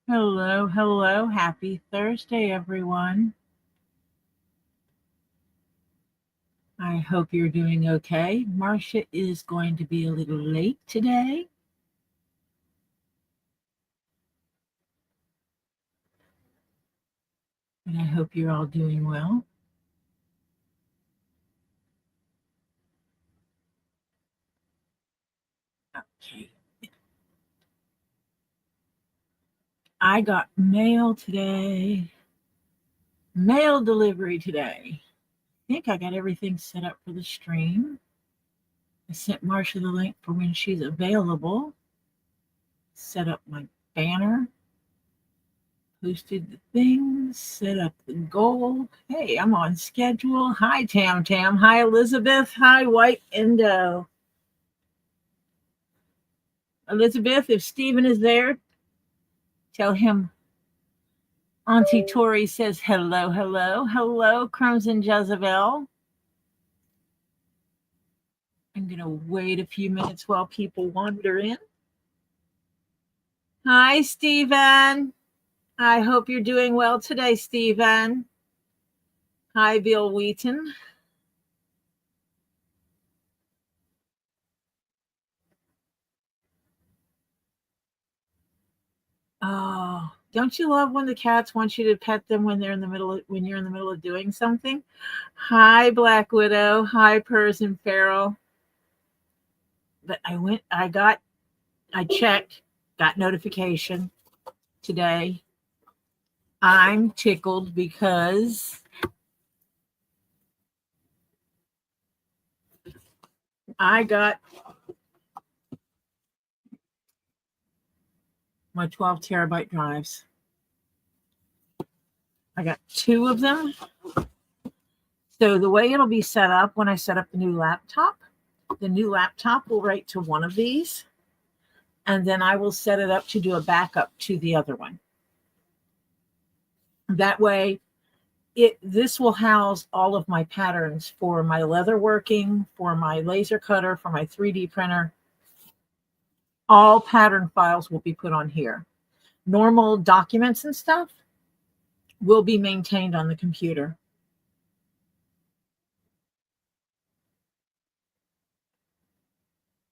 Hello, hello. Happy Thursday, everyone. I hope you're doing okay. Marcia is going to be a little late today. But I hope you're all doing well. Okay. I got mail today. Mail delivery today. I think I got everything set up for the stream. I sent Marcia the link for when she's available. Set up my banner. Posted the things, set up the goal. Hey, I'm on schedule. Hi, Tam Tam. Hi, Elizabeth. Hi, White Indo. Elizabeth, if Stephen is there, tell him Auntie Tori says hello, hello, hello, Crimson Jezebel. I'm going to wait a few minutes while people wander in. Hi, Stephen. I hope you're doing well today, Stephen. Hi, Bill Wheaton. Oh, don't you love when the cats want you to pet them when you're in the middle of doing something? Hi, Black Widow. Hi, Person Feral. But I checked, got notification today. I'm tickled because I got my 12 terabyte drives. I got 2 of them. So the way it'll be set up when I set up the new laptop will write to one of these, and then I will set it up to do a backup to the other one. That way, this will house all of my patterns for my leatherworking, for my laser cutter, for my 3D printer. All pattern files will be put on here. Normal documents and stuff will be maintained on the computer.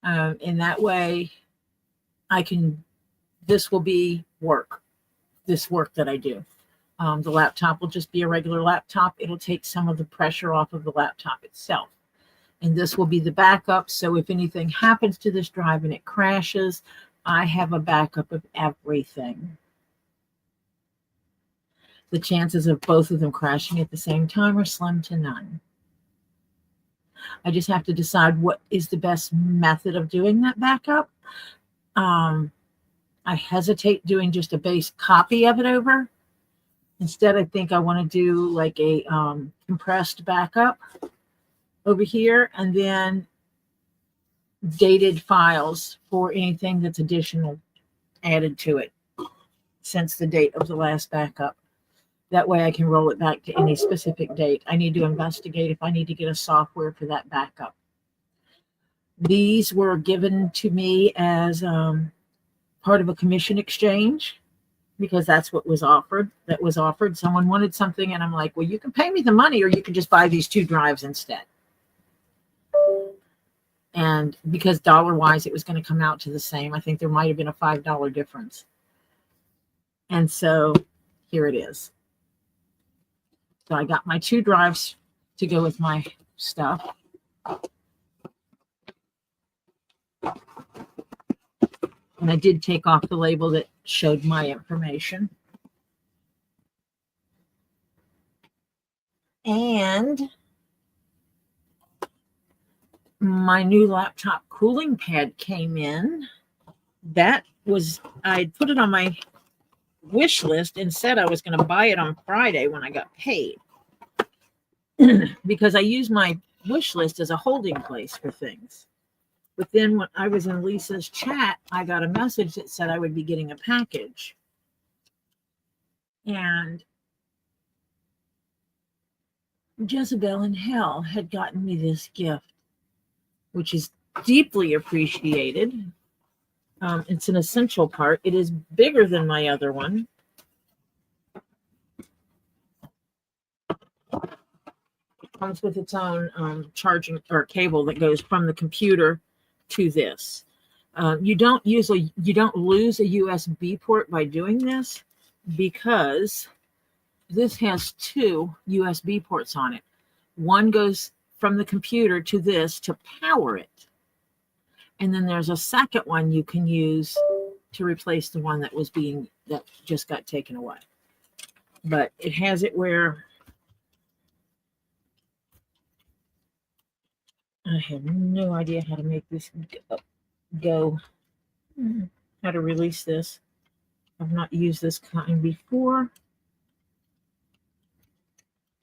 In that way, this will be work that I do. The laptop will just be a regular laptop. It'll take some of the pressure off of the laptop itself. And this will be the backup. So if anything happens to this drive and it crashes, I have a backup of everything. The chances of both of them crashing at the same time are slim to none. I just have to decide what is the best method of doing that backup. I hesitate doing just a base copy of it over. Instead, I think I want to do like a compressed backup over here, and then dated files for anything that's additional added to it since the date of the last backup. That way I can roll it back to any specific date. I need to investigate if I need to get a software for that backup. These were given to me as part of a commission exchange because that's what was offered. Someone wanted something, and I'm like, well, you can pay me the money or you can just buy these 2 drives instead. And because dollar-wise, it was going to come out to the same. I think there might have been a $5 difference. And so here it is. So I got my 2 drives to go with my stuff. And I did take off the label that showed my information. And my new laptop cooling pad came in. I put it on my wish list and said I was going to buy it on Friday when I got paid because I use my wish list as a holding place for things. But then when I was in Lisa's chat, I got a message that said I would be getting a package. And Jezebel in Hell had gotten me this gift, which is deeply appreciated. It's an essential part. It is bigger than my other one. It comes with its own charging or cable that goes from the computer to this. You don't lose a USB port by doing this, because this has two USB ports on it. One goes from the computer to this to power it. And then there's a second one you can use to replace the one that just got taken away. But it has it where I have no idea how to make this go. How to release this. I've not used this kind before.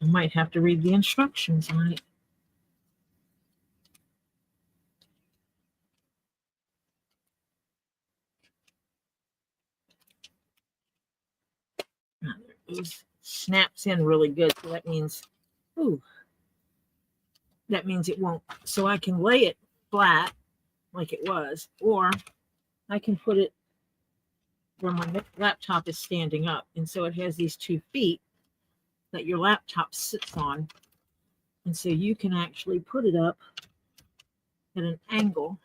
I might have to read the instructions on it. It snaps in really good, so that means, that means it won't. So I can lay it flat like it was, or I can put it where my laptop is standing up, and so it has these 2 feet that your laptop sits on, and so you can actually put it up at an angle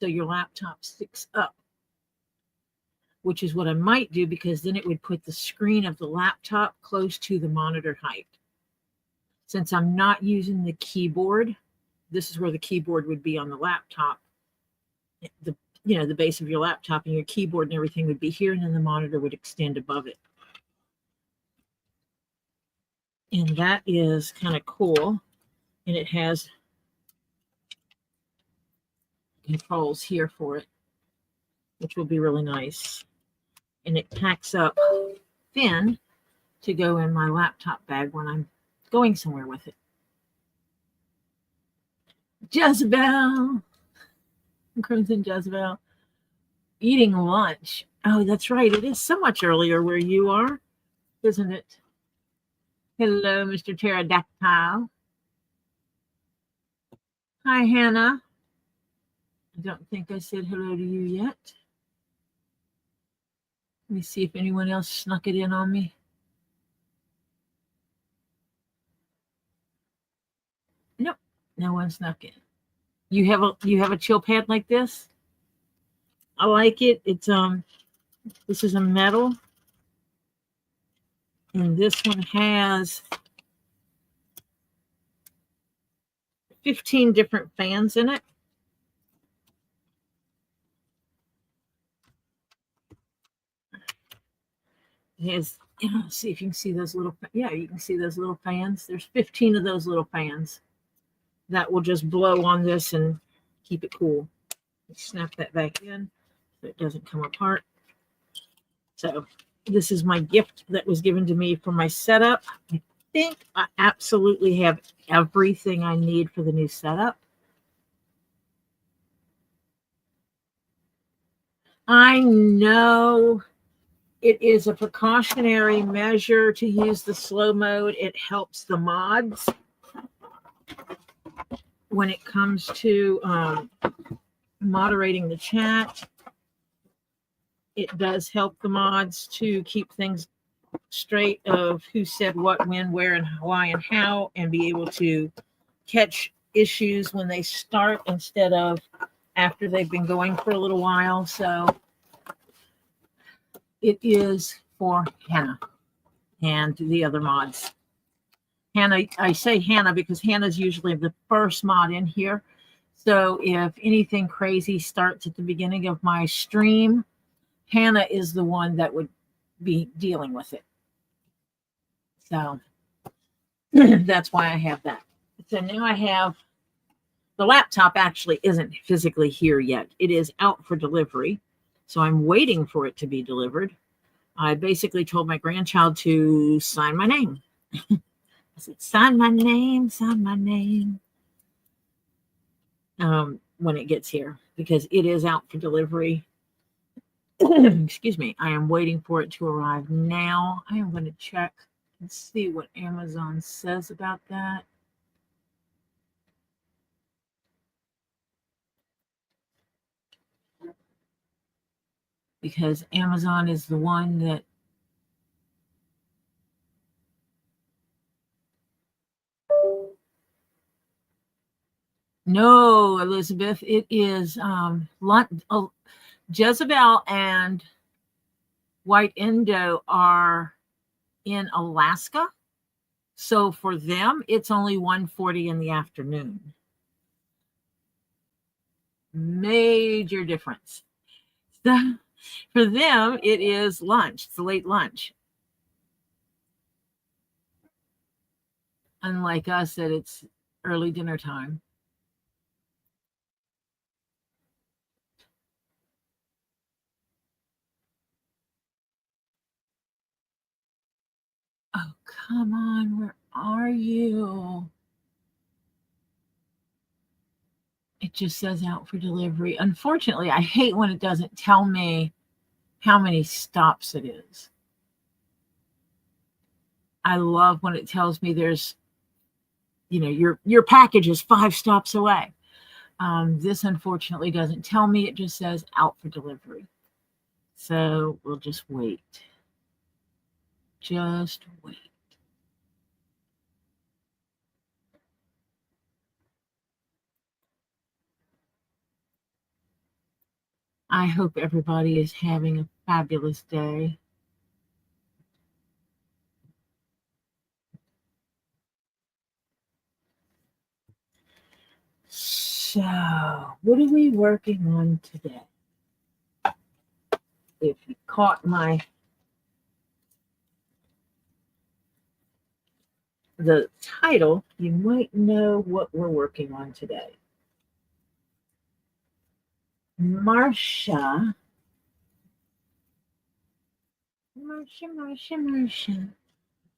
so your laptop sticks up, which is what I might do, because then it would put the screen of the laptop close to the monitor height. Since I'm not using the keyboard, this is where the keyboard would be on the laptop. The base of your laptop and your keyboard and everything would be here, and then the monitor would extend above it. And that is kind of cool. And it has controls here for it, which will be really nice. And it packs up thin to go in my laptop bag when I'm going somewhere with it. Jezebel, Crimson Jezebel, eating lunch. Oh, that's right. It is so much earlier where you are, isn't it? Hello, Mr. Pterodactyl. Hi, Hannah. I don't think I said hello to you yet. Let me see if anyone else snuck it in on me. Nope, no one snuck in. You have a chill pad like this? I like it. It's this is a metal, and this one has 15 different fans in it. It has, see if you can see those little, you can see those little fans. There's 15 of those little fans that will just blow on this and keep it cool. Snap that back in so it doesn't come apart. So this is my gift that was given to me for my setup. I think I absolutely have everything I need for the new setup. I know it is a precautionary measure to use the slow mode. It helps the mods when it comes to moderating the chat. It does help the mods to keep things straight of who said what, when, where, and why, and how, and be able to catch issues when they start instead of after they've been going for a little while. So it is for Hannah and the other mods. Hannah, I say Hannah because Hannah's usually the first mod in here. So if anything crazy starts at the beginning of my stream, Hannah is the one that would be dealing with it. So that's why I have that. So now I have, the laptop actually isn't physically here yet. It is out for delivery. So I'm waiting for it to be delivered. I basically told my grandchild to sign my name. I said, sign my name, sign my name. When it gets here, because it is out for delivery. Excuse me. I am waiting for it to arrive now. I am going to check and see what Amazon says about that. because Amazon is the one that no, Elizabeth, it is Jezebel and White Indo are in Alaska. So for them, it's only 1:40 in the afternoon. Major difference. So for them, it is lunch. It's a late lunch. Unlike us, that it's early dinner time. Oh, come on. Where are you? It just says out for delivery. Unfortunately, I hate when it doesn't tell me how many stops it is. I love when it tells me there's, your package is 5 stops away. This unfortunately doesn't tell me. It just says out for delivery. So we'll just wait. Just wait. I hope everybody is having a fabulous day. So, what are we working on today? If you caught the title, you might know what we're working on today. Marsha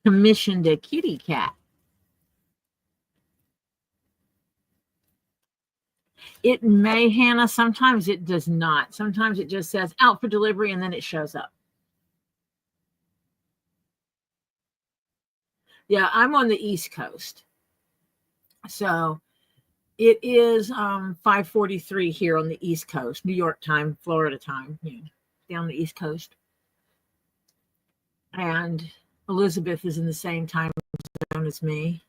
commissioned a kitty cat. It may, Hannah, sometimes it does not. Sometimes it just says out for delivery and then it shows up. Yeah, I'm on the East Coast. So it is 5:43 here on the East Coast, New York time, Florida time, down the East Coast. And Elizabeth is in the same time zone as me.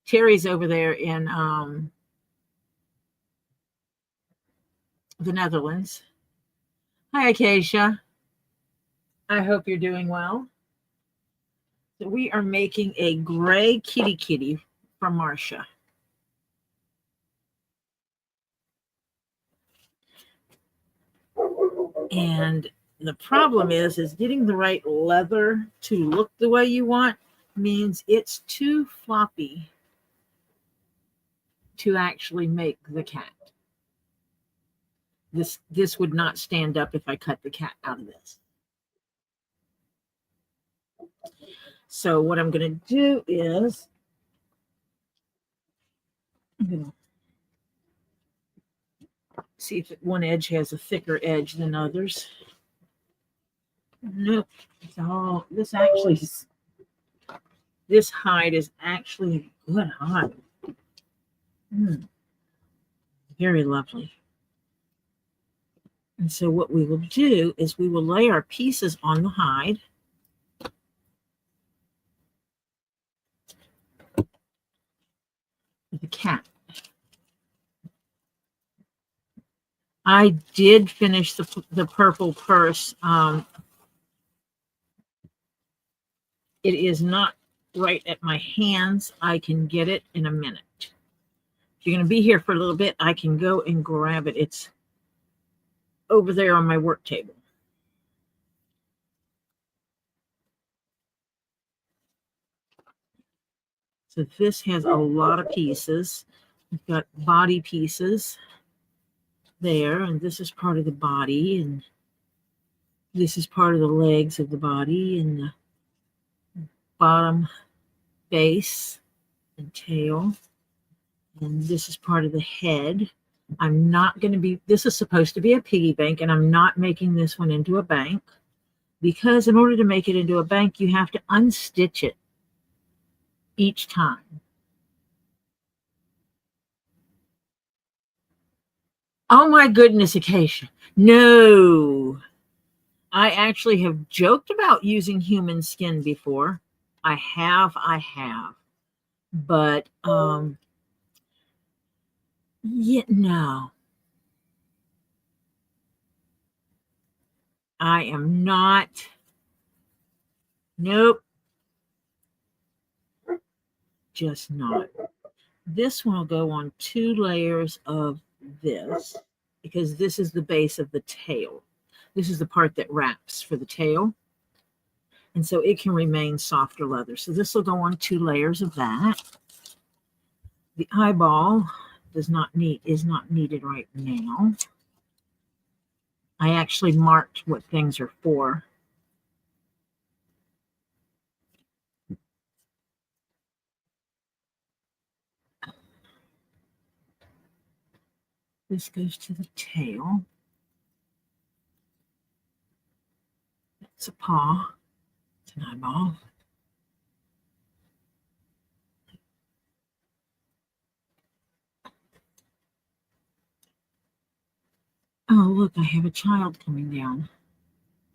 Terry's over there in the Netherlands. Hi, Acacia. I hope you're doing well. So we are making a gray kitty from Marsha. And the problem is getting the right leather to look the way you want means it's too floppy to actually make the cat. This would not stand up if I cut the cat out of this. So what I'm going to do is I'm going to see if one edge has a thicker edge than others. Nope. This hide is actually a good hide. Very lovely. And so what we will do is we will lay our pieces on the hide. The cat. I did finish the purple purse. It is not right at my hands. I can get it in a minute. If you're going to be here for a little bit, I can go and grab it. It's over there on my work table. So this has a lot of pieces. We've got body pieces there, and this is part of the body, and this is part of the legs of the body, and the bottom base and tail, and this is part of the head. I'm not going to be, this is supposed to be a piggy bank, and I'm not making this one into a bank, because in order to make it into a bank, you have to unstitch it each time. Oh my goodness, Acacia. No. I actually have joked about using human skin before. I have. But yeah, no. I am not. Nope. Just not. This one will go on 2 layers of this because this is the base of the tail. This is the part that wraps for the tail. And so it can remain softer leather. So this will go on 2 layers of that. The eyeball is not needed right now. I actually marked what things are for. This goes to the tail. That's a paw. It's an eyeball. Oh, look, I have a child coming down.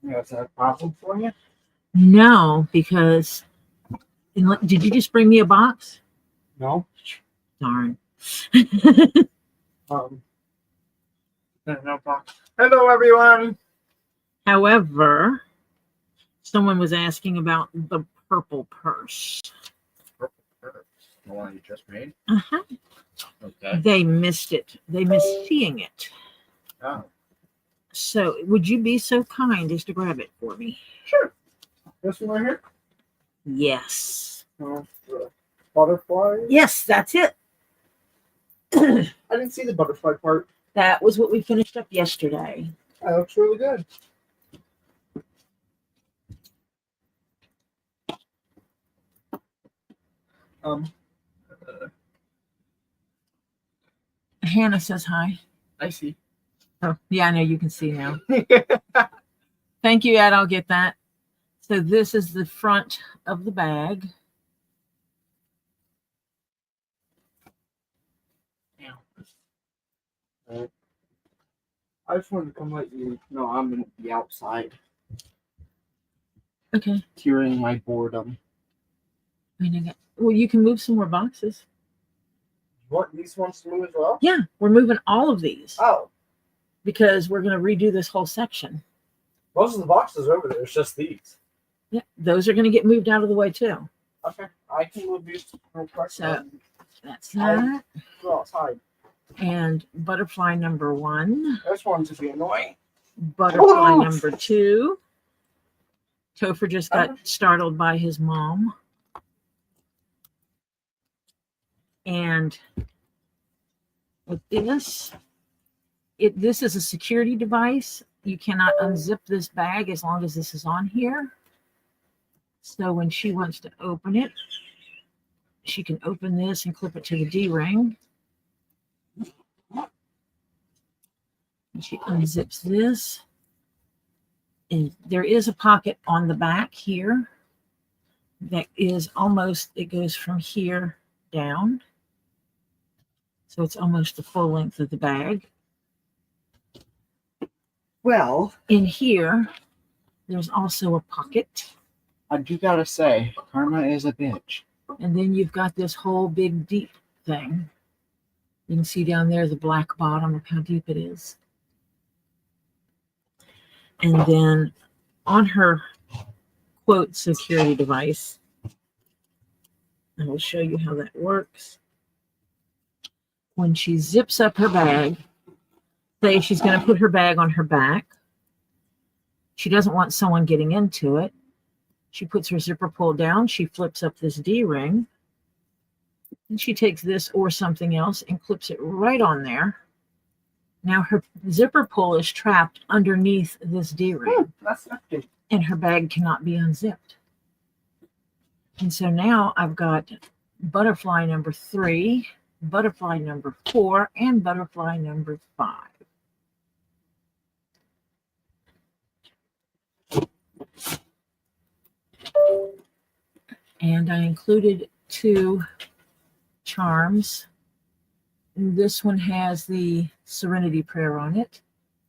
Is that a problem for you? No, because... Did you just bring me a box? No. Darn. No problem. Hello, everyone. However, someone was asking about the purple purse. Purple purse. The one you just made? Uh-huh. Okay. They missed it. They missed seeing it. Oh. So would you be so kind as to grab it for me? Sure. This one right here? Yes. The butterfly? Yes, that's it. I didn't see the butterfly part. That was what we finished up yesterday. That looks really good. Hannah says hi. I see. Oh, yeah, I know you can see now. Thank you, Ed. I'll get that. So this is the front of the bag. I just wanted to come let you know I'm going to be outside. Okay. Curing my boredom. Well, you can move some more boxes. What, these ones to move as well? Yeah, we're moving all of these. Oh. Because we're going to redo this whole section. Most of the boxes are over there. It's just these. Yeah, those are going to get moved out of the way too. Okay. I can move these real quick. So that's that. Go outside. And butterfly number 1. This one's to be annoying. Butterfly number 2. Topher just got startled by his mom. And with this, this is a security device. You cannot unzip this bag as long as this is on here. So when she wants to open it, she can open this and clip it to the D-ring. She unzips this. And there is a pocket on the back here that is almost, it goes from here down. So it's almost the full length of the bag. Well, in here, there's also a pocket. I do gotta say, Karma is a bitch. And then you've got this whole big deep thing. You can see down there the black bottom. Look how deep it is. And then on her quote security device, I will show you how that works. When she zips up her bag, say she's going to put her bag on her back. She doesn't want someone getting into it. She puts her zipper pull down. She flips up this D-ring. And she takes this or something else and clips it right on there. Now her zipper pull is trapped underneath this D-ring. That's nifty. And her bag cannot be unzipped. And so now I've got butterfly number 3, butterfly number 4, and butterfly number 5. And I included 2 charms This one has the Serenity Prayer on it,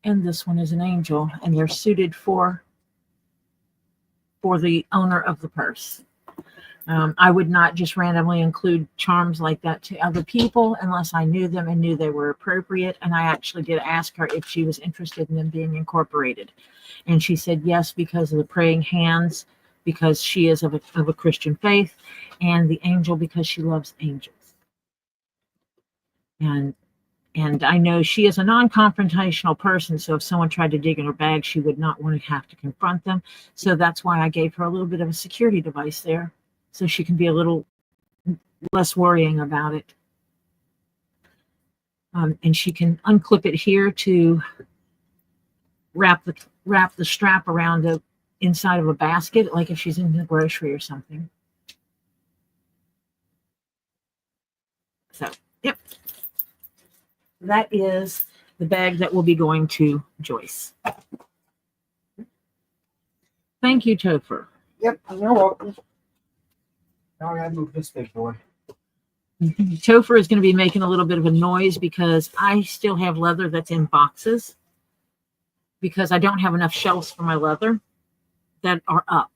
and this one is an angel, and they're suited for the owner of the purse. I would not just randomly include charms like that to other people unless I knew them and knew they were appropriate. And I actually did ask her if she was interested in them being incorporated. And she said yes, because of the praying hands, because she is of a Christian faith, and the angel because she loves angels. And I know she is a non-confrontational person, so if someone tried to dig in her bag, she would not want to have to confront them. So that's why I gave her a little bit of a security device there, so she can be a little less worrying about it. And she can unclip it here to wrap the strap around the inside of a basket, like if she's in the grocery or something. So, yep. That is the bag that will be going to Joyce. Thank you, Topher. Yep, you're welcome. Now I gotta move this big boy. Topher is going to be making a little bit of a noise because I still have leather that's in boxes because I don't have enough shelves for my leather that are up.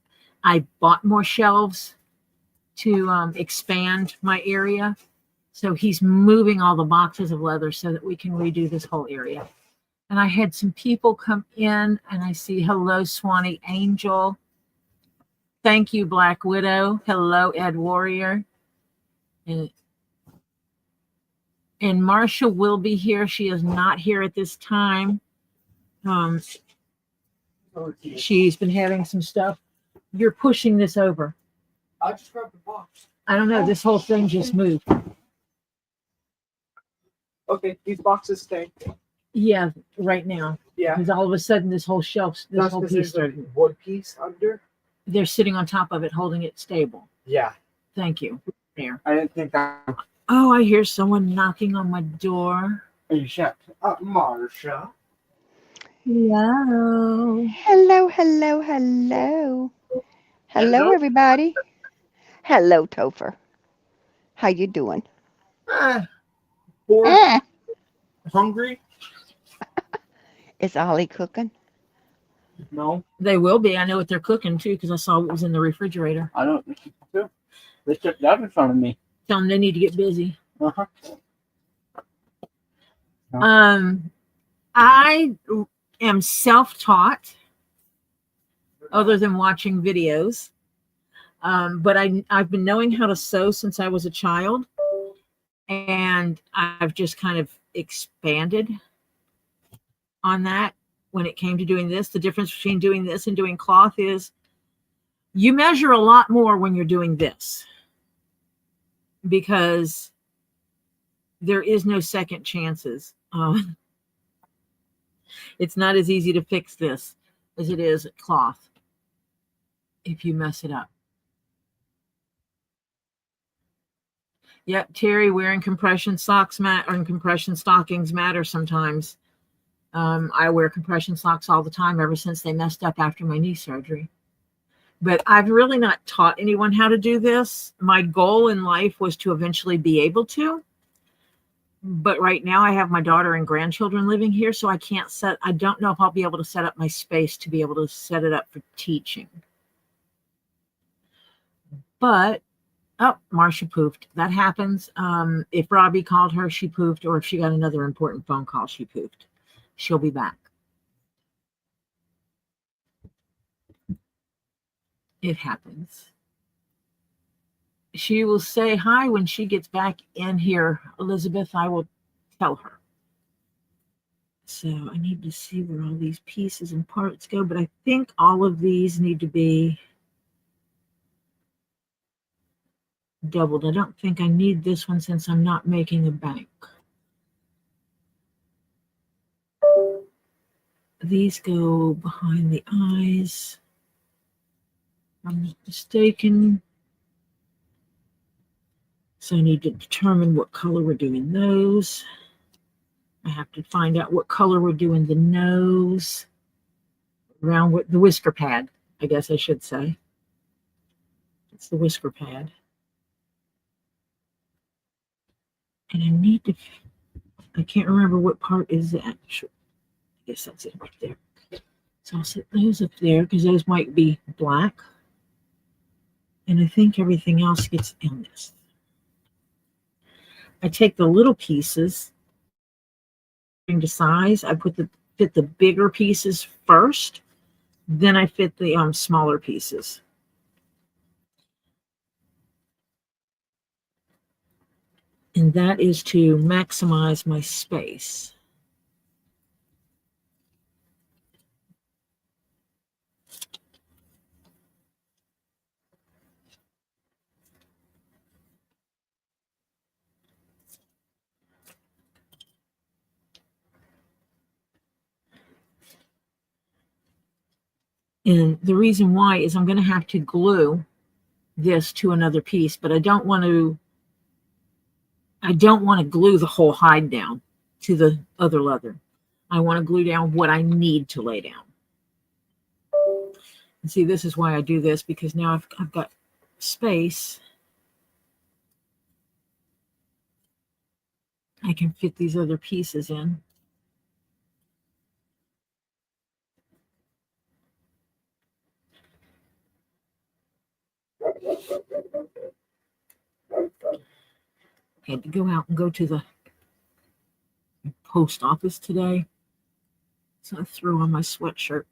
I bought more shelves to expand my area. So he's moving all the boxes of leather so that we can redo this whole area. And I had some people come in, and I see, hello, Swanee Angel. Thank you, Black Widow. Hello, Ed Warrior. And Marsha will be here. She is not here at this time. She's been having some stuff. You're pushing this over. I just grabbed the box. I don't know. This whole thing just moved. Okay, these boxes stay. Yeah, right now. Yeah. Because all of a sudden this whole shelf, this whole piece started. Wood piece under. They're sitting on top of it, holding it stable. Yeah. Thank you. There. I didn't think that. Oh, I hear someone knocking on my door. Are you shut up, Marsha? Hello. Hello, hello, hello. Hello, everybody. Hello, Topher. How you doing? Bored. Hungry? Is Ollie cooking? No. They will be. I know what they're cooking too because I saw what was in the refrigerator. I don't. They took that in front of me. Tell them they need to get busy. Uh-huh. I am self-taught, other than watching videos. But I've been knowing how to sew since I was a child, and I've just kind of expanded on that when it came to doing this. The difference between doing this and doing cloth is you measure a lot more when you're doing this because there is no second chances. It's not as easy to fix this as it is cloth if you mess it up. Yep, Terry, wearing compression socks and compression stockings matter sometimes. I wear compression socks all the time ever since they messed up after my knee surgery. But I've really not taught anyone how to do this. My goal in life was to eventually be able to. But right now I have my daughter and grandchildren living here, so I don't know if I'll be able to set up my space to be able to set it up for teaching. But, oh, Marsha poofed. That happens. If Robbie called her, she poofed, or if she got another important phone call, she poofed. She'll be back. It happens. She will say hi when she gets back in here, Elizabeth. I will tell her. So I need to see where all these pieces and parts go, but I think all of these need to be doubled. I don't think I need this one since I'm not making a bank. These go behind the eyes. I'm not mistaken. So I need to determine what color we're doing those. I have to find out what color we're doing the nose. Around with the whisker pad, I guess I should say. It's the whisker pad. And I need to I can't remember what part is that. Sure. I guess that's it right there. So I'll set those up there because those might be black. And I think everything else gets in this. I take the little pieces to size. I fit the bigger pieces first, then I fit the smaller pieces. And that is to maximize my space. And the reason why is I'm going to have to glue this to another piece, but I don't want to glue the whole hide down to the other leather. I want to glue down what I need to lay down. And see, this is why I do this, because now I've got space. I can fit these other pieces in. I had to go out and go to the post office today, so I threw on my sweatshirt.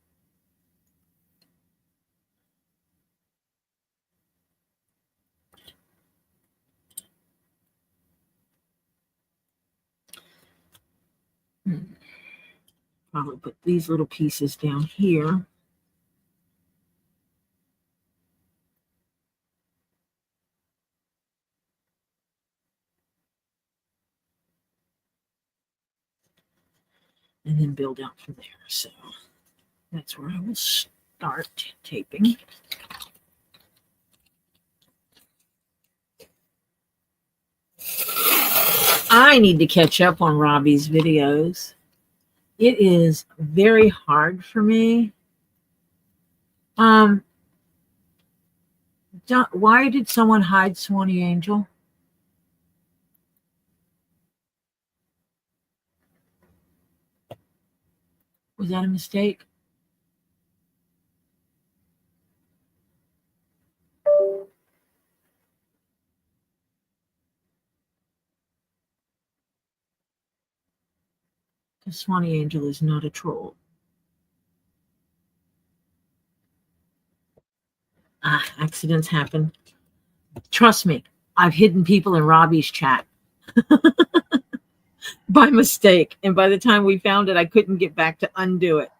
Probably put these little pieces down here. And then build out from there. So that's where I will start taping. I need to catch up on Robbie's videos. It is very hard for me. Why did someone hide Swanee Angel? Was that a mistake? Because Swanee Angel is not a troll. Accidents happen. Trust me, I've hidden people in Robbie's chat by mistake. And by the time we found it, I couldn't get back to undo it.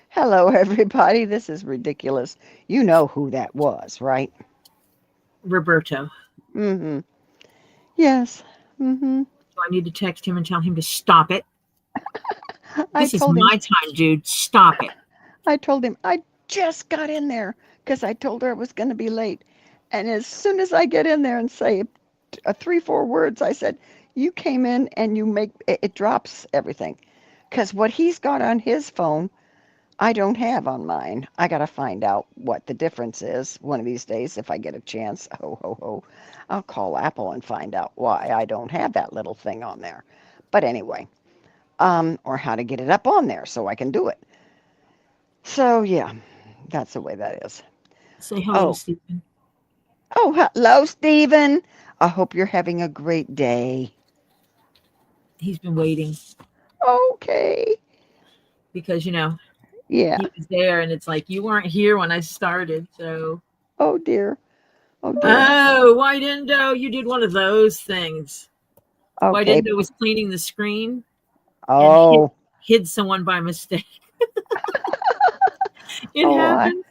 Hello, everybody. This is ridiculous. You know who that was, right? Roberto. Mm-hmm. Yes. Mm-hmm. So I need to text him and tell him to stop it. This is my time, dude. Stop it. I told him I just got in there because I told her I was going to be late. And as soon as I get in there and say 3-4 words, I said, you came in and you make it drops everything. Because what he's got on his phone, I don't have on mine. I got to find out what the difference is one of these days if I get a chance. Ho, ho, ho. I'll call Apple and find out why I don't have that little thing on there. But anyway, or how to get it up on there so I can do it. So, yeah, that's the way that is. Say hello to Stephen. Oh, hello, Stephen. I hope you're having a great day. He's been waiting. Okay. Because, yeah, he was there, and it's like, you weren't here when I started, so. Oh, dear. Oh, dear. Oh, White you did one of those things. Okay. White was cleaning the screen. Oh. And hid someone by mistake. It happened.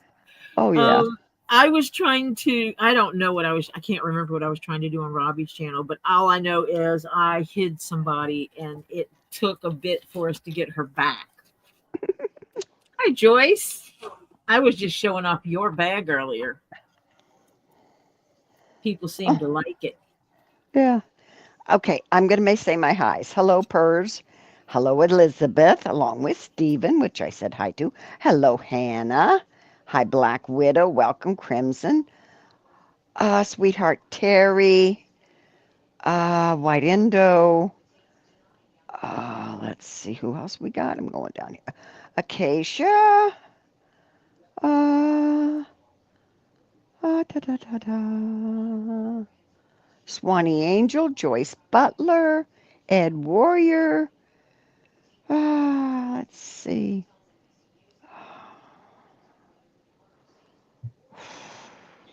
Yeah. I was trying to, I can't remember what I was trying to do on Robbie's channel, but all I know is I hid somebody and it took a bit for us to get her back. Hi, Joyce. I was just showing off your bag earlier. People seem to like it. Yeah. Okay, I'm going to say my highs. Hello, Purrs. Hello, Elizabeth, along with Stephen, which I said hi to. Hello, Hannah. Hi, Black Widow. Welcome, Crimson. Sweetheart Terry. White Indo. Let's see who else we got. I'm going down here. Acacia. Da, da, da, da. Swanee Angel, Joyce Butler, Ed Warrior. Let's see.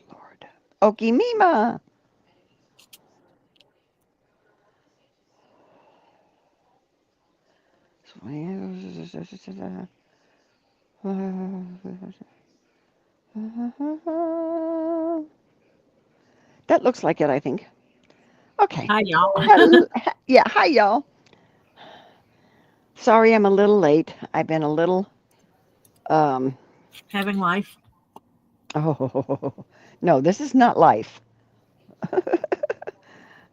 Lord. Okimima. That looks like it, I think. Okay. Hi, y'all. Yeah, hi, y'all. Sorry I'm a little late. I've been a little, Having life. oh, no, this is not life.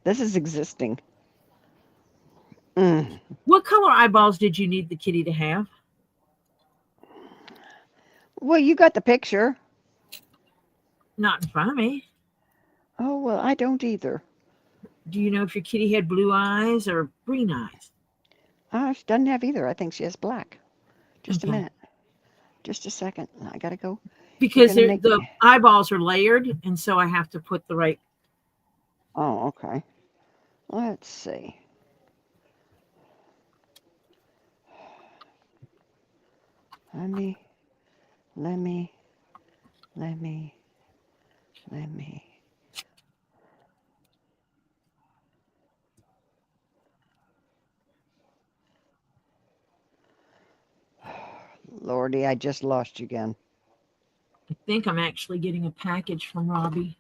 This is existing. What color eyeballs did you need the kitty to have? Well, you got the picture. Not in front of me. Oh, well, I don't either. Do you know if your kitty had blue eyes or green eyes? She doesn't have either. I think she has black. Just a Okay. minute. Just a second. I got to go. Because gonna make the eyeballs are layered, and so I have to put the right. Oh, okay. Let's see. Let me. Lordy, I just lost you again. I think I'm actually getting a package from Robbie.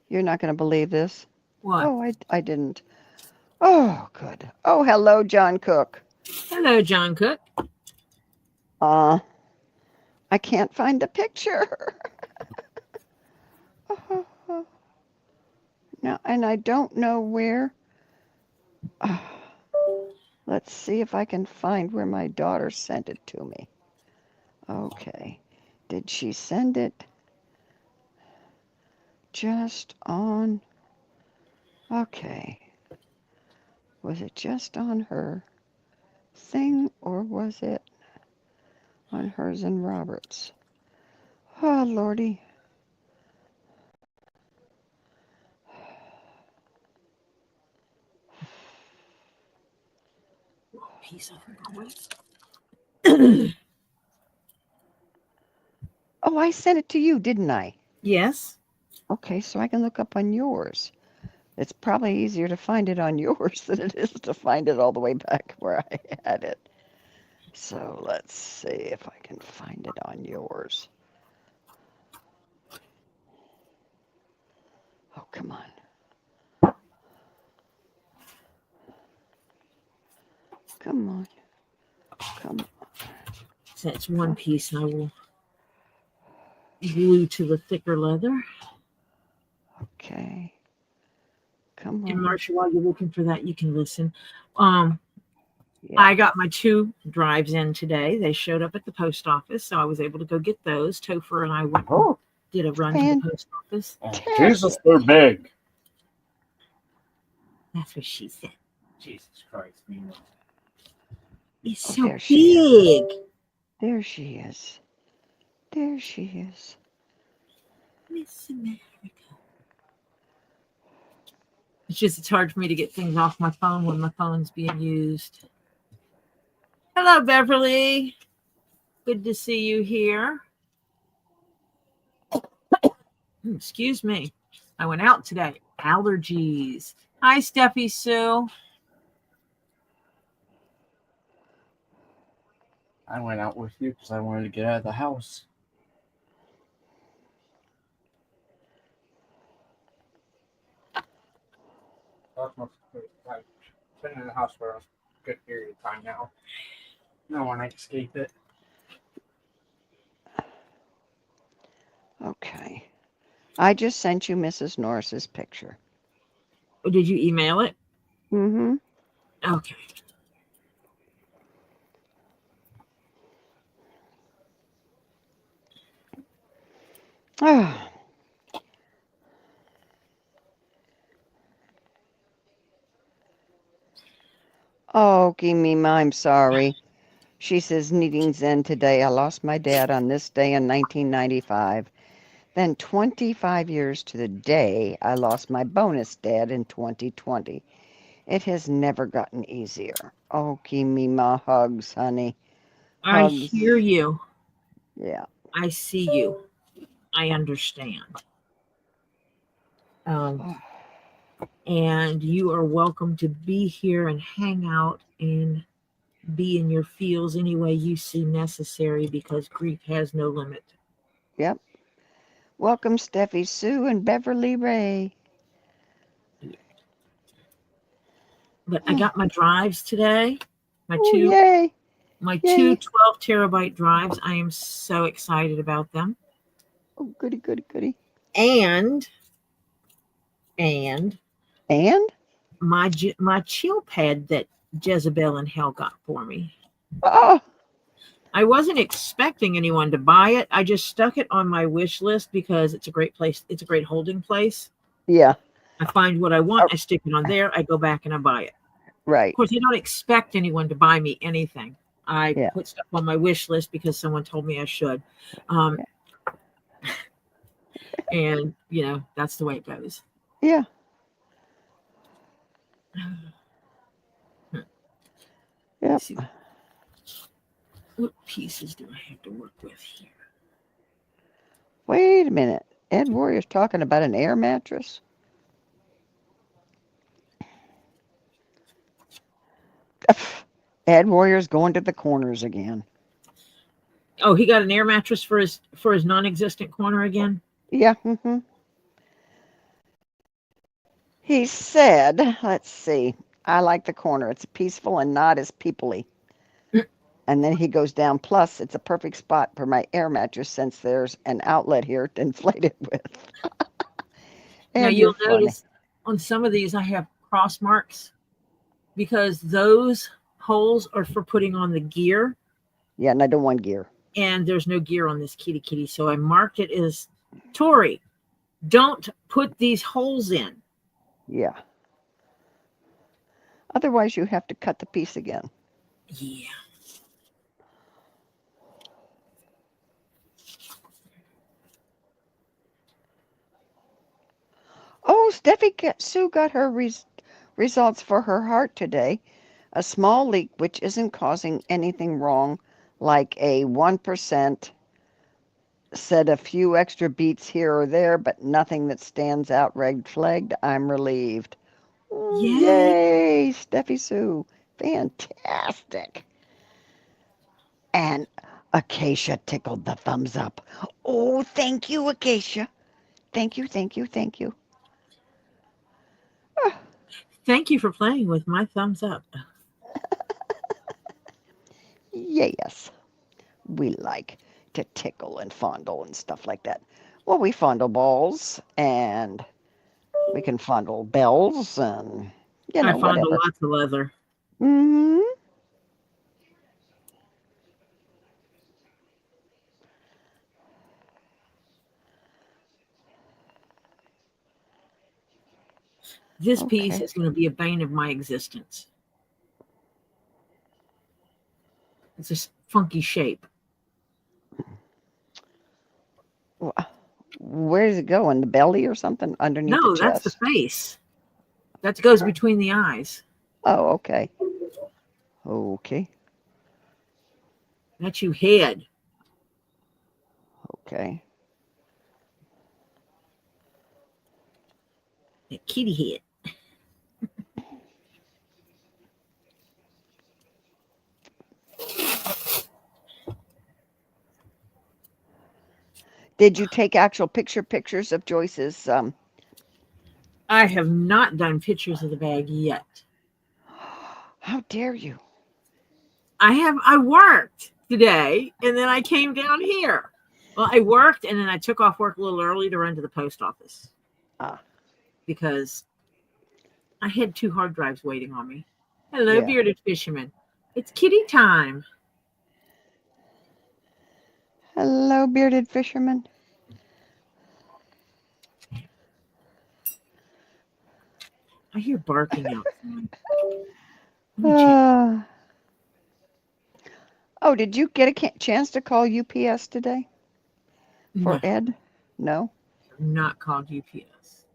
You're not going to believe this. What? Oh, I didn't. Oh, good. Oh, hello, John Cook. Hello, John Cook. I can't find the picture. No, and I don't know where. Let's see if I can find where my daughter sent it to me. Okay. Did she send it just on? Okay. Was it just on her thing or was it on hers and Robert's? Oh, Lordy. Piece of voice. Oh, I sent it to you, didn't I? Yes. Okay, so I can look up on yours. It's probably easier to find it on yours than it is to find it all the way back where I had it. So let's see if I can find it on yours. Oh, come on. Come on. Come on. So it's one piece I will glue to the thicker leather. Okay. Come on. And Marcia, while you're looking for that, you can listen. Yeah. I got my 2 drives in today. They showed up at the post office, so I was able to go get those. Topher and I went did a run to the post office. Jesus, they're big. That's what she said. Jesus Christ. It's Oh, so there she big. There she is. There she is. Miss America. It's hard for me to get things off my phone when my phone's being used. Hello, Beverly. Good to see you here. Excuse me. I went out today. Allergies. Hi, Steffi Sue. I went out with you because I wanted to get out of the house. I've been in the house for a good period of time now. No one escape it. Okay. I just sent you Mrs. Norris's picture. Oh, did you email it? Mm-hmm. Okay. Oh. Okay, Mima, I'm sorry. She says, needing Zen today. I lost my dad on this day in 1995. Then 25 years to the day, I lost my bonus dad in 2020. It has never gotten easier. Okay, Mima, hugs, honey. I Hugs. hear you. Yeah. I see you. I understand. And you are welcome to be here and hang out and be in your feels any way you see necessary because grief has no limit. Yep. Welcome, Steffi Sue and Beverly Ray. But I got my drives today. My Oh, two yay. my Yay. two 12 terabyte drives. I am so excited about them. Oh, goody, goody, goody. And And? my chill pad that Jezebel and Hell got for me. Oh, I wasn't expecting anyone to buy it. I just stuck it on my wish list because it's a great place. It's a great holding place. yeah. I find what I want, I stick it on there, I go back and I buy it. Right. Of course, I don't expect anyone to buy me anything. I Yeah. put stuff on my wish list because someone told me I should. And, that's the way it goes. Yeah. Yep. What pieces do I have to work with here? Wait a minute. Ed Warrior's talking about an air mattress. Ed Warrior's going to the corners again. Oh, he got an air mattress for his non-existent corner again? Yeah. He said, let's see, I like the corner. It's peaceful and not as peoply. And then he goes down, plus it's a perfect spot for my air mattress since there's an outlet here to inflate it with. Now you'll notice on some of these I have cross marks because those holes are for putting on the gear. Yeah, and I don't want gear. And there's no gear on this kitty. So I marked it as Tori, don't put these holes in. Yeah. Otherwise you have to cut the piece again. Yeah. Oh, Steffi Sue got her results for her heart today. A small leak which isn't causing anything wrong, like a 1%, said a few extra beats here or there, but nothing that stands out red flagged. I'm relieved. Ooh, yay, Steffi Sue. Fantastic. And Acacia tickled the thumbs up. Oh, thank you, Acacia. Thank you. Thank you for playing with my thumbs up. Yes. We like to tickle and fondle and stuff like that. Well, we fondle balls and we can fondle bells and, I fondle whatever. lots of leather. Mm-hmm. This piece is going to be a bane of my existence. It's a funky shape. Where does it go? In the belly or something? Underneath the chest? No, that's the face. That goes between the eyes. Oh, okay. Okay. That's your head. Okay. That kitty head. Did you take actual pictures of Joyce's? I have not done pictures of the bag yet. How dare you? I worked today and then I came down here. Well, I worked and then I took off work a little early to run to the post office. Because I had 2 hard drives waiting on me. Hello, bearded fisherman. It's kitty time. Hello, bearded fisherman. I hear barking outside. Let me check. Oh, did you get a chance to call UPS today for No, Ed? No? not called UPS.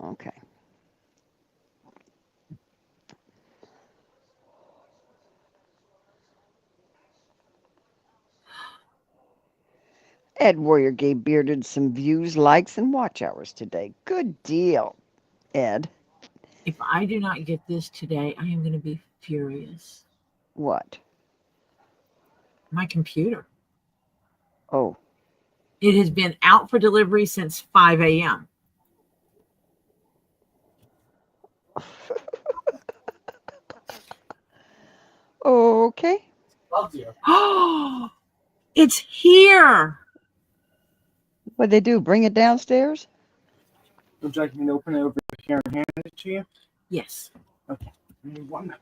Okay. Ed Warrior gave Bearded some views, likes, and watch hours today. Good deal, Ed. If I do not get this today, I am going to be furious. What? My computer. Oh. It has been out for delivery since 5 a.m. Okay. Love you. Oh, it's here. What'd they do? Bring it downstairs? Would you like me to open it over here and hand it to you? Yes. Okay. Give me 1 minute.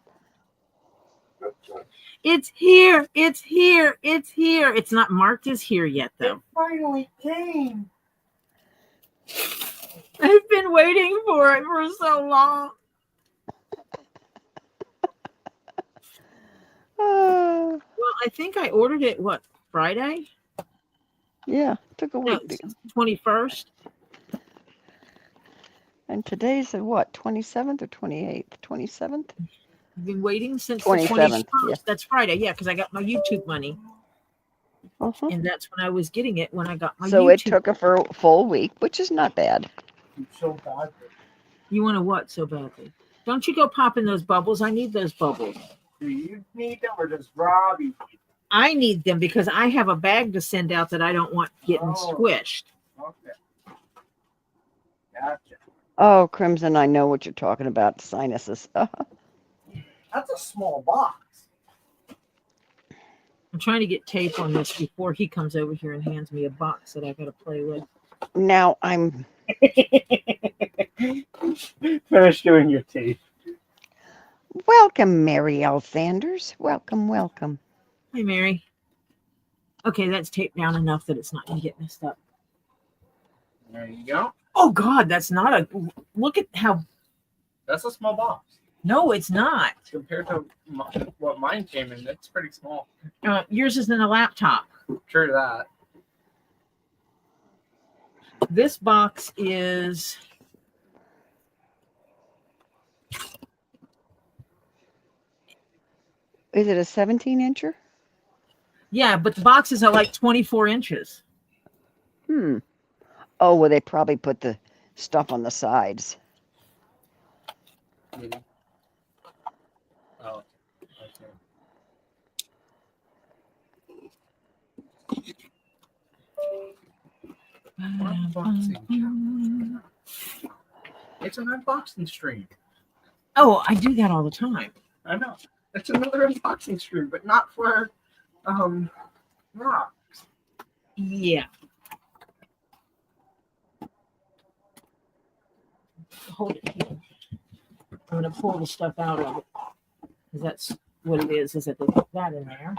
It's here. It's here. It's here. It's not marked as here yet, It though. finally came. I've been waiting for it for so long. Well, I think I ordered it, what, Friday? Yeah, took a No, week. 21st. And today's the what, 27th or 28th? 27th? I've been waiting since the 27th, 21st. yeah. That's Friday, yeah, because I got my YouTube money. Uh-huh. And that's when I was getting it, when I got my So YouTube. it took a full week, which is not bad. I'm so bad. You want to what so badly? Don't you go pop in those bubbles. I need those bubbles. Do you need them or does Robbie need them? I need them because I have a bag to send out that I don't want getting squished. Okay. Gotcha. Oh, Crimson, I know what you're talking about. Sinuses. That's a small box. I'm trying to get tape on this before he comes over here and hands me a box that I got to play with. Now I'm... Finish doing your tape. Welcome, Mary L. Sanders. Welcome, welcome. Hi, Mary. Okay, that's taped down enough that it's not going to get messed up. There you go. Oh, God, that's not a... Look at how... That's a small box. No, it's not. Compared to what mine came in, it's pretty small. Yours is in a laptop. True that. This box is... Is it a 17-incher? Yeah, but the boxes are like 24 inches. Oh, well, they probably put the stuff on the sides. Maybe. Oh, okay. Unboxing. It's an unboxing stream. Oh, I do that all the time. I know. It's another unboxing stream, but not for rocks. Yeah. Hold it here. I'm going to pull the stuff out of it. Because that's what it is that they put that in there.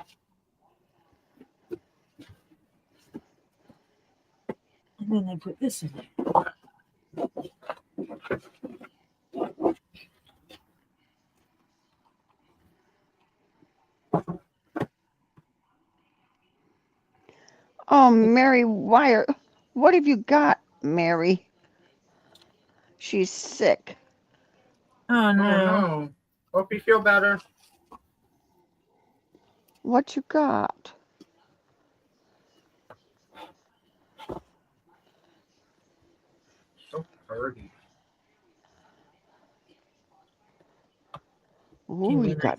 And then they put this in there. Oh, Mary, what have you got, Mary? She's sick. Oh, no. Oh, no. Hope you feel better. What you got? So pretty. Oh, you got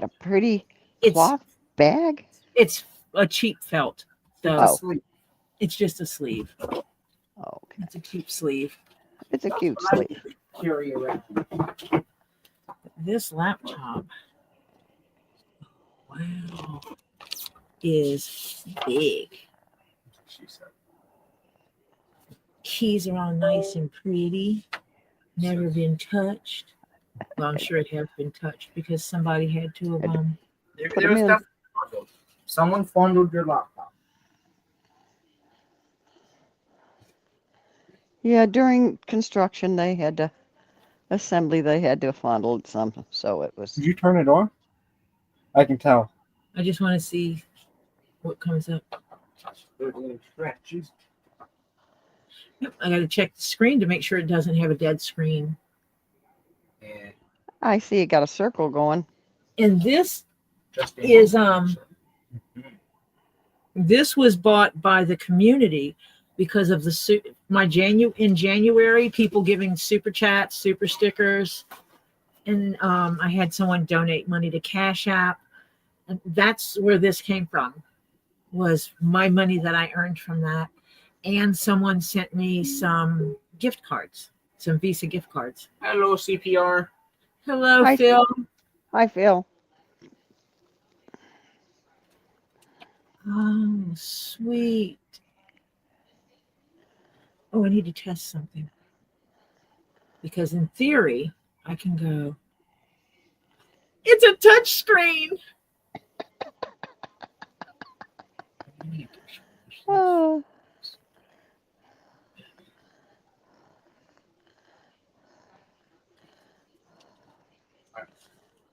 a pretty It's cloth bag. it's a cheap felt. So Oh. Sleep. it's just a sleeve. Oh, okay. It's a cheap sleeve. It's a cute sleeve. Carry around. This laptop, wow, is big. She said. Keys are all nice and pretty. Never been touched. Well, I'm sure it has been touched because somebody had to have Put There 'em was in. definitely fondled. Someone fondled your laptop. Yeah, during construction they had to assembly. They had to fondle it some, so it was. Did you turn it on? I can tell. I just want to see what comes up. Yep, I got to check the screen to make sure it doesn't have a dead screen. Yeah. I see it got a circle going. And this is this was bought by the community because of the in January, people giving super chats, super stickers, and I had someone donate money to CashApp, and that's where this came from. Was my money that I earned from that, and someone sent me some gift cards, some Visa gift cards. Hello, CPR. Hello, Hi, Phil. Hi, Phil. Oh, sweet. Oh, I need to test something. Because in theory, I can go, it's a touch screen. Oh,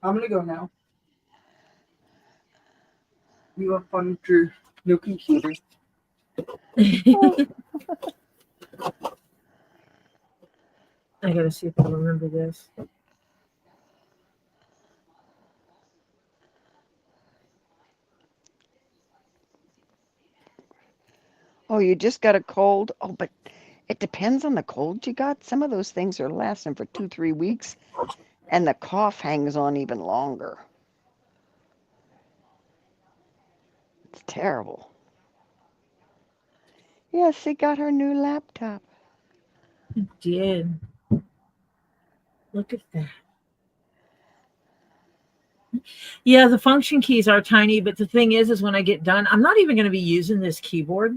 I'm gonna go now. You have fun with your new computer. I gotta see if I remember this. oh, you just got a cold. Oh, but it depends on the cold you got. Some of those things are lasting for 2-3 weeks, and the cough hangs on even longer. It's terrible. Yes, she got her new laptop. I did. Look at that. Yeah, the function keys are tiny, but the thing is when I get done, I'm not even going to be using this keyboard.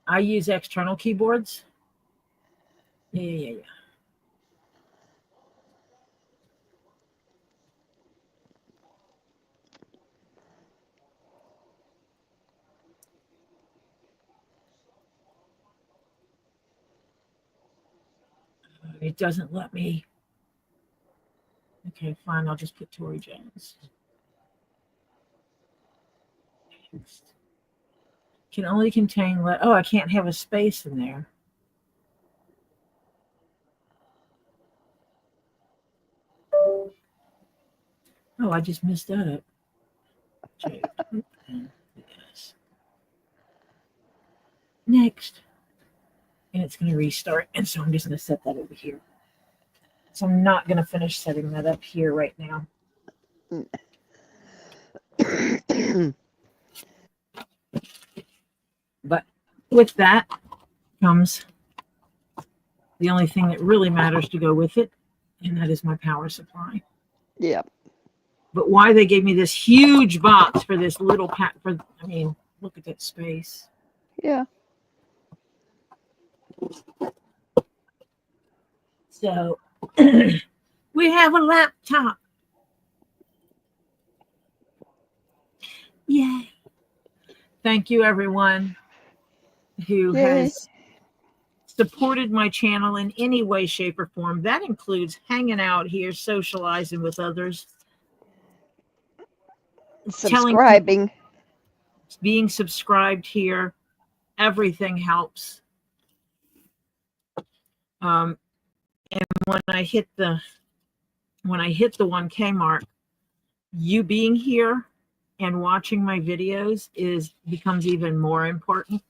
I use external keyboards. Yeah. It doesn't let me. Okay, fine. I'll just put ToriJones. Can only contain. Oh, I can't have a space in there. Oh, I just messed that up. Yes. Next. And it's going to restart. And so I'm just going to set that over here. So I'm not going to finish setting that up here right now. But with that comes the only thing that really matters to go with it, and that is my power supply. Yep. But why they gave me this huge box for this little pack I mean, look at that space. Yeah. So we have a laptop. Yay. Thank you, everyone who Yay. has supported my channel in any way, shape, or form. That includes hanging out here, socializing with others, Subscribing. being subscribed here. Everything helps. And when I hit the 1K mark, you being here and watching my videos becomes even more important.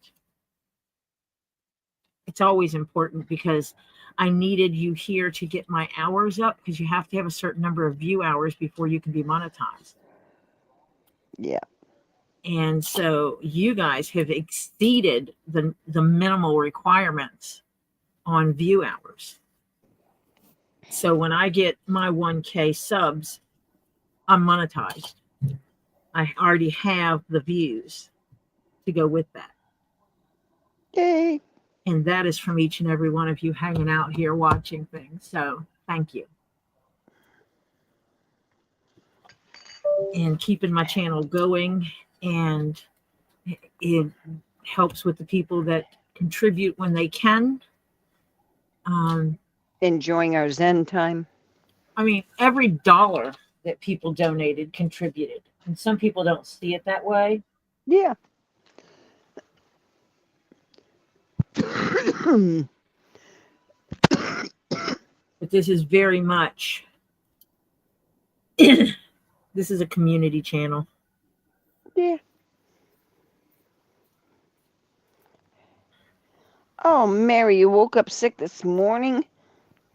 It's always important because I needed you here to get my hours up, because you have to have a certain number of view hours before you can be monetized. Yeah. And so you guys have exceeded the minimal requirements on view hours. So when I get my 1K subs, I'm monetized. I already have the views to go with that. Yay. And that is from each and every one of you hanging out here watching things. So thank you. And keeping my channel going, and it helps with the people that contribute when they can. Enjoying our Zen time. I mean, every dollar that people donated contributed. And some people don't see it that way. Yeah. But this is very much, this is a community channel. Yeah. Oh, Mary, you woke up sick this morning?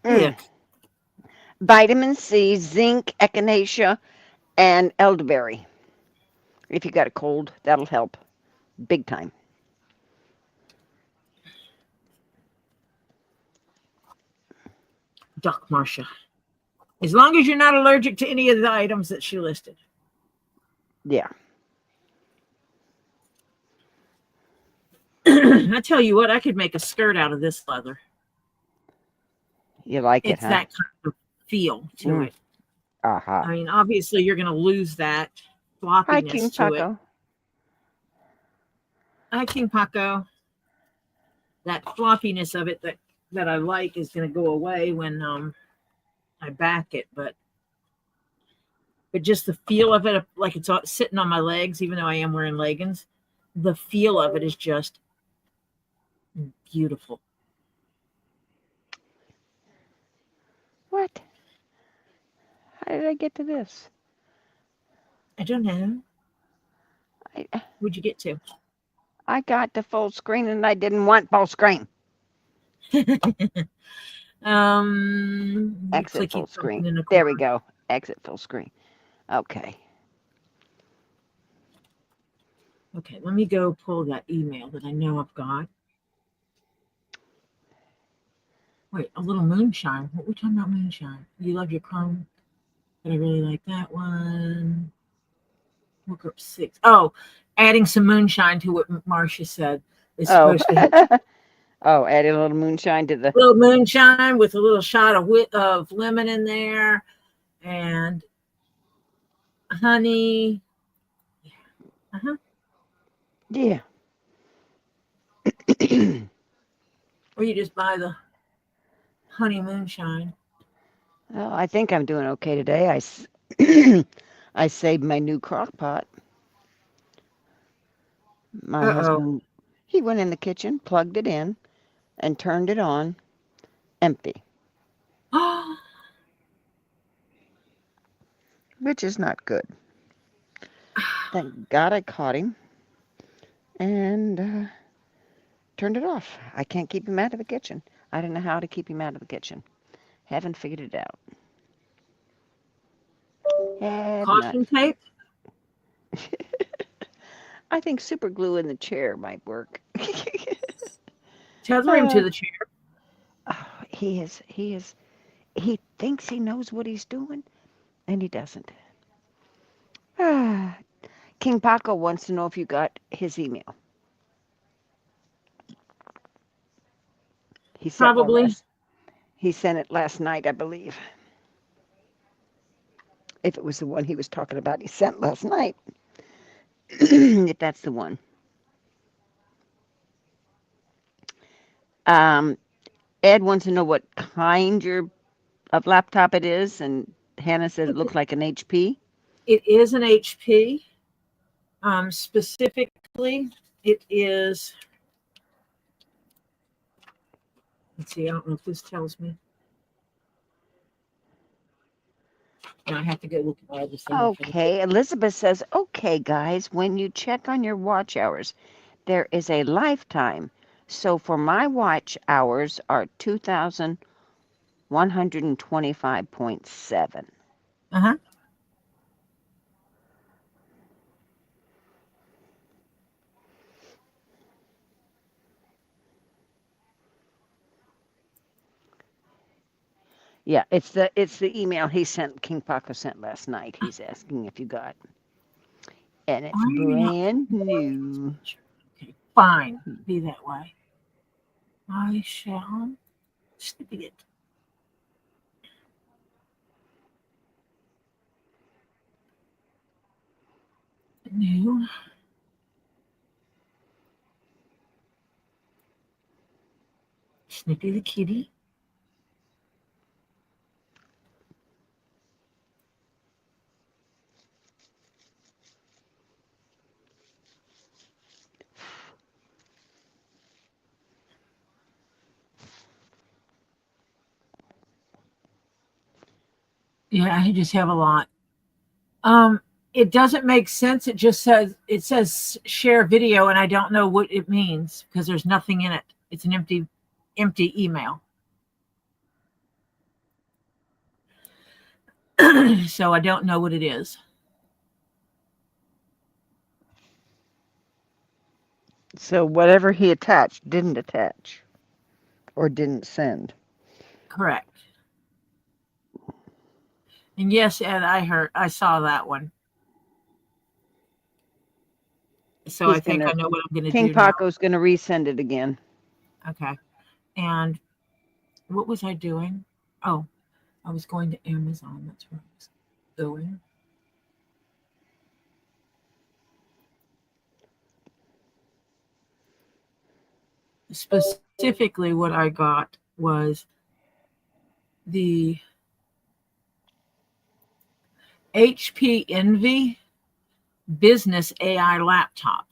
Yeah. Vitamin C, zinc, echinacea, and elderberry. If you got a cold, that'll help big time. Duck Marcia. As long as you're not allergic to any of the items that she listed. Yeah. I tell you what, I could make a skirt out of this leather. You like It's it, huh? that kind of feel to it. Uh-huh. I mean, obviously, you're going to lose that Hi, floppiness to it. KingPaco. Hi, KingPaco. That floppiness of it that I like is going to go away when I back it, but just the feel of it, like it's sitting on my legs, even though I am wearing leggings, the feel of it is just beautiful. What? How did I get to this? I don't know. What'd you get to? I got to full screen and I didn't want full screen. Exit full screen. There we go. Exit full screen. Okay. Okay, let me go pull that email that I know I've got. Wait, a little moonshine. What are we talking about moonshine? You love your Chrome? But I really like that one. Workup 6. Oh, adding some moonshine to what Marcia said is supposed to help. Oh, adding a little moonshine to the... A little moonshine with a little shot of lemon in there and honey. Uh-huh. Yeah. Or you just buy the honey moonshine. Well, I think I'm doing okay today. I saved my new crock pot. My husband, he went in the kitchen, plugged it in, and turned it on. Empty. Which is not good. Thank God I caught him and turned it off. I can't keep him out of the kitchen. I don't know how to keep him out of the kitchen. Haven't figured it out. Caution tape? I think super glue in the chair might work. Tether him to the chair. Oh, he thinks he knows what he's doing, and he doesn't. KingPaco wants to know if you got his email. He sent Probably. He sent it last night, I believe. If it was the one he was talking about, he sent last night. If that's the one. Ed wants to know what kind of laptop it is, and Hannah said it looked like an HP. It is an HP. Specifically, it is. Let's see. I don't know if this tells me. I have to go look at all this. Okay, Elizabeth says, okay, guys, when you check on your watch hours, there is a lifetime. So for my watch hours are 2,125.7. Uh-huh. Yeah, it's the email KingPaco sent last night. He's asking if you got. And it's brand new. Okay, fine. Be that way. I shall snippy it. New. Snippy the kitty. Yeah, I just have a lot. It doesn't make sense. It says share video, and I don't know what it means because there's nothing in it. It's an empty email. So I don't know what it is. So whatever he attached didn't attach or didn't send. Correct. And yes, Ed, I saw that one. So I think I know what I'm going to do now. KingPaco's going to resend it again. Okay. And what was I doing? Oh, I was going to Amazon. That's where I was going. Specifically, what I got was the HP Envy Business AI laptop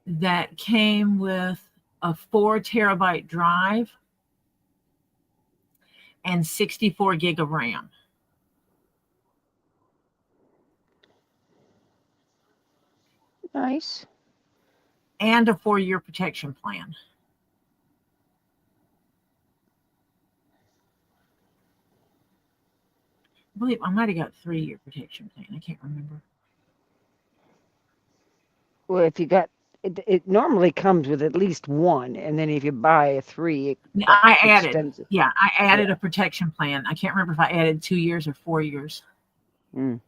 that came with a 4 terabyte drive and 64 gig of RAM. Nice. And a 4-year protection plan. I believe I might have got 3-year protection plan. I can't remember. Well, if you got it normally comes with at least one, and then if you buy a 3, I added it. A protection plan. I can't remember if I added 2 years or 4 years. Mm.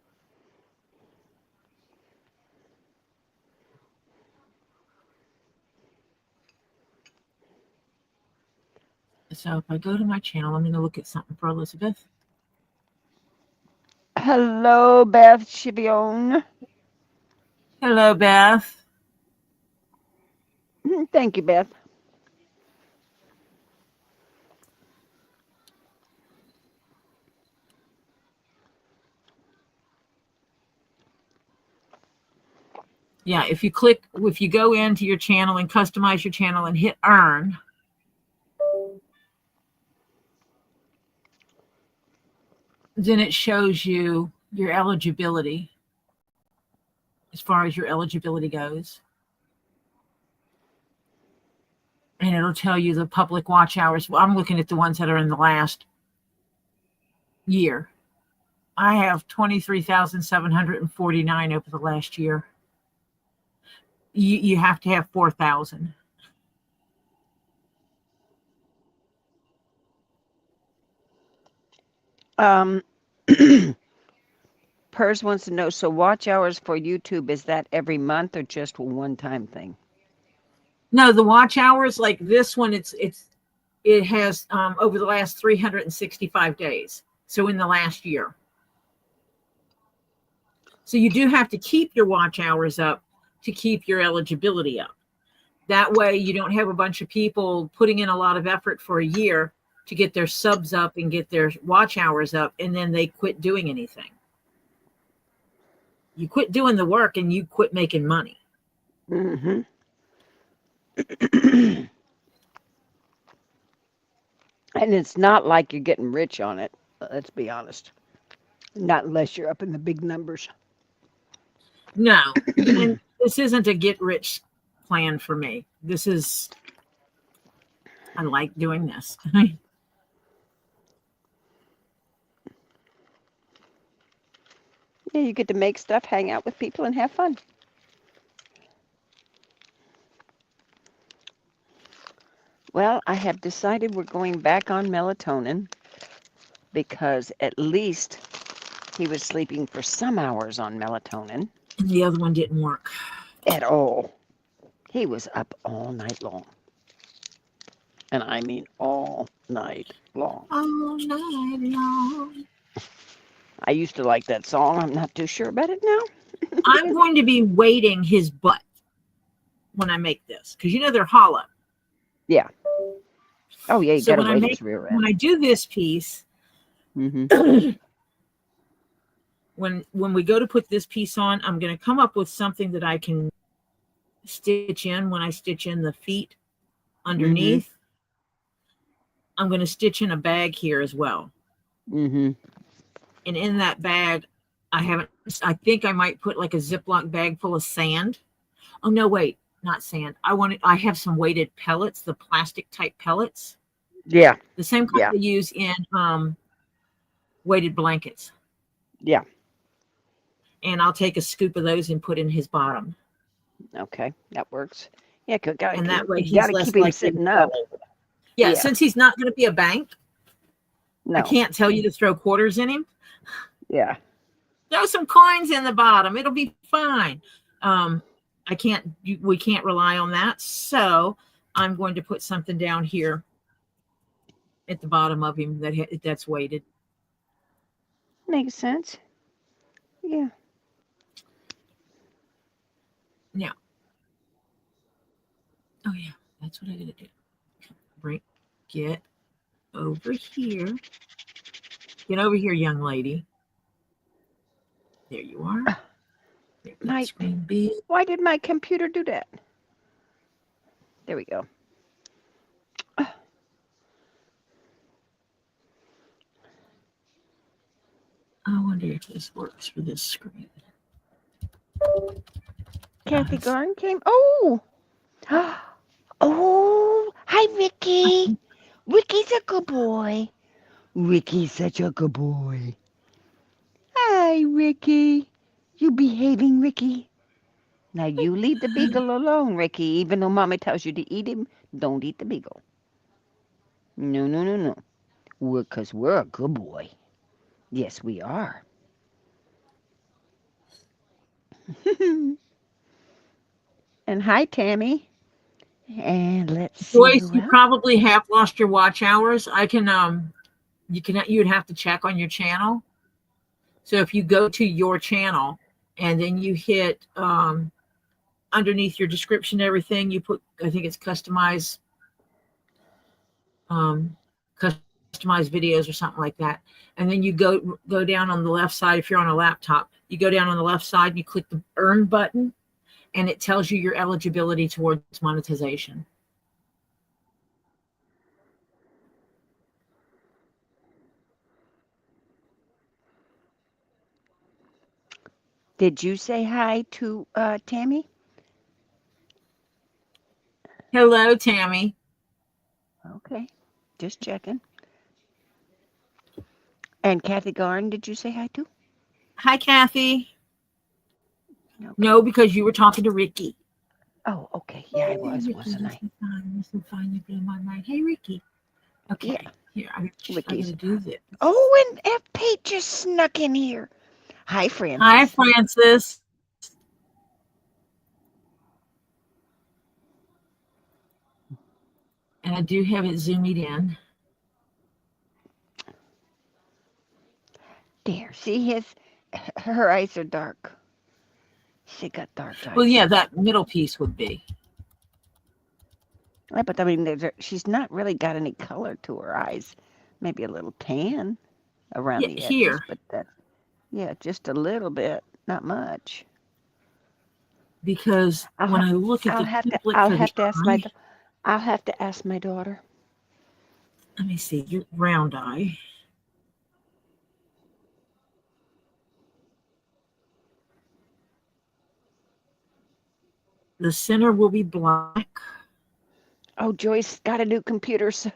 So if I go to my channel, I'm going to look at something for Elizabeth. Hello, Beth Chivione. Hello, Beth. Thank you, Beth. Yeah, if you go into your channel and customize your channel and hit earn, then it shows you your eligibility as far as your eligibility goes. And it'll tell you the public watch hours. Well, I'm looking at the ones that are in the last year. I have 23,749 over the last year. You have to have 4,000. Pers wants to know, so watch hours for YouTube, is that every month or just a one-time thing? No, the watch hours like this one, it has over the last 365 days. So in the last year. So you do have to keep your watch hours up to keep your eligibility up. That way you don't have a bunch of people putting in a lot of effort for a year to get their subs up and get their watch hours up, and then they quit doing anything. You quit doing the work and you quit making money. Mm-hmm. And it's not like you're getting rich on it. Let's be honest. Not unless you're up in the big numbers. No, and this isn't a get rich plan for me. I like doing this. Yeah, you get to make stuff, hang out with people, and have fun. Well, I have decided we're going back on melatonin because at least he was sleeping for some hours on melatonin. And the other one didn't work. At all. He was up all night long. And I mean all night long. All night long. I used to like that song. I'm not too sure about it now. I'm going to be weighting his butt when I make this, because they're hollow. Yeah. Oh yeah, you So gotta weight his rear end. when I do this piece, Mm-hmm. when we go to put this piece on, I'm going to come up with something that I can stitch in when I stitch in the feet underneath. I'm going to stitch in a bag here as well. Mm-hmm. And in that bag, I think I might put like a Ziploc bag full of sand. Oh, no, wait, not sand. I have some weighted pellets, the plastic type pellets, Yeah. the same kind they use in weighted blankets. Yeah. And I'll take a scoop of those and put in his bottom. Okay, that works. Yeah, And that way you he's gotta less keep him likely to sitting fall up. over. Yeah, Yeah. since he's not going to be a bank, No. I can't tell you to throw quarters in him. Yeah. Throw some coins in the bottom. It'll be fine. We can't rely on that. So I'm going to put something down here at the bottom of him that's weighted. Makes sense. Yeah. Now, oh yeah, that's what I gotta do. Get over here. Get over here, young lady. There you are. Why did my computer do that? There we go. I wonder if this works for this screen. Kathy Garn came. Oh. Oh. Hi, Ricky. Ricky's a good boy. Ricky's such a good boy. Hi, Ricky. You behaving, Ricky? Now you leave the beagle alone, Ricky. Even though Mommy tells you to eat him, don't eat the beagle. No, no, no, no. Because we're a good boy. Yes, we are. And hi, Tammy. And let's see. Joyce, you probably have lost your watch hours. You'd have to check on your channel. So if you go to your channel and then you hit underneath your description, everything you put, I think it's customize videos or something like that. And then you go down on the left side. If you're on a laptop, you go down on the left side and you click the earn button and it tells you your eligibility towards monetization. Did you say hi to Tammy? Hello, Tammy. Okay, just checking. And Kathy Garn, did you say hi to? Hi, Kathy. Okay. No, because you were talking to Ricky. Oh, okay. Yeah, I was, wasn't I? Hey, Ricky. Okay. Yeah. Here, I'm going to do this. Oh, and F. Pate just snuck in here. Hi, Francis. Hi, Francis. And I do have it zoomed in. There, see her eyes are dark. She got dark eyes. Well, yeah, that middle piece would be. Yeah, but I mean, she's not really got any color to her eyes. Maybe a little tan around the edges, here. But yeah, just a little bit, not much. Because when I look at I'll have to ask my daughter. Let me see your round eye. The center will be black. Oh, Joyce got a new computer, so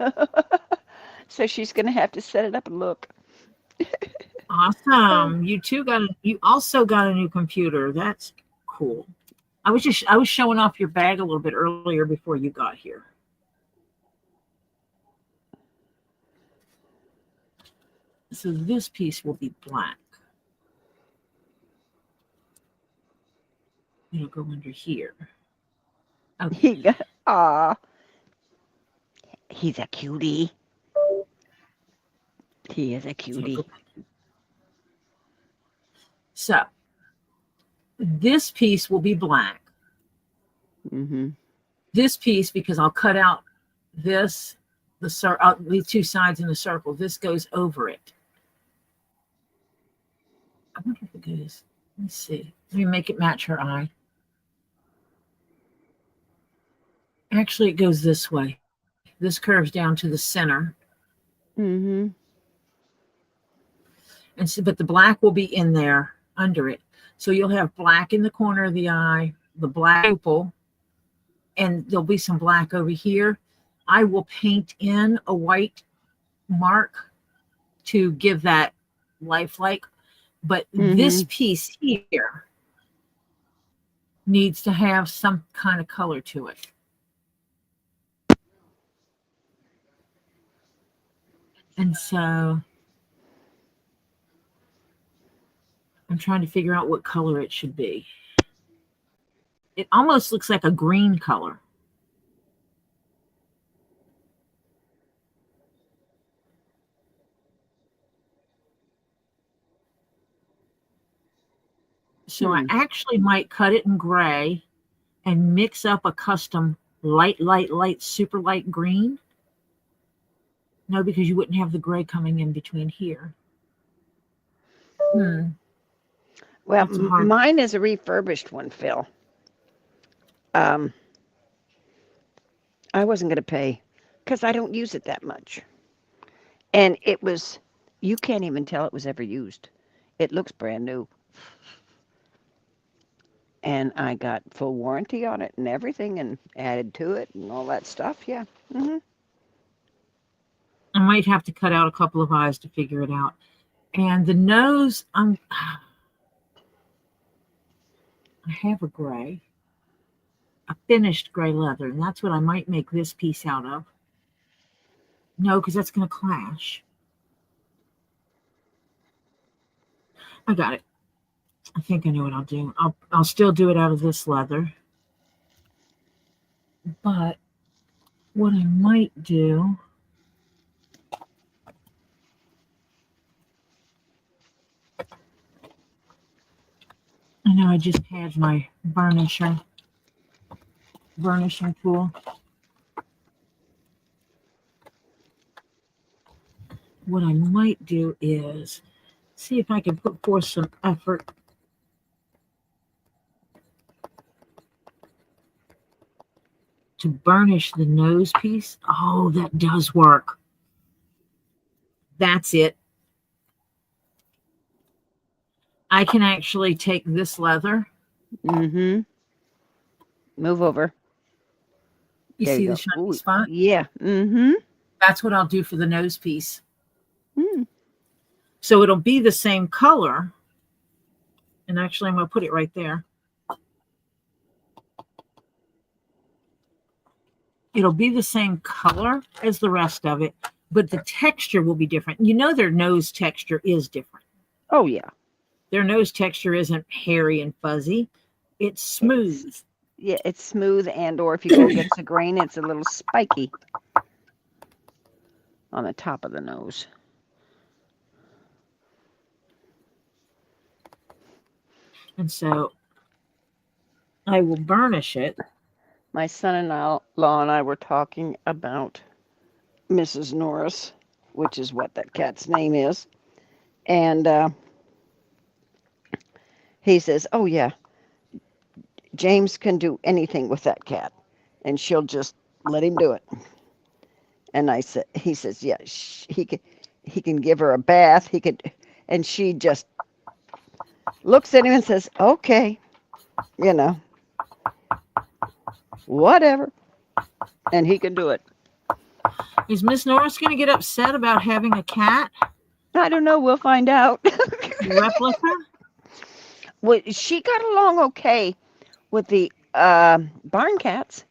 she's gonna have to set it up and look. Awesome. You also got a new computer. That's cool. I was showing off your bag a little bit earlier before you got here. So this piece will be black. It'll go under here. Okay. He's a cutie. He is a cutie. So this piece will be black. Mm-hmm. This piece, because I'll cut out this, the two sides in the circle. This goes over it. I wonder if it goes. Let's see. Let me make it match her eye. Actually, it goes this way. This curves down to the center, Mm-hmm. And so, but the black will be in there under it. So you'll have black in the corner of the eye, the black pupil, and there'll be some black over here. I will paint in a white mark to give that lifelike. But this piece here needs to have some kind of color to it. And so I'm trying to figure out what color it should be. It almost looks like a green color. So I actually might cut it in gray and mix up a custom light, super light green. No, because you wouldn't have the gray coming in between here. Well, mine is a refurbished one, Phil. I wasn't going to pay because I don't use it that much. And it was, you can't even tell it was ever used. It looks brand new. And I got full warranty on it and everything and added to it and all that stuff. Yeah. I might have to cut out a couple of eyes to figure it out. And the nose, I have a gray, a finished gray leather, and that's what I might make this piece out of. No, because that's going to clash. I got it. I think I know what I'll do. I'll still do it out of this leather. But what I might do, I know I just had my burnishing tool. What I might do is see if I can put forth some effort to burnish the nose piece. Oh, that does work. That's it. I can actually take this leather. Move over. You There see you the go. shiny Ooh, spot? Yeah. That's what I'll do for the nose piece. So it'll be the same color. And actually, I'm going to put it right there. It'll be the same color as the rest of it, but the texture will be different. You know their nose texture is different. Oh, yeah. Their nose texture isn't hairy and fuzzy. It's smooth. It's smooth, and or if you go against the grain, it's a little spiky on the top of the nose. And so I will burnish it. My son-in-law and I were talking about Mrs. Norris, which is what that cat's name is. And he says, oh, yeah, James can do anything with that cat. And she'll just let him do it. And he says, yeah, he can give her a bath. And she just looks at him and says, okay, whatever. And he can do it. Is Miss Norris going to get upset about having a cat? I don't know. We'll find out. Replica? Well, she got along okay with the barn cats.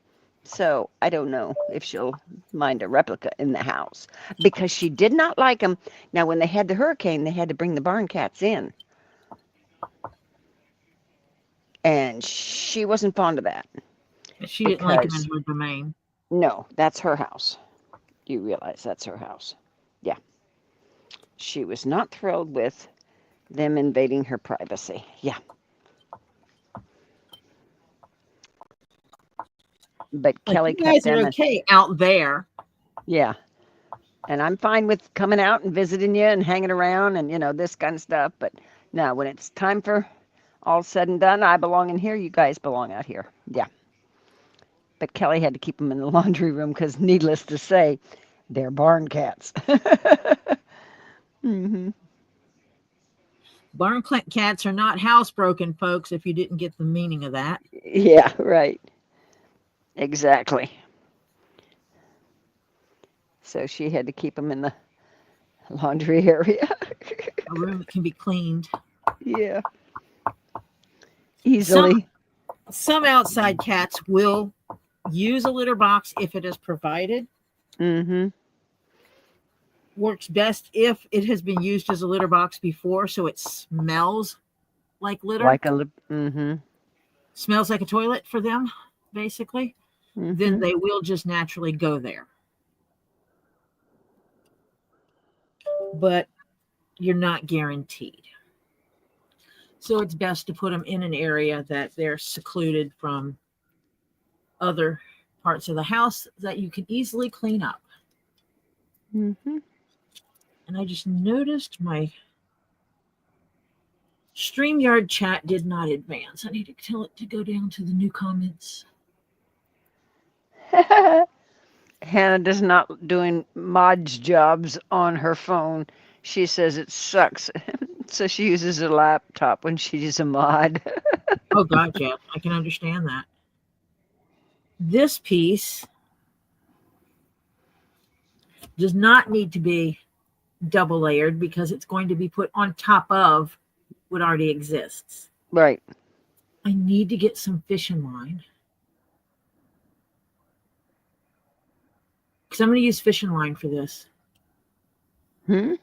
So I don't know if she'll mind a replica in the house because she did not like them. Now, when they had the hurricane, they had to bring the barn cats in. And she wasn't fond of that. She didn't like him in her domain. No, that's her house. You realize that's her house. Yeah. She was not thrilled with them invading her privacy. Yeah. But Kelly you guys are okay out there. Yeah. And I'm fine with coming out and visiting you and hanging around and, this kind of stuff. But no, when it's time for all said and done, I belong in here. You guys belong out here. Yeah. But Kelly had to keep them in the laundry room because, needless to say, They're barn cats. Hmm. Barn cats are not housebroken, folks, if you didn't get the meaning of that. Yeah, right. Exactly. So she had to keep them in the laundry area. A room that can be cleaned. Yeah, Some easily. some outside cats will use a litter box if it is provided. Mm-hmm. Works best if it has been used as a litter box before, so it smells like litter. Like a mm-hmm. Smells like a toilet for them, basically. Then Mm-hmm. they will just naturally go there. But you're not guaranteed. So it's best to put them in an area that they're secluded from other parts of the house that you can easily clean up. Mm-hmm. And I just noticed my StreamYard chat did not advance. I need to tell it to go down to the new comments. Hannah does not doing Mod's jobs on her phone. She says it sucks. So she uses a laptop when she's a mod. Oh, God, yeah. I can understand that. This piece does not need to be double layered because it's going to be put on top of what already exists. Right. I need to get some fishing line because I'm going to use fishing line for this Hmm?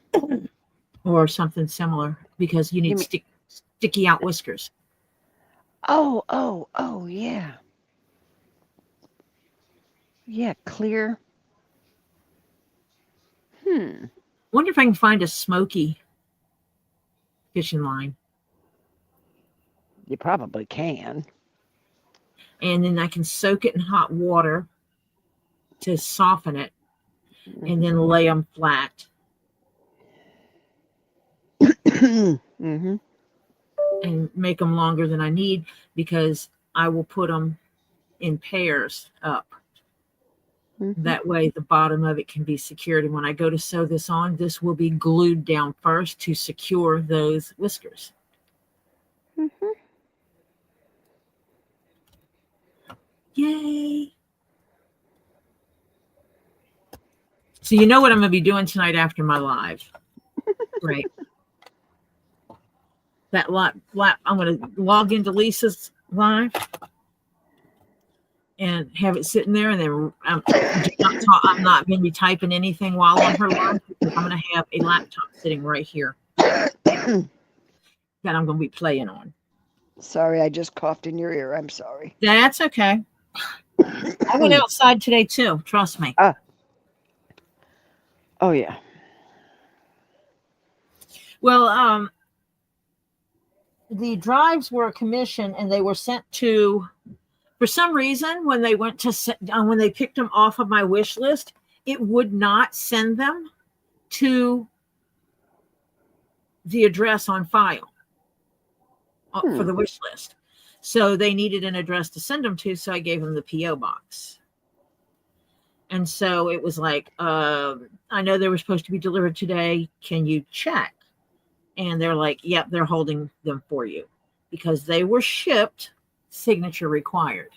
or something similar because you need sticky out whiskers. Oh, yeah. Yeah, clear. Wonder if I can find a smoky fishing line. You probably can. And then I can soak it in hot water to soften it and then lay them flat Mm-hmm. and make them longer than I need because I will put them in pairs up. Mm-hmm. That way the bottom of it can be secured. And when I go to sew this on, this will be glued down first to secure those whiskers. Mm-hmm. Yay. So you know what I'm going to be doing tonight after my live. Right. That I'm going to log into Lisa's live and have it sitting there, and then I'm not going to be typing anything while on her live because I'm going to have a laptop sitting right here that I'm going to be playing on. Sorry, I just coughed in your ear. I'm sorry. That's okay. I went outside today too. Trust me. Oh yeah. Well, the drives were a commission, and they were sent to. For some reason, when they went to when they picked them off of my wish list, it would not send them to the address on file for the wish list. So they needed an address to send them to, so I gave them the P.O. box. And so it was like, I know they were supposed to be delivered today. Can you check? And they're like, yep, they're holding them for you because they were shipped signature required.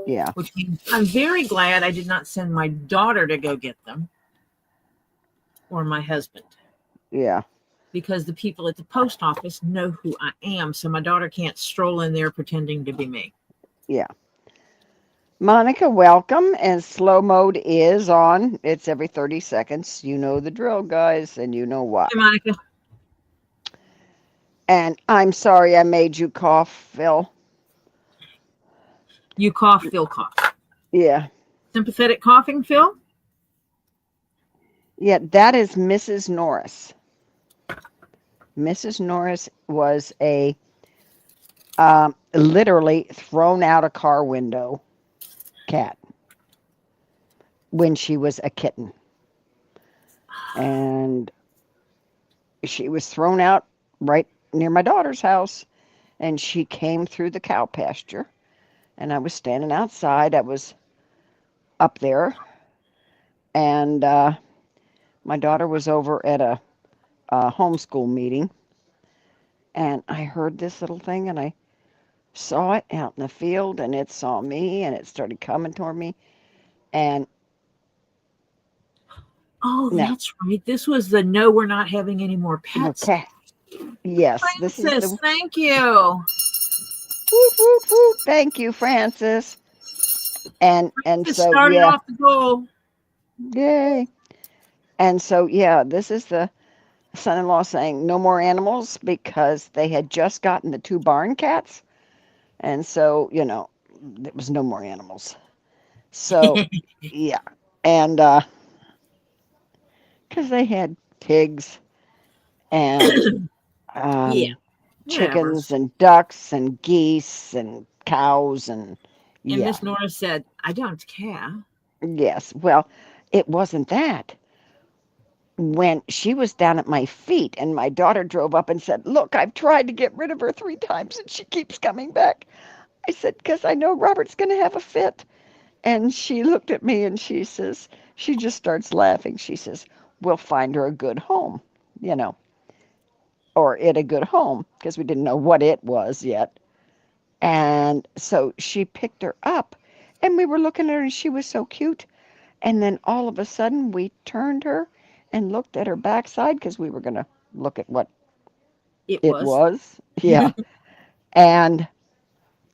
Yeah. Which means I'm very glad I did not send my daughter to go get them or my husband. Yeah. Because the people at the post office know who I am. So my daughter can't stroll in there pretending to be me. Yeah. Monica, welcome. And slow mode is on. It's every 30 seconds. You know the drill, guys, and you know what. Hey, Monica. And I'm sorry I made you cough, Phil. You cough, Phil cough. Yeah. Sympathetic coughing, Phil? Yeah, that is Mrs. Norris. Mrs. Norris was a literally thrown out a car window cat when she was a kitten. And she was thrown out right near my daughter's house, and she came through the cow pasture, and I was standing outside. I was up there, and My daughter was over at a homeschool meeting, and I heard this little thing, and I saw it out in the field, and it saw me, and it started coming toward me. And Oh, no, that's right. This was the no, we're not having any more pets. okay, yes, this is Francis, the thank you. whoop whoop whoop. Thank you, Francis. And Just so started yeah, off the goal. yay. And so yeah, this is the son-in-law saying no more animals because they had just gotten the 2 barn cats, and so there was no more animals. So yeah, and because they had pigs and Yeah, whatever. chickens and ducks and geese and cows and And yeah, Miss Nora said, I don't care. yes. Well, it wasn't that. When she was down at my feet and my daughter drove up and said, "Look, I've tried to get rid of her 3 times and she keeps coming back." I said, "Because I know Robert's going to have a fit." And she looked at me and she says, she just starts laughing. She says, "We'll find her a good home, you know, or it a good home," because we didn't know what it was yet. And so she picked her up and we were looking at her and she was so cute. And then all of a sudden we turned her and looked at her backside because we were going to look at what It it was. was. Yeah. And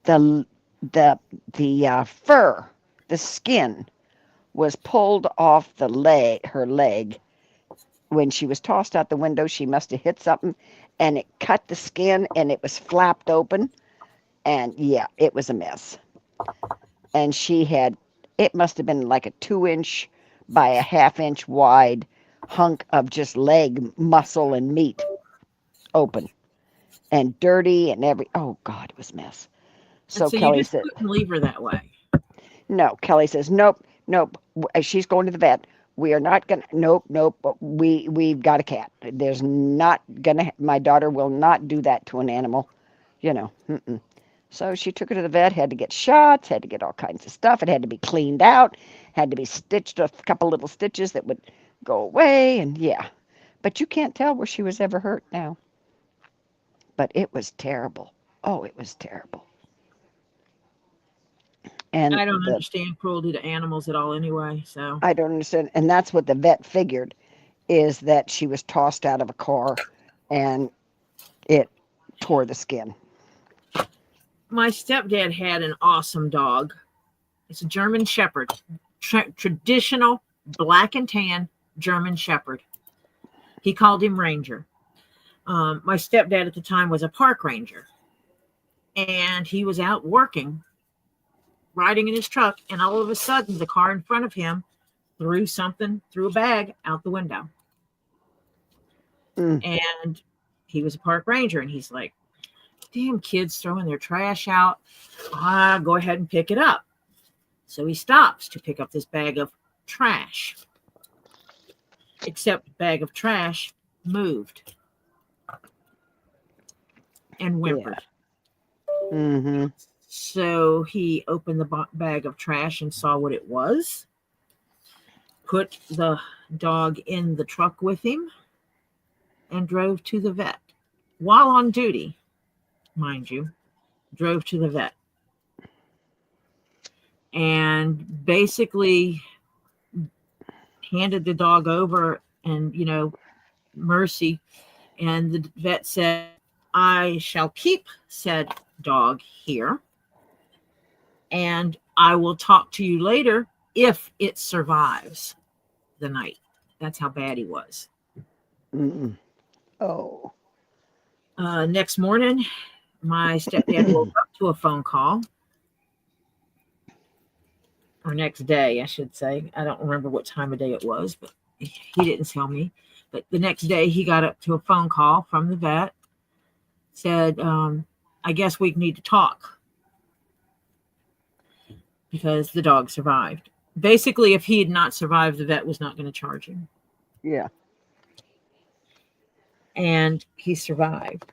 the fur, the skin was pulled off the leg, her leg. When she was tossed out the window, she must have hit something and it cut the skin and it was flapped open. And yeah, it was a mess. And she had, it must have been like a 2-inch by a ½ inch wide hunk of just leg muscle and meat open and dirty and oh God, it was a mess. And So so you Kelly just said, couldn't leave her that way. no, Kelly says, nope, nope. She's going to the vet. We are not gonna. Nope, nope. We've got a cat. There's not gonna. My daughter will not do that to an animal. Mm-mm. So she took her to the vet. Had to get shots. Had to get all kinds of stuff. It had to be cleaned out. Had to be stitched, a couple little stitches that would go away. And yeah, but you can't tell where she was ever hurt now. But it was terrible. Oh, it was terrible. And I don't understand cruelty to animals at all anyway. So I don't understand. And that's what the vet figured, is that she was tossed out of a car and it tore the skin. my stepdad had an awesome dog. It's a German Shepherd, traditional black and tan German Shepherd. He called him Ranger. My stepdad at the time was a park ranger, and he was out working, riding in his truck, and all of a sudden, the car in front of him threw a bag out the window. Mm. And he was a park ranger, and he's like, damn kids throwing their trash out. Go ahead and pick it up. So he stops to pick up this bag of trash. Except the bag of trash moved and whimpered. Yeah. Mm-hmm. So he opened the bag of trash and saw what it was, put the dog in the truck with him, and drove to the vet. While on duty, mind you, drove to the vet. And basically handed the dog over and, mercy. And the vet said, I shall keep said dog here, and I will talk to you later if it survives the night. That's how bad he was. Mm-mm. Oh. Next morning, my stepdad woke up to a phone call. Or next day, I should say. I don't remember what time of day it was, but he didn't tell me. But the next day, he got up to a phone call from the vet. Said, I guess we need to talk because the dog survived. Basically, if he had not survived, the vet was not going to charge him. Yeah. And he survived.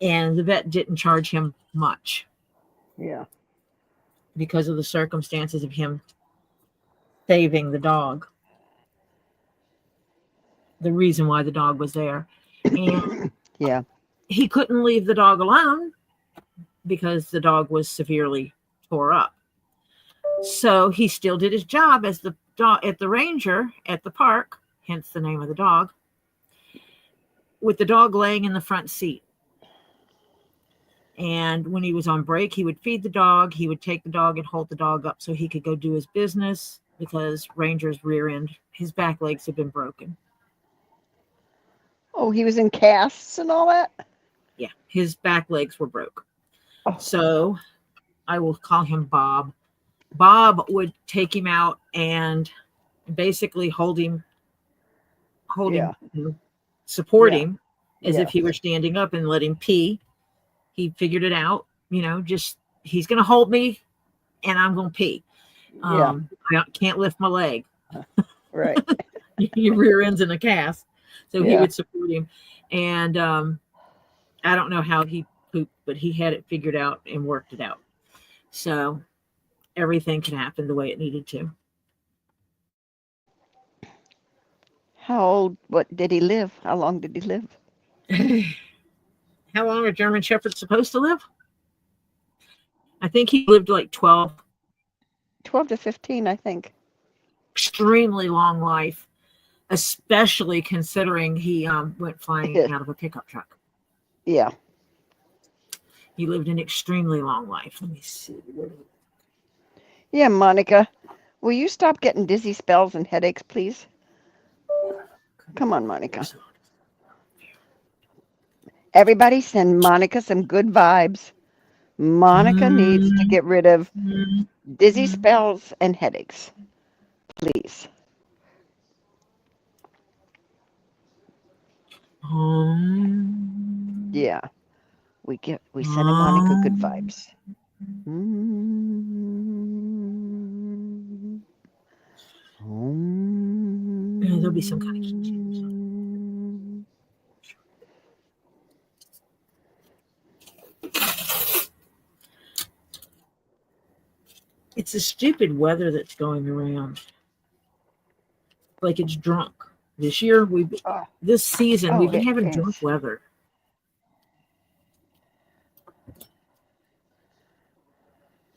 And the vet didn't charge him much. Yeah. Because of the circumstances of him saving the dog. the reason why the dog was there. And Yeah. he couldn't leave the dog alone because the dog was severely tore up. So he still did his job as the dog at the ranger at the park, hence the name of the dog, with the dog laying in the front seat. And when he was on break, he would feed the dog. He would take the dog and hold the dog up so he could go do his business, because Ranger's rear end, his back legs have been broken. Oh, he was in casts and all that? Yeah, his back legs were broke. Oh. So I will call him Bob. Bob would take him out and basically hold him, support him as if he were standing up, and let him pee. He figured it out, just he's going to hold me and I'm going to pee. I can't lift my leg. Right. Your rear end's in a cast. So he would support him. And I don't know how he pooped, but he had it figured out and worked it out. So everything can happen the way it needed to. What did he live? How long did he live? How long are German Shepherds supposed to live? I think he lived like 12. 12 to 15, I think. Extremely long life, especially considering he went flying out of a pickup truck. Yeah. He lived an extremely long life. Let me see. Yeah, Monica, will you stop getting dizzy spells and headaches, please? Come on, Monica. Everybody send Monica some good vibes. Monica needs to get rid of dizzy spells and headaches. Please. Yeah. We send a Monica good vibes. Yeah, there'll be some kind of key change. It's the stupid weather that's going around. Like it's drunk. This year, this season, we've been having drunk weather.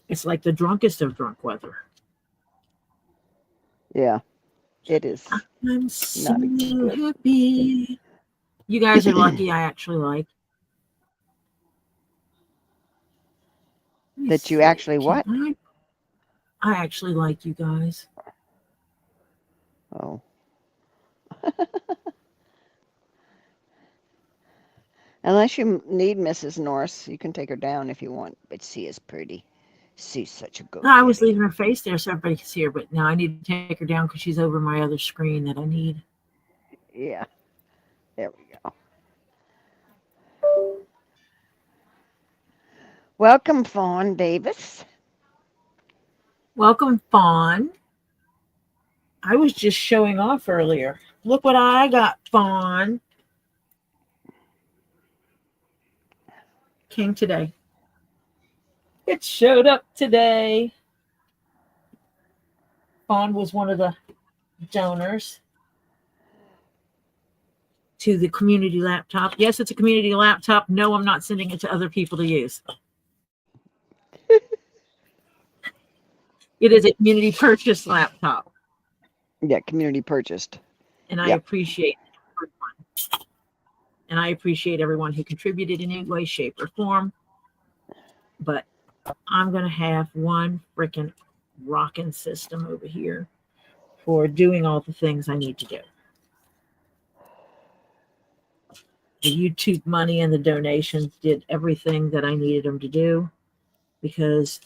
It's like the drunkest of drunk weather. Yeah, it is. I'm so happy. You guys are lucky. I actually like. That you actually what? I actually like you guys. Oh. Unless you need Mrs. Norris, you can take her down if you want. But she is pretty. She's such a good. No, I was leaving her face there so everybody could see her, but now I need to take her down because she's over my other screen that I need. Yeah. There we go. Welcome, Fawn Davis. Welcome, Fawn. I was just showing off earlier. Look what I got, Fawn. Came today. It showed up today. Fawn was one of the donors to the community laptop. Yes, it's a community laptop. No, I'm not sending it to other people to use. It is a community purchase laptop. Yeah, community purchased. And I appreciate everyone. And I appreciate everyone who contributed in any way, shape, or form. But I'm going to have one freaking rocking system over here for doing all the things I need to do. The YouTube money and the donations did everything that I needed them to do, because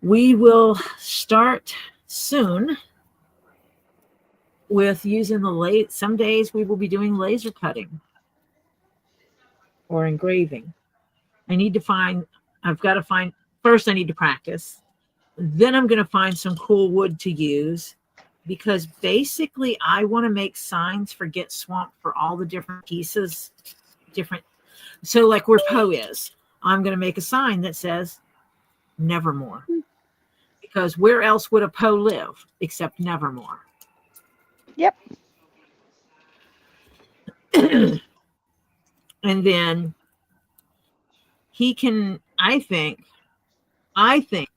we will start soon with using the some days we will be doing laser cutting or engraving. I've got to find, first I need to practice. Then I'm going to find some cool wood to use, because basically I want to make signs for Get Swamp for all the different pieces, so like where Poe is, I'm going to make a sign that says Nevermore, because where else would a Poe live except Nevermore? Yep. And then he can, I think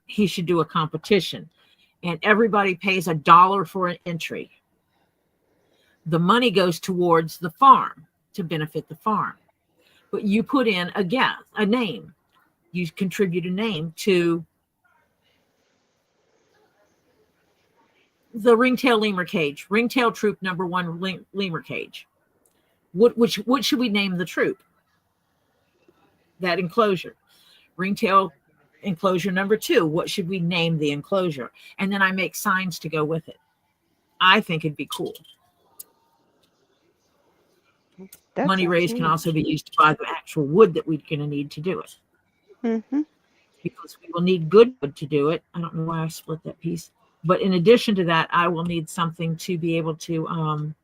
he should do a competition, and everybody pays $1 for an entry. The money goes towards the farm to benefit the farm. But you put in a name. You contribute a name to the ringtail lemur cage, ringtail troop number 1 lemur cage. What should we name the troop? That enclosure. Ringtail enclosure number 2. What should we name the enclosure? And then I make signs to go with it. I think it'd be cool. That Money sounds raised can neat. also be used to buy the actual wood that we're going to need to do it. Mm-hmm. Because we will need good wood to do it. I don't know why I split that piece. But in addition to that, I will need something to be able to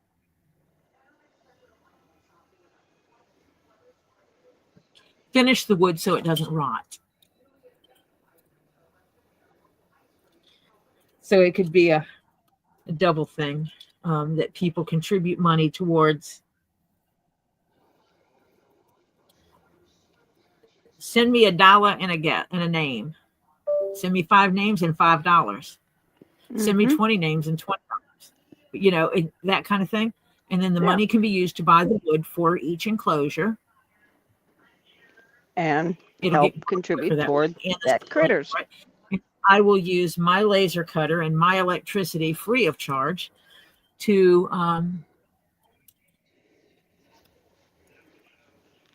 finish the wood so it doesn't rot. So it could be a double thing that people contribute money towards. Send me $1 and a name. Send me 5 names and $5. Send me 20 names and $20. You know, that kind of thing. And then the money can be used to buy the wood for each enclosure. And It'll help get contribute that toward that critters. Right? I will use my laser cutter and my electricity free of charge to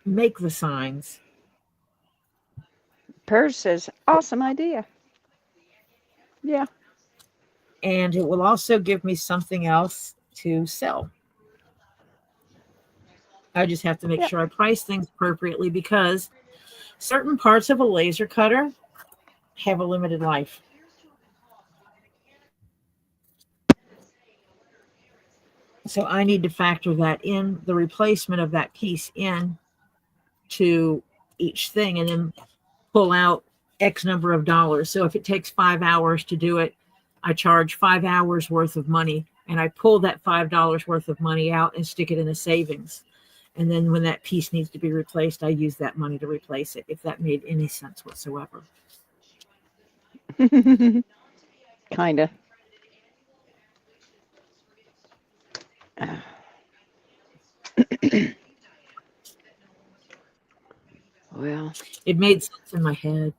make the signs. Purse says, awesome idea. Yeah. And it will also give me something else to sell. I just have to make sure I price things appropriately, because certain parts of a laser cutter have a limited life. So I need to factor that in, the replacement of that piece in to each thing, and then pull out X number of dollars. So if it takes 5 hours to do it, I charge 5 hours worth of money, and I pull that $5 worth of money out and stick it in a savings. And then when that piece needs to be replaced, I use that money to replace it, if that made any sense whatsoever. Kind of. Well, it made sense in my head.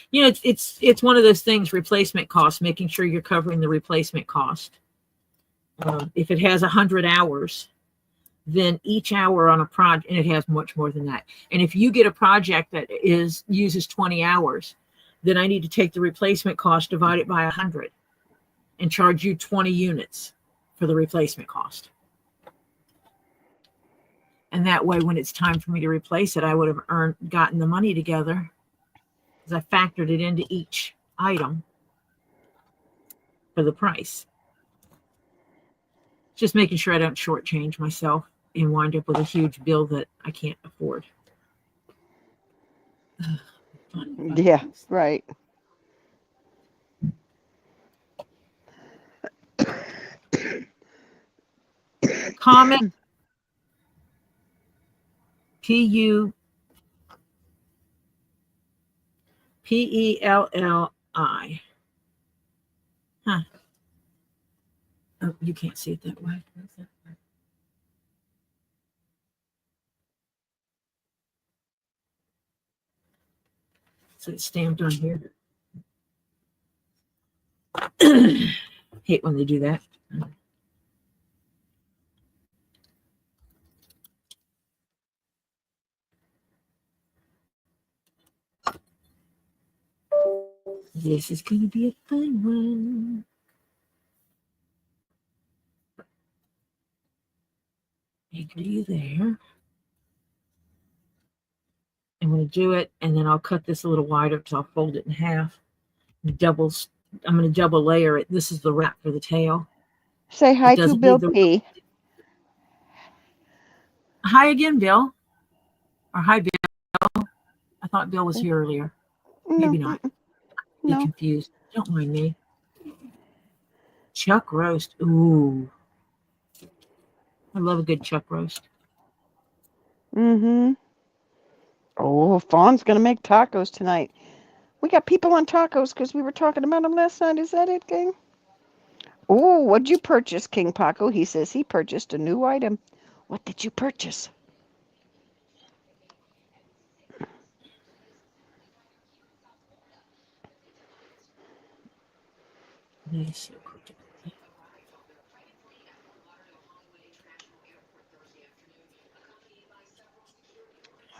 You know, it's one of those things, replacement cost, making sure you're covering the replacement cost. If it has 100 hours, then each hour on a project, and it has much more than that. And if you get a project that uses 20 hours, then I need to take the replacement cost, divide it by 100, and charge you 20 units for the replacement cost. And that way, when it's time for me to replace it, I would have gotten the money together, because I factored it into each item for the price. Just making sure I don't shortchange myself and wind up with a huge bill that I can't afford. yeah, right. Comic Pellli. Huh. Oh, you can't see it that way. So it's stamped on here. Hate when they do that. This is going to be a fun one. Agree there. I'm going to do it, and then I'll cut this a little wider because I'll fold it in half. I'm going to double layer it. This is the wrap for the tail. Say hi to Bill P. Hi again, Bill. Or hi, Bill. I thought Bill was here earlier. Maybe No, not. Be no. confused. Don't mind me. Chuck roast. Ooh. I love a good chuck roast. Mm-hmm. Oh, Fawn's gonna make tacos tonight. We got people on tacos because we were talking about them last night. Is that it, King? Oh, what'd you purchase, KingPaco? He says he purchased a new item. What did you purchase? Nice.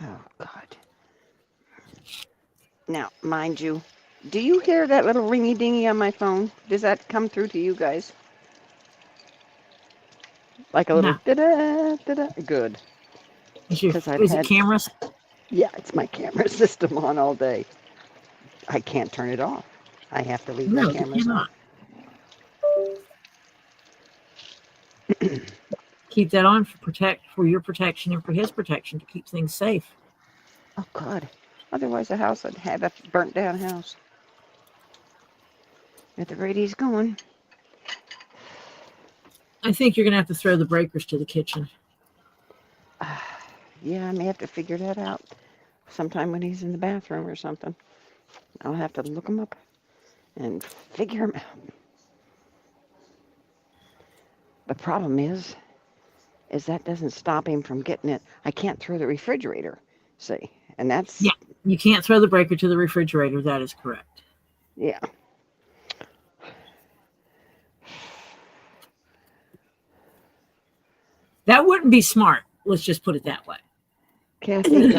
Oh, God. Now, mind you, do you hear that little ringy dingy on my phone? Does that come through to you guys? Like a little No. da-da, da-da? Good. Because I've Is it had, cameras? yeah, it's my camera system on all day. I can't turn it off. I have to leave my No, you cameras on. cannot. Keep that on for your protection and for his protection to keep things safe. Oh, God. Otherwise, the house would have a burnt down house. At the rate he's going. I think you're gonna have to throw the breakers to the kitchen. Yeah, I may have to figure that out sometime when he's in the bathroom or something. I'll have to look him up and figure him out. The problem is that doesn't stop him from getting it. I can't throw the refrigerator, see, and that's, Yeah, you can't throw the breaker to the refrigerator. That is correct. yeah. That wouldn't be smart. Let's just put it that way. Kathy,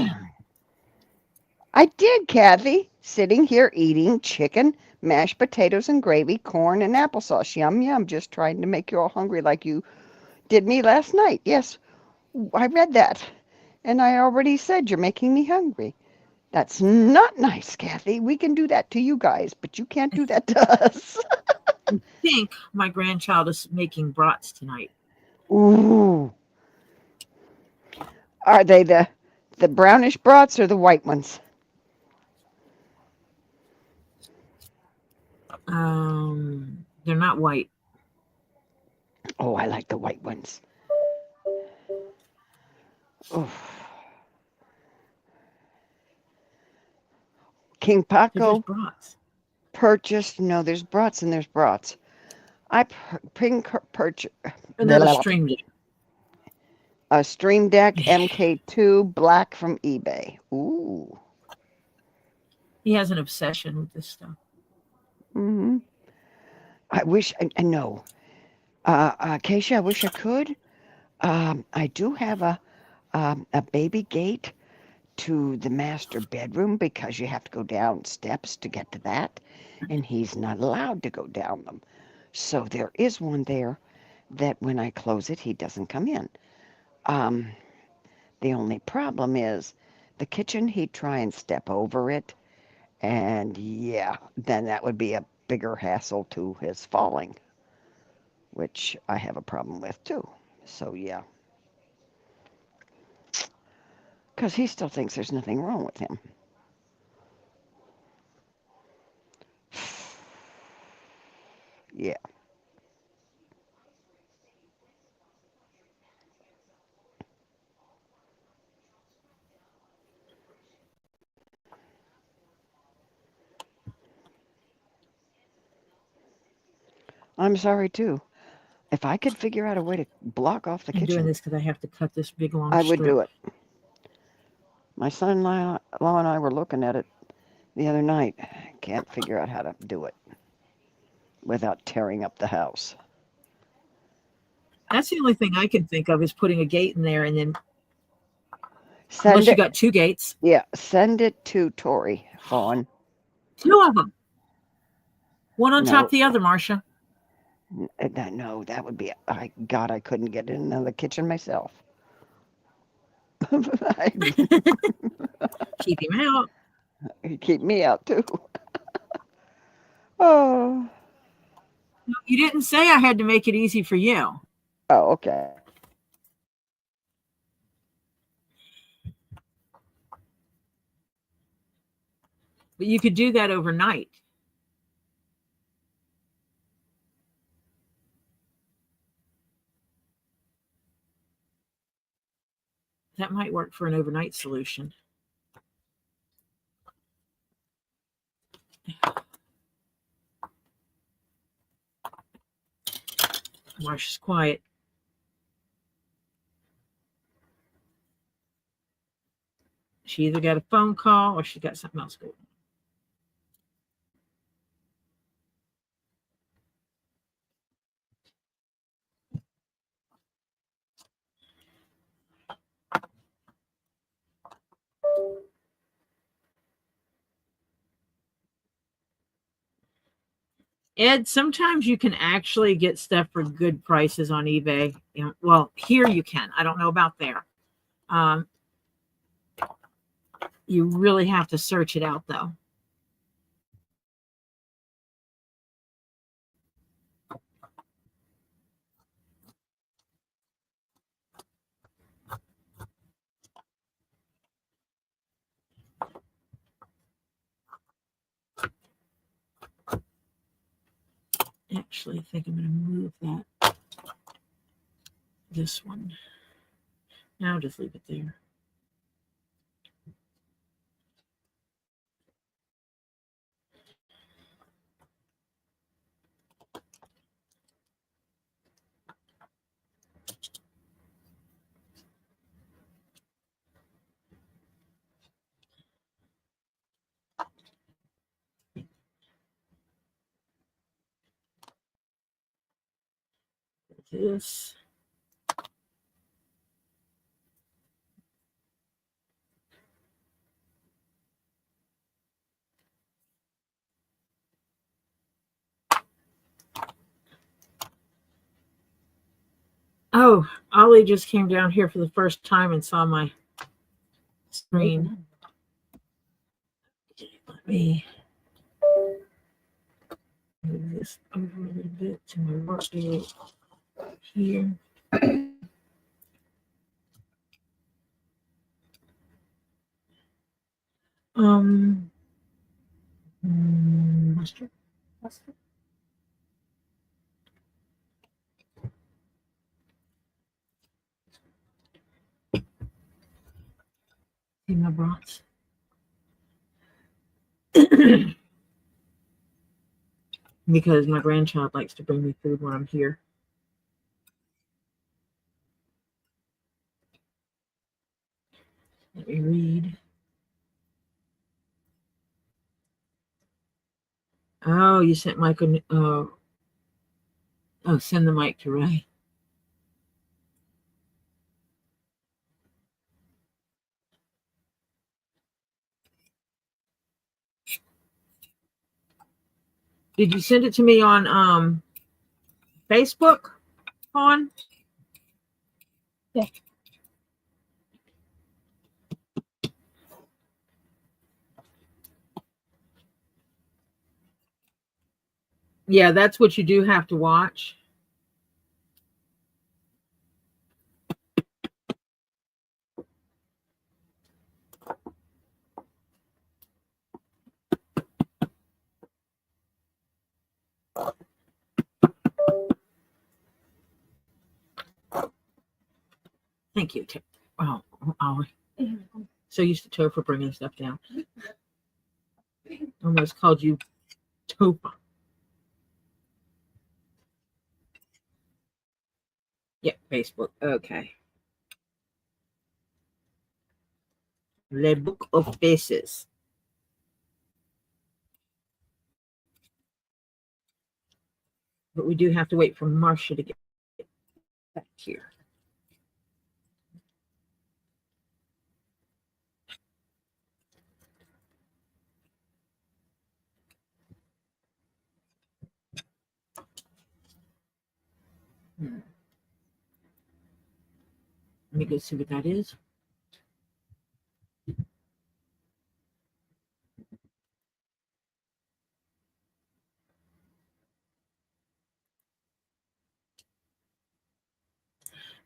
I did, Kathy. Sitting here eating chicken, mashed potatoes and gravy, corn and applesauce. Yum, yum. Just trying to make you all hungry like you did me last night. Yes, I read that. And I already said you're making me hungry. That's not nice, Kathy. We can do that to you guys, but you can't do that to us. I think my grandchild is making Bratz tonight. Ooh. Are they the brownish brats or the white ones? They're not white. Oh, I like the white ones. Oh. There's KingPaco Bratz. purchased. No, there's brats and there's brats. I purchased Another Stream Deck. a Stream Deck MK2 Black from eBay. Ooh. He has an obsession with this stuff. Mm-hmm. I wish I know. Keisha, I wish I could. I do have a baby gate to the master bedroom because you have to go down steps to get to that, and he's not allowed to go down them. So there is one there that when I close it, he doesn't come in. The only problem is the kitchen, he'd try and step over it, and yeah, then that would be a bigger hassle to his falling, which I have a problem with too. So yeah. Because he still thinks there's nothing wrong with him. Yeah. I'm sorry too. If I could figure out a way to block off the I'm doing kitchen, this because I have to cut this big long I would strip. do it. My son-in-law and I were looking at it the other night. Can't figure out how to do it without tearing up the house. That's the only thing I can think of is putting a gate in there, and then Send unless you it. got two gates, Yeah, send it to Tori Fawn. two of them, one on top No, of the other, Marcia. no, that would be. God, I couldn't get in the kitchen myself. Keep him out. You keep me out too. Oh. You didn't say I had to make it easy for you. Oh, okay. But you could do that overnight. That might work for an overnight solution. Marsha's quiet. She either got a phone call or she got something else going on. Ed, sometimes you can actually get stuff for good prices on eBay. You know, well, here you can. I don't know about there. You really have to search it out, though. Actually, I think I'm going to move that. This one. Now just leave it there. This. Oh, Ollie just came down here for the first time and saw my screen. Let me move this over a little bit to my work here. Mustard. See my Bratz. Because my grandchild likes to bring me food when I'm here. Let me read. Oh, you sent Michael. Oh, send the mic to Ray. Did you send it to me on Facebook, Fawn? Yeah. Yeah, that's what you do have to watch. Thank you. Oh, Ollie. So used to Topher for bringing stuff down. Almost called you Topher. Yep, Facebook. Okay. Le Book of Faces. But we do have to wait for Marcia to get back here. Let me go see what that is.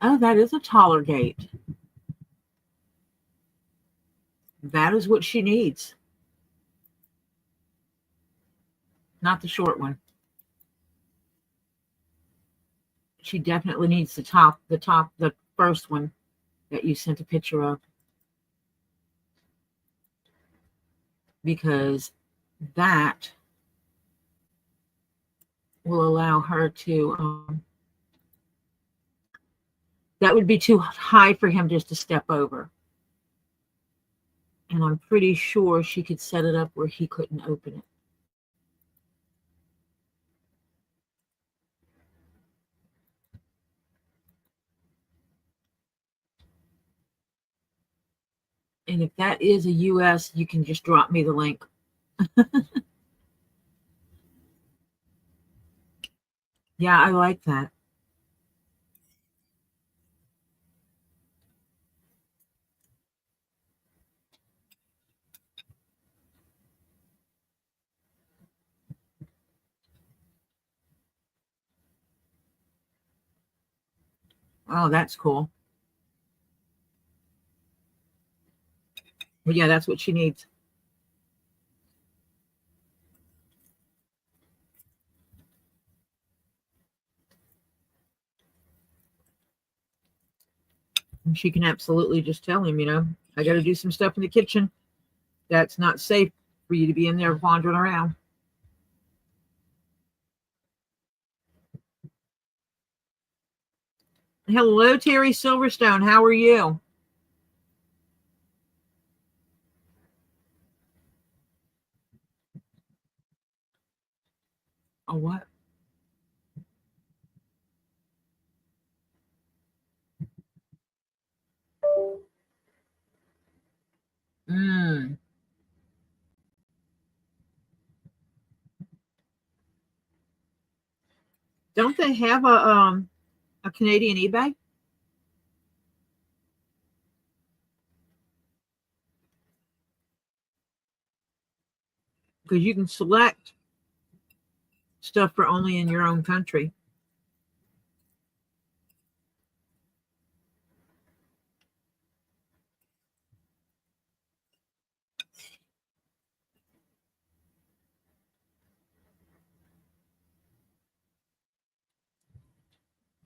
Oh, that is a taller gate. That is what she needs. not the short one. She definitely needs the first one that you sent a picture of, because that will allow her to, that would be too high for him just to step over. And I'm pretty sure she could set it up where he couldn't open it. And if that is a US, you can just drop me the link. Yeah, I like that. Oh, that's cool. Well, yeah, that's what she needs. And she can absolutely just tell him, I got to do some stuff in the kitchen. That's not safe for you to be in there wandering around. Hello, Terry Silverstone. How are you? Oh, what? Don't they have a Canadian eBay? Because you can select stuff for only in your own country.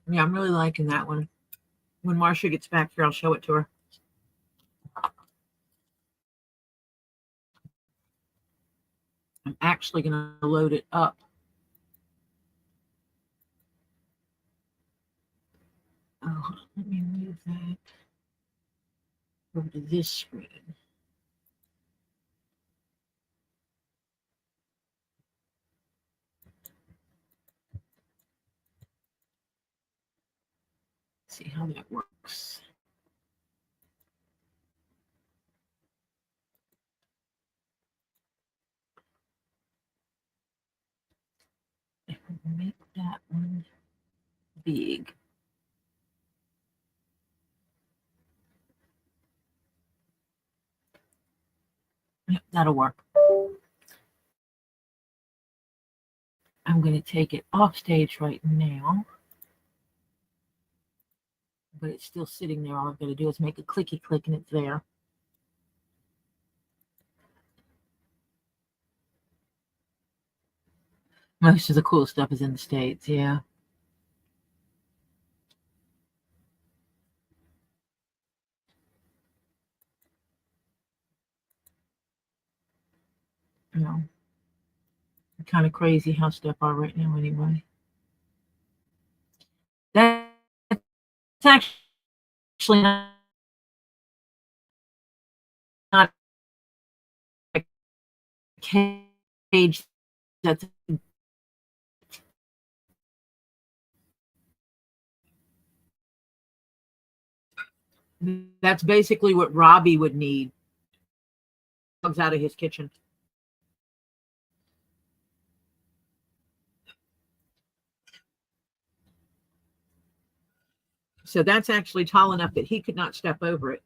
Yeah, I'm really liking that one. When Marcia gets back here, I'll show it to her. I'm actually going to load it up. Oh, let me move that over to this screen. See how that works. Make that one big. Yep, that'll work. I'm going to take it off stage right now, but it's still sitting there. All I've got to do is make a clicky click and it's there. Most of the cool stuff is in the States, yeah. Kind of crazy how stuff are right now anyway. That's actually not a cage. That's basically what Robbie would need. Comes out of his kitchen. So that's actually tall enough that he could not step over it.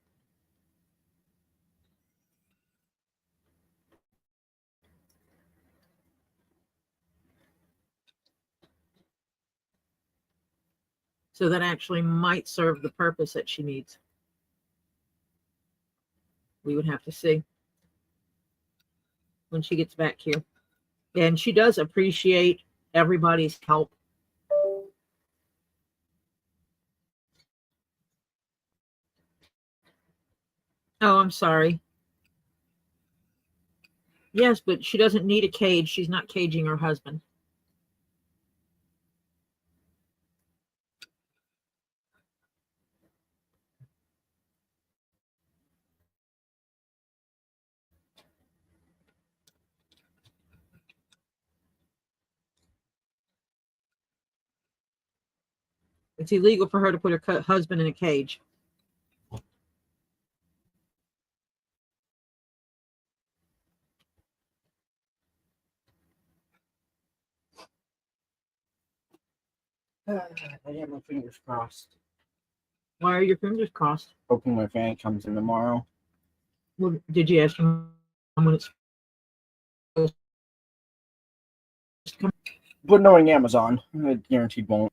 So that actually might serve the purpose that she needs. We would have to see when she gets back here. And she does appreciate everybody's help. Oh, I'm sorry. Yes, but she doesn't need a cage. She's not caging her husband. It's illegal for her to put her husband in a cage. I have my fingers crossed. Why are your fingers crossed? Hoping my fan comes in tomorrow. Well, did you ask him when it's supposed to come? But knowing Amazon, I guaranteed won't.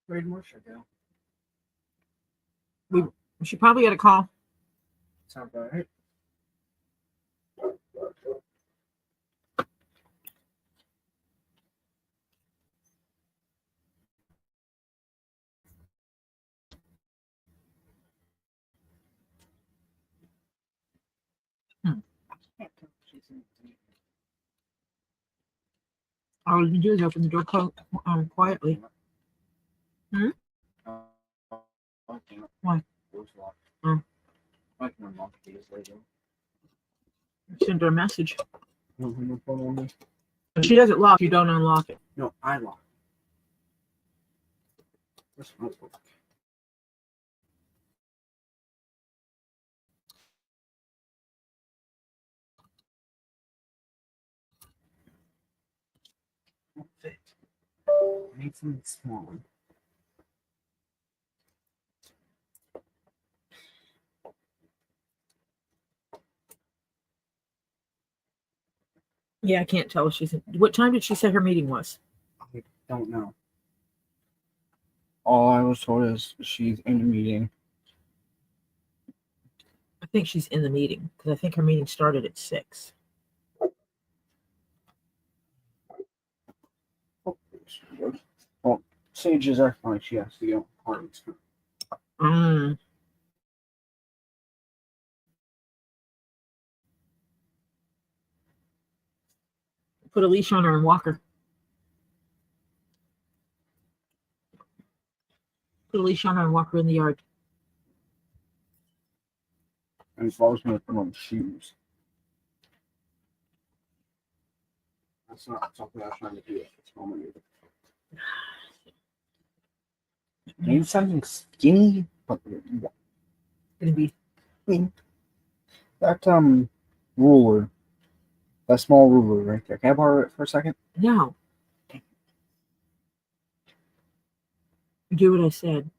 Where'd Marsha go? She probably got a call. Sounds about right. All you can do is open the door quietly. Hmm? Why? Oh. I can unlock these later. Send her a message. No, If she doesn't lock, you don't unlock it. I lock. This won't work. Won't fit. I need something small. Yeah, I can't tell if she's. What time did she say her meeting was? I don't know. All I was told is she's in a meeting. I think she's in the meeting because I think her meeting started at 6. Well, Sages are fine. She has to go. Parties. Put a leash on her and walk her. Put a leash on her and walk her in the yard. And as far as me put on shoes. That's not something I was trying to do at this moment either. Maybe something skinny, but Gonna be. That ruler, that small ruler right there. Can I borrow it for a second? No. Do what I said.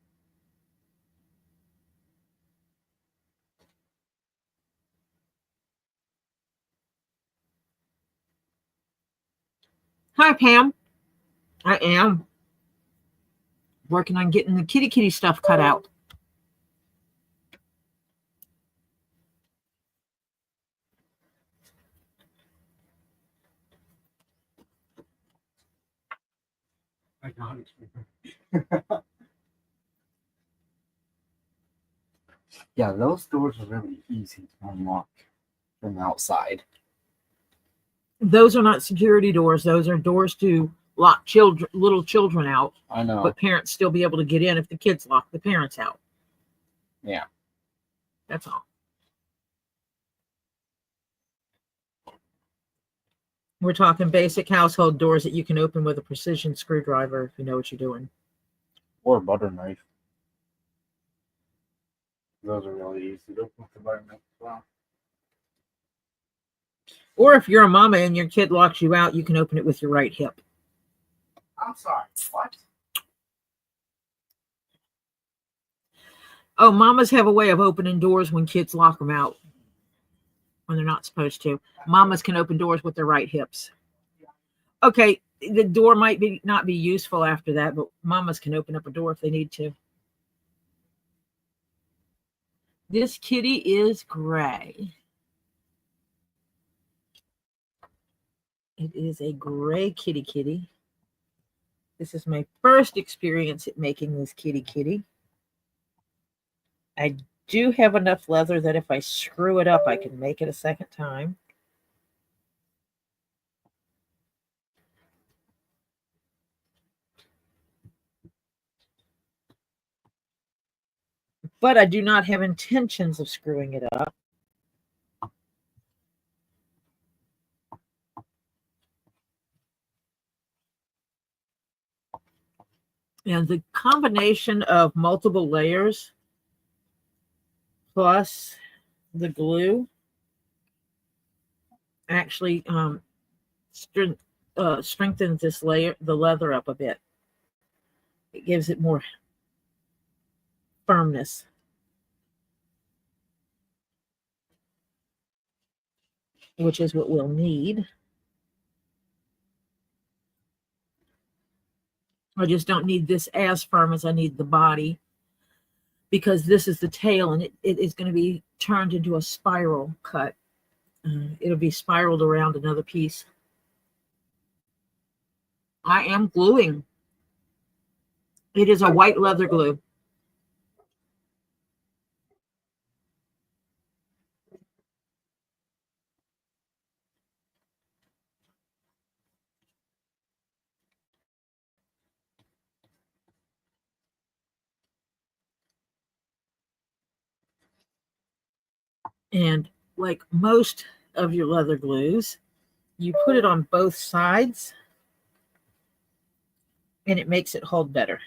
Hi, Pam. I am working on getting the kitty stuff cut out. I got it. Yeah, those doors are really easy to unlock from outside. Those are not security doors. Those are doors to lock little children out. I know. But parents still be able to get in if the kids lock the parents out. Yeah. That's all. We're talking basic household doors that you can open with a precision screwdriver if you know what you're doing. Or a butter knife. Those are really easy to open with the butter knife as well. Or if you're a mama and your kid locks you out, you can open it with your right hip. I'm sorry. What? Oh, mamas have a way of opening doors when kids lock them out when they're not supposed to. Mamas can open doors with their right hips. Okay, the door might be not be useful after that, but mamas can open up a door if they need to. This kitty is gray. It is a gray kitty. This is my first experience at making this kitty. I do have enough leather that if I screw it up, I can make it a second time. But I do not have intentions of screwing it up. And the combination of multiple layers plus the glue actually strengthens this layer, the leather up a bit. It gives it more firmness. Which is what we'll need. I just don't need this as firm as I need the body, because this is the tail and it is going to be turned into a spiral cut. It'll be spiraled around another piece. I am gluing. It is a white leather glue. And like most of your leather glues, you put it on both sides and it makes it hold better.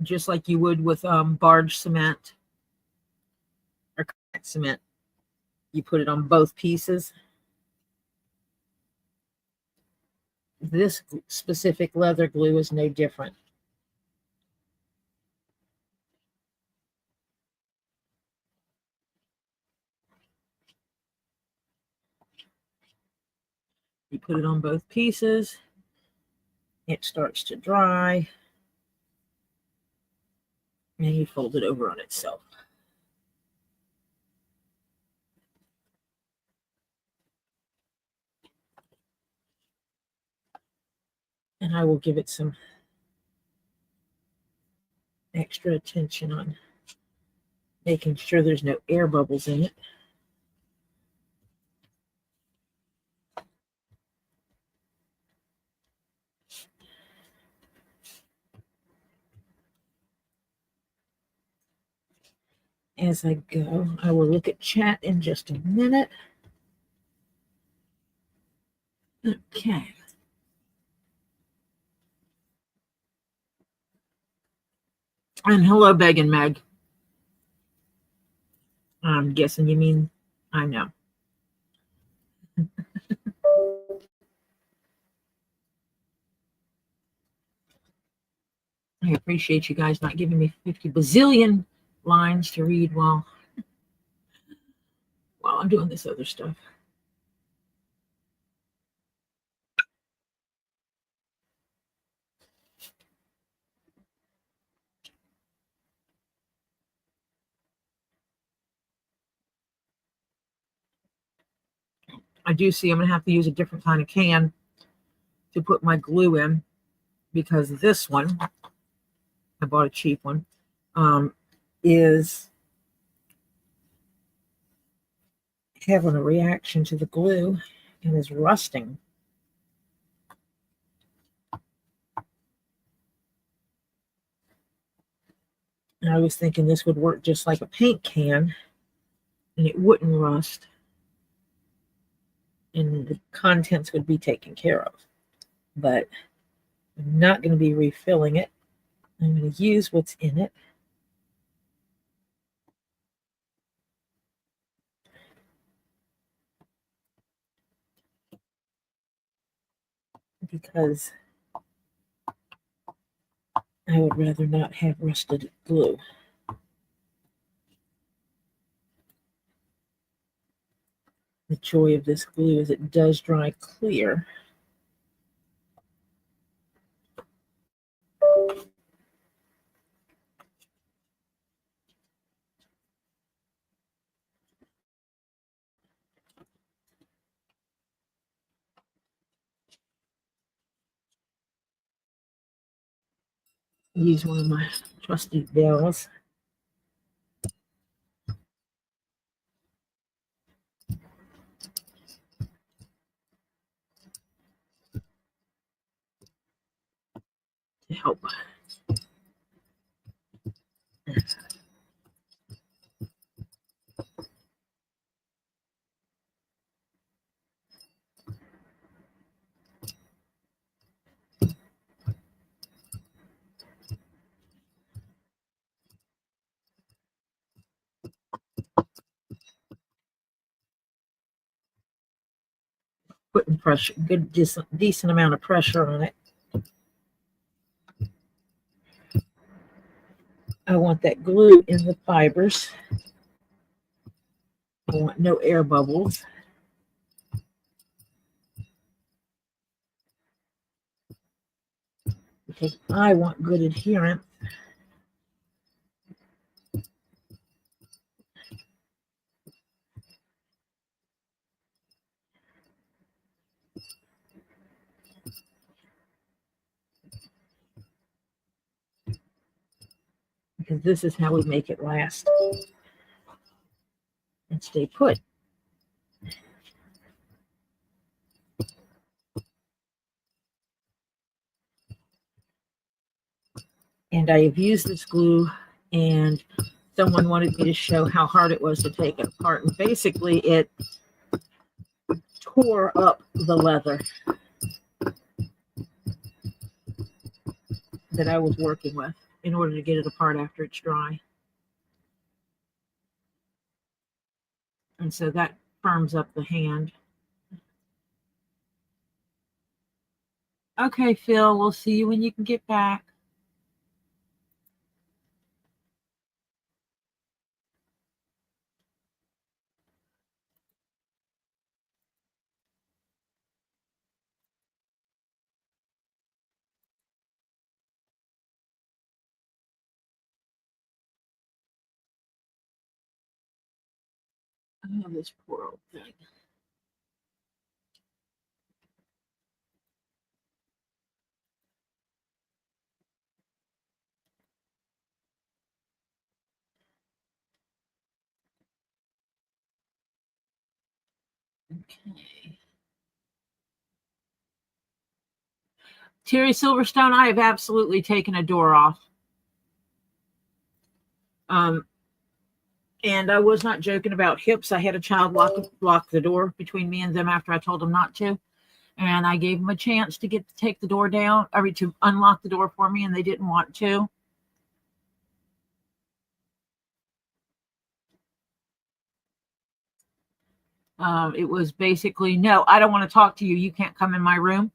Just like you would with barge cement or kayak cement. You put it on both pieces. This specific leather glue is no different. You put it on both pieces. It starts to dry. And you fold it over on itself. And I will give it some extra attention on making sure there's no air bubbles in it. As I go, I will look at chat in just a minute. Okay. And hello, Beg and Meg. I'm guessing you mean I know. I appreciate you guys not giving me 50 bazillion lines to read while I'm doing this other stuff. I do see I'm going to have to use a different kind of can to put my glue in, because this one, I bought a cheap one, is having a reaction to the glue and is rusting. And I was thinking this would work just like a paint can and it wouldn't rust and the contents would be taken care of. But I'm not going to be refilling it. I'm going to use what's in it. Because I would rather not have rusted glue. The joy of this glue is it does dry clear. Use one of my trusty bells. To help. Putting pressure, good decent amount of pressure on it. I want that glue in the fibers. I want no air bubbles. Because I want good adherence. Because this is how we make it last and stay put. And I have used this glue, and someone wanted me to show how hard it was to take it apart. And basically it tore up the leather that I was working with in order to get it apart after it's dry. And so that firms up the hand. Okay, Phil, we'll see you when you can get back. Oh, this poor old thing. Okay. Terry Silverstone, I have absolutely taken a door off. And I was not joking about hips. I had a child block the door between me and them after I told them not to. And I gave them a chance to take the door down, to unlock the door for me, and they didn't want to. It was basically, no, I don't want to talk to you. You can't come in my room.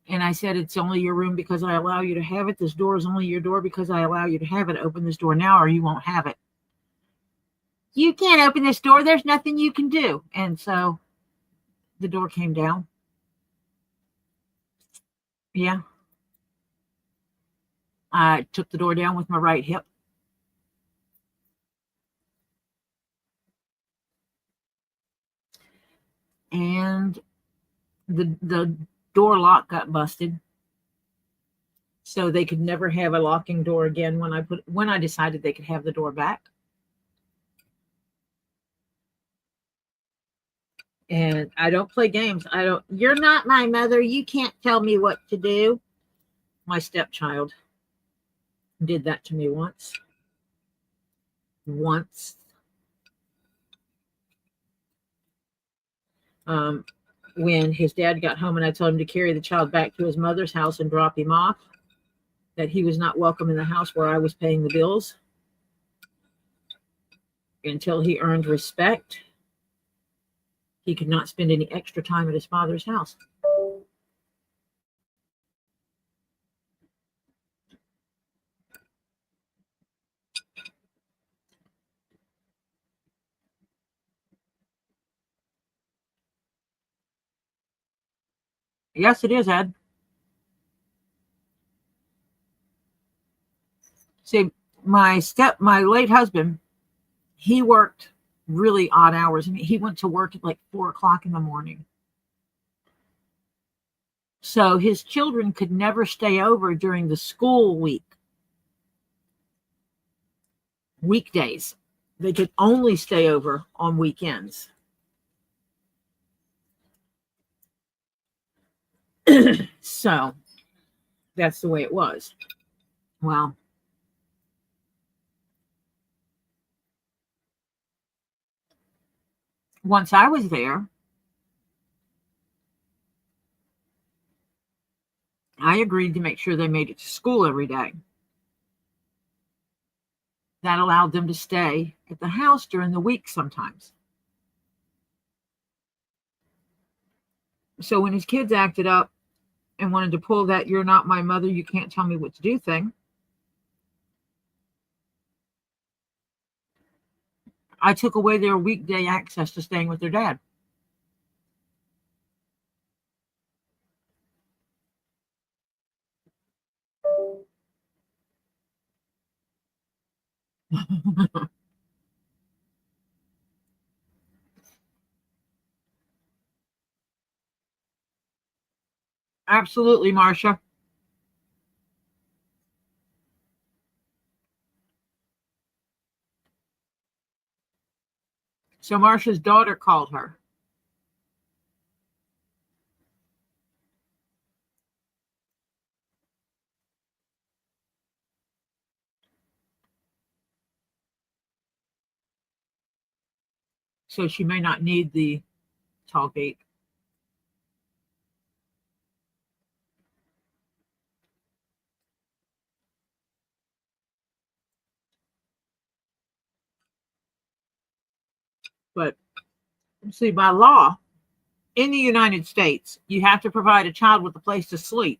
And I said, it's only your room because I allow you to have it. This door is only your door because I allow you to have it. Open this door now or you won't have it. You can't open this door. There's nothing you can do. And so the door came down. Yeah. I took the door down with my right hip. And the door lock got busted. So they could never have a locking door again when I decided they could have the door back. And I don't play games. You're not my mother. You can't tell me what to do. My stepchild did that to me once. When his dad got home and I told him to carry the child back to his mother's house and drop him off, that he was not welcome in the house where I was paying the bills until he earned respect. He could not spend any extra time at his father's house. Yes, it is, Ed. See, my late husband, he worked really odd hours. I mean, he went to work at like 4 o'clock in the morning. So his children could never stay over during the school weekdays. They could only stay over on weekends. So that's the way it was. Well, once I was there, I agreed to make sure they made it to school every day. That allowed them to stay at the house during the week sometimes. So when his kids acted up and wanted to pull that "you're not my mother, you can't tell me what to do" thing, I took away their weekday access to staying with their dad. Absolutely, Marcia. So Marcia's daughter called her. So she may not need the tall gate. But see, by law, in the United States, you have to provide a child with a place to sleep.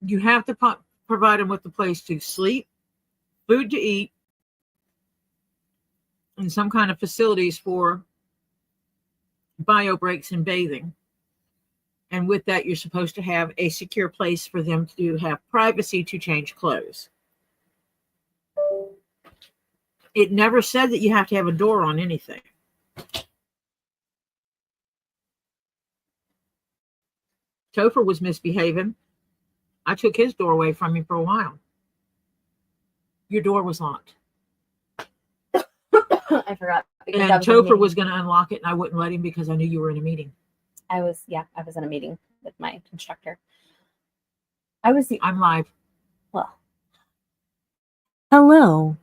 You have to provide them with a place to sleep, food to eat, and some kind of facilities for bio breaks and bathing. And with that, you're supposed to have a secure place for them to have privacy to change clothes. It never said that you have to have a door on anything. Topher was misbehaving. I took his door away from him for a while. Your door was locked. I forgot. And Topher was going to unlock it, and I wouldn't let him because I knew you were in a meeting. I was in a meeting with my instructor. I'm live. Well, hello.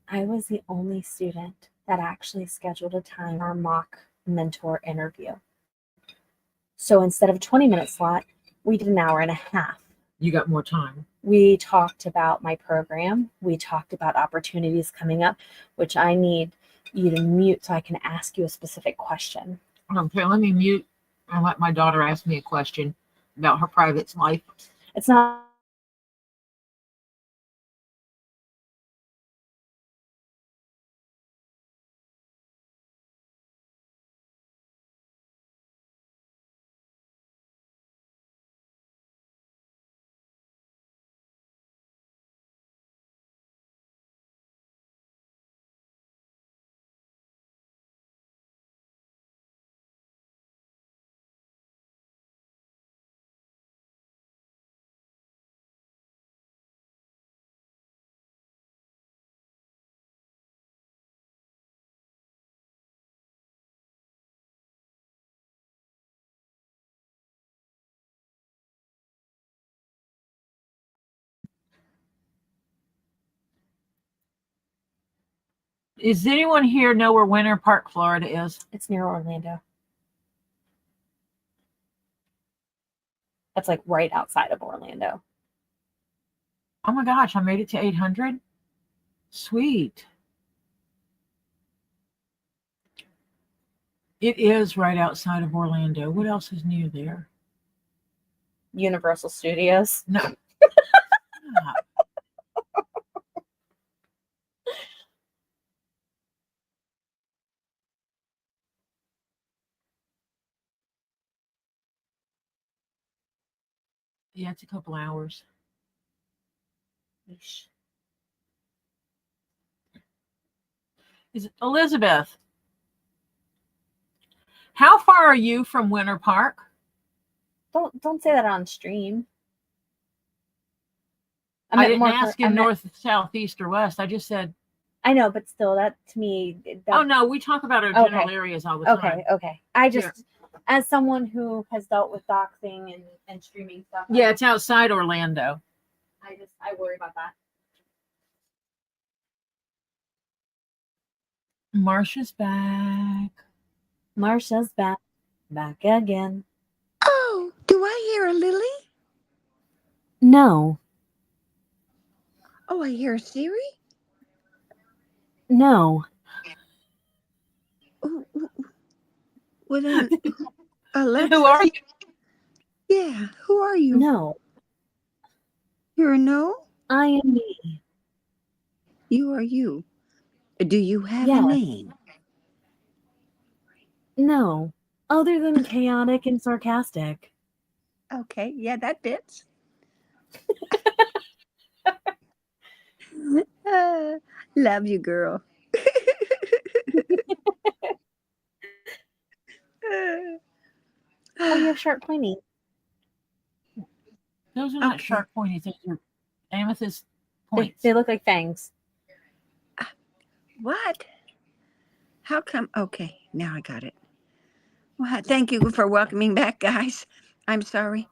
I was the only student that actually scheduled a time for our mock mentor interview. So instead of a 20-minute slot, we did an hour and a half. You got more time. We talked about my program. We talked about opportunities coming up, which I need you to mute so I can ask you a specific question. Okay, let me mute and let my daughter ask me a question about her private life. It's not. Does anyone here know where Winter Park, Florida is? It's near Orlando. That's like right outside of Orlando. Oh my gosh, I made it to 800. Sweet. It is right outside of Orlando. What else is near there? Universal Studios. No. Ah, yeah, it's a couple hours. Yeesh. Is it Elizabeth? How far are you from Winter Park? Don't say that on stream. I meant didn't more ask I in meant- north, south, east, or west. I just said, I know, but still, that to me. oh no, we talk about our general Okay. areas all the time. Okay. I just, as someone who has dealt with doxing and streaming stuff. Yeah, it's outside Orlando. I worry about that. Marsha's back. Marsha's back again. Oh, do I hear a Lily? No, Oh, I hear a Siri? no, Oh, what a Alexa? Who are you? Yeah, who are you? no. You're a no? I am me. You are you. Do you have Yes. a name? No, other than chaotic and sarcastic. Okay, yeah, that fits. Love you, girl. Oh, you have sharp pointy. Those are not Okay. sharp pointies. Those are amethyst They, points. they look like fangs. What? How come? Okay, now I got it. Well, thank you for welcoming back, guys. I'm sorry.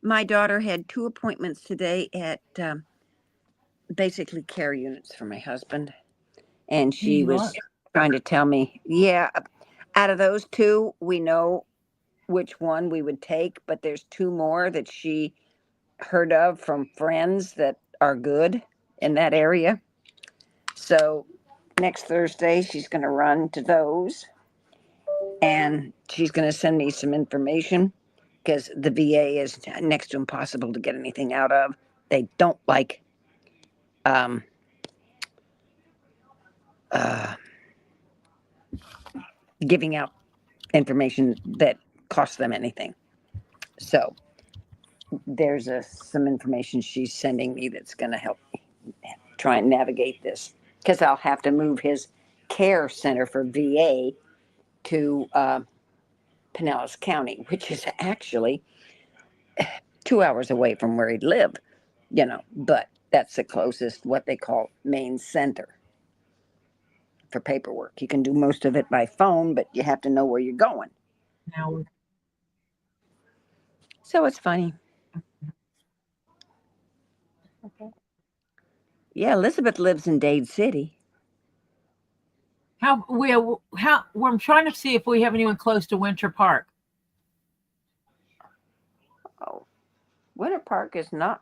My daughter had 2 appointments today at basically care units for my husband. And she was What? trying to tell me, yeah, out of those 2, we know which one we would take, but there's 2 more that she heard of from friends that are good in that area. So next Thursday, she's going to run to those and she's going to send me some information because the VA is next to impossible to get anything out of. They don't like um, giving out information that costs them anything. So there's some information she's sending me that's going to help me try and navigate this because I'll have to move his care center for VA to Pinellas County, which is actually 2 hours away from where he'd live, but that's the closest, what they call main center for paperwork. You can do most of it by phone, but you have to know where you're going. Now, So it's funny. Okay. Yeah, Elizabeth lives in Dade City. well, I'm trying to see if we have anyone close to Winter Park. Oh, Winter Park is not.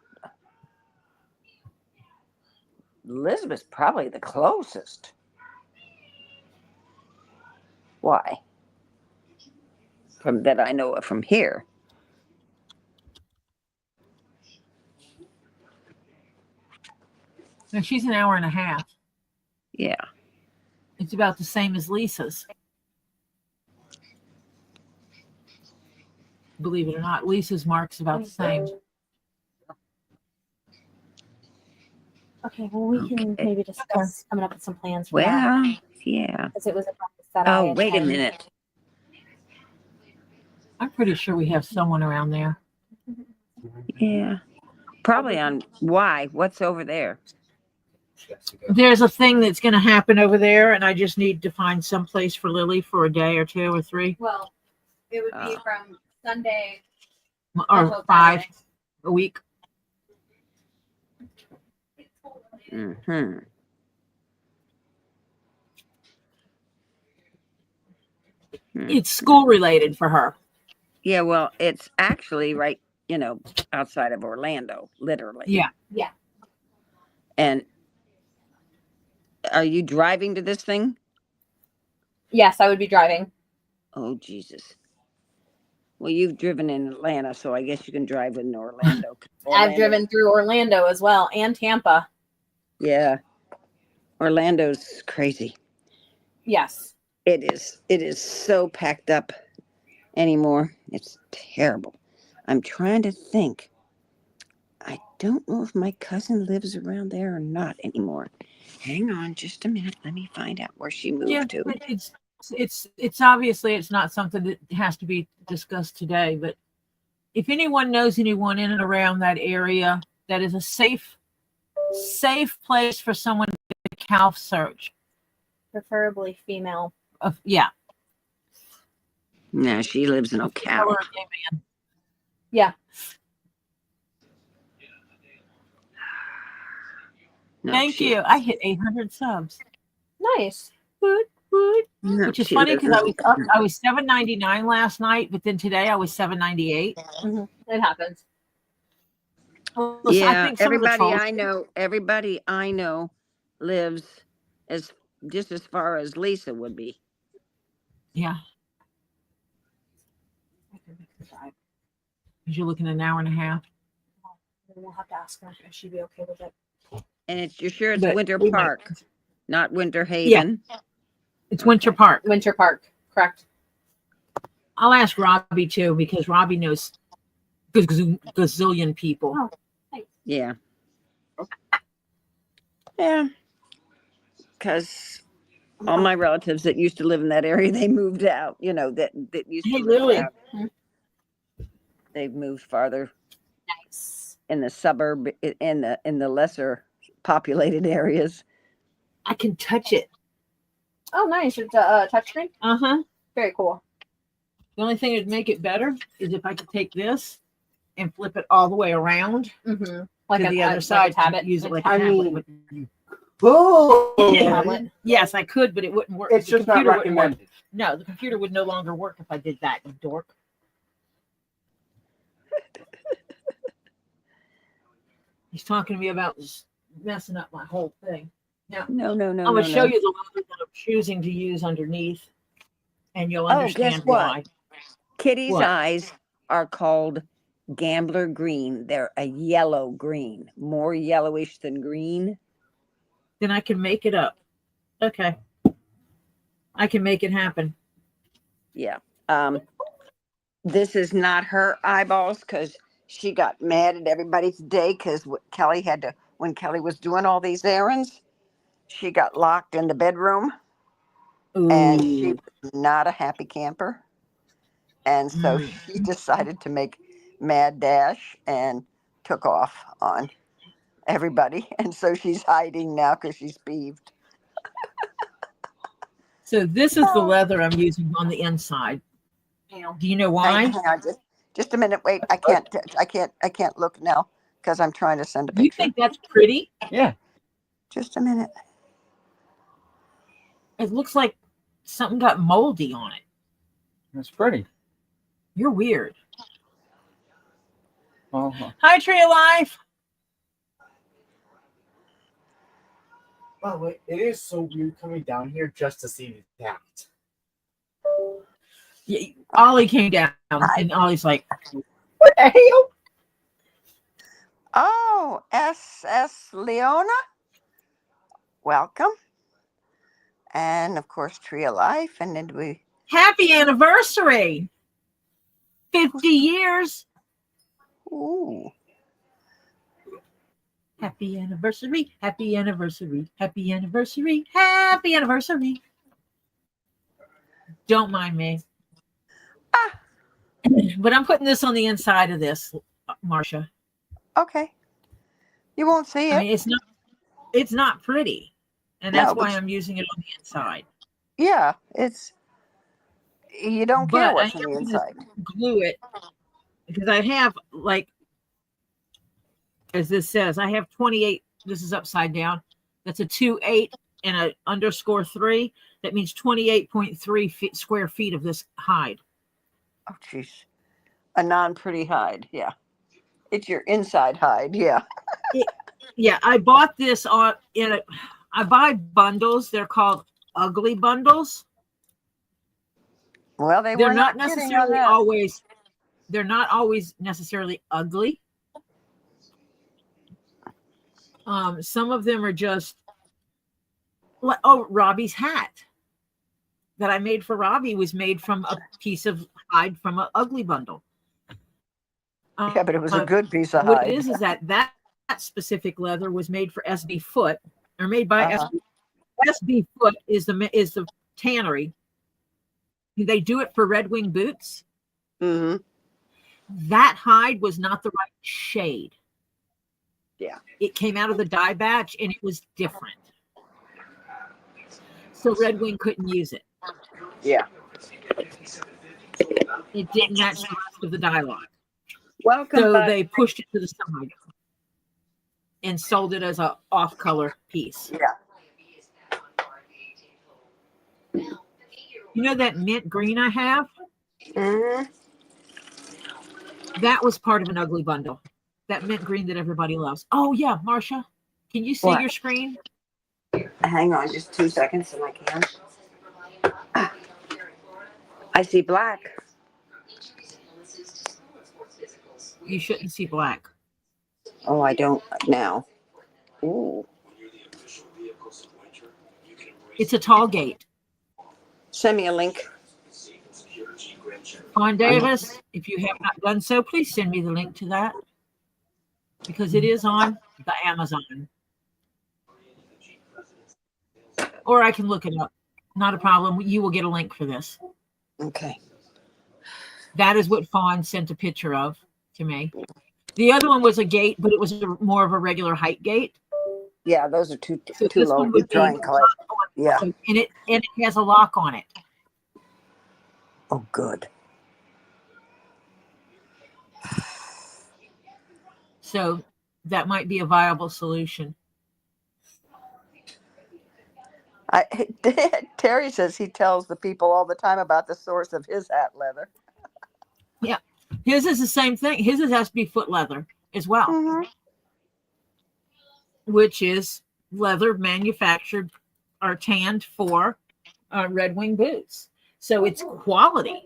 Elizabeth's probably the closest. Why? From that I know of from here. Now, she's an hour and a half. Yeah. It's about the same as Lisa's. Believe it or not, Lisa's mark's about the same. Okay, well, we can Okay. maybe discuss coming up with some plans for that. Well, yeah. Because it was a practice that I Oh, wait a attend. minute. I'm pretty sure we have someone around there. Yeah. Probably on why? What's over there? She has to go. There's a thing that's going to happen over there, and I just need to find some place for Lily for a day or 2 or 3 Well, it would be Oh. from Sunday or until 5 Friday. a week. Mm-hmm. It's school related for her. Yeah, well, it's actually right, outside of Orlando, literally. Yeah. Yeah. And are you driving to this thing? Yes, I would be driving. Oh, Jesus. Well, you've driven in Atlanta, so I guess you can drive in Orlando. I've driven through Orlando as well and Tampa. Yeah. Orlando's crazy. Yes. It is. It is so packed up anymore. It's terrible. I'm trying to think. I don't know if my cousin lives around there or not anymore. Hang on just a minute. Let me find out where she moved Yeah, to. but it's obviously it's not something that has to be discussed today. But if anyone knows anyone in and around that area that is a safe place for someone to calf search, Preferably female. yeah. No, she lives in Ocala. Yeah. No, Thank you. I hit 800 subs. Nice. Woot, woot. No, Which is she funny lives because in I was $7.99 last night, but then today I was $7.98. It happens. Well, Yeah, I think some of the everybody I know lives as just as far as Lisa would be. Yeah. Because you're looking at an hour and a half. We'll have to ask her if she'd be okay with it. And you're sure it's But Winter we might- Park, not Winter Haven? It's Winter Park. Winter Park, correct. I'll ask Robbie too, because Robbie knows gazillion people. Oh. Yeah. Yeah. Because all my relatives that used to live in that area, they moved out, that used to Hey, live Lily. out. They've moved farther Nice. in the suburb, in the lesser populated areas. I can touch it. Oh, nice. It's a touchscreen. Uh-huh. Very cool. The only thing that'd make it better is if I could take this and flip it all the way around Like to the other side. Like a tablet. Use it like a I tablet. mean, oh, Tablet. Yes, I could, but it wouldn't work. it's The just not computer wouldn't work. recommended. No, the computer would no longer work if I did that, you dork. He's talking to me about messing up my whole thing. Now, No. I'm going to show you the leather that I'm choosing to use underneath, and you'll understand guess what? why. Kitty's What? eyes are called gambler green. They're a yellow green, more yellowish than green. Then I can make it up. Okay. I can make it happen. Yeah. This is not her eyeballs because she got mad at everybody today because when Kelly was doing all these errands, she got locked in the bedroom and she was not a happy camper. And so she decided to make mad dash and took off on everybody. And so she's hiding now because she's peeved. So this is the leather I'm using on the inside. Do you know why? Hang on, just a minute. Wait, I can't look now because I'm trying to send a Do you picture. think that's pretty? Yeah, Just a minute. It looks like something got moldy on it. it's pretty. You're weird. Uh-huh. Hi, Tree of Life. By the way, it is so weird coming down here just to see that. Yeah, Ollie came down, and Ollie's like, What the hell? Oh, SS Leona. Welcome. And of course, Tree of Life. And then we. happy anniversary. 50 years. Ooh. Happy anniversary. Happy anniversary. Happy anniversary. Happy anniversary. Don't mind me. But I'm putting this on the inside of this, Marcia. Okay. You won't see it. I mean, it's not pretty. And that's No, but why I'm using it on the inside. yeah, you don't care But what's I on am the gonna inside. glue it because I have, like, as this says, I have 28. This is upside down. That's a 2.8 and a _3. That means 28.3 square feet of this hide. Oh, jeez. A non-pretty hide. Yeah. It's your inside hide. Yeah. Yeah, I bought this I buy bundles. They're called ugly bundles. Well, they They're were not not kidding on necessarily that. always. They're not always necessarily ugly. Some of them are just. Oh, Robbie's hat that I made for Robbie was made from a piece of hide from an ugly bundle. Yeah, but it was a good piece of What hide. it is that specific leather was made for SB Foot, or made by SB Foot is the tannery. They do it for Red Wing boots. Mm-hmm. That hide was not the right shade. Yeah. It came out of the dye batch and it was different. So Red Wing couldn't use it. Yeah. It didn't match the rest of the dye lot. Welcome So back. they pushed it to the side and sold it as a off-color piece. Yeah. You know that mint green I have? Mm-hmm. That was part of an ugly bundle. That mint green that everybody loves. Oh yeah, Marcia, can you see What? your screen? Hang on just 2 seconds and I can. I see black. You shouldn't see black. Oh, I don't now. Ooh. It's a tall gate. Send me a link. Fawn Davis, if you have not done so, please send me the link to that because it is on the Amazon. Or I can look it up. Not a problem. You will get a link for this. Okay. That is what Fawn sent a picture of to me. The other one was a gate, but it was more of a regular height gate. Yeah, those are too So too this low. one would be Drawing color. Yeah. and it has a lock on it. Oh, good. So that might be a viable solution. Terry says he tells the people all the time about the source of his hat leather. Yeah. His is the same thing. His has to be foot leather as well, Mm-hmm. which is leather manufactured or tanned for Red Wing boots. So it's quality.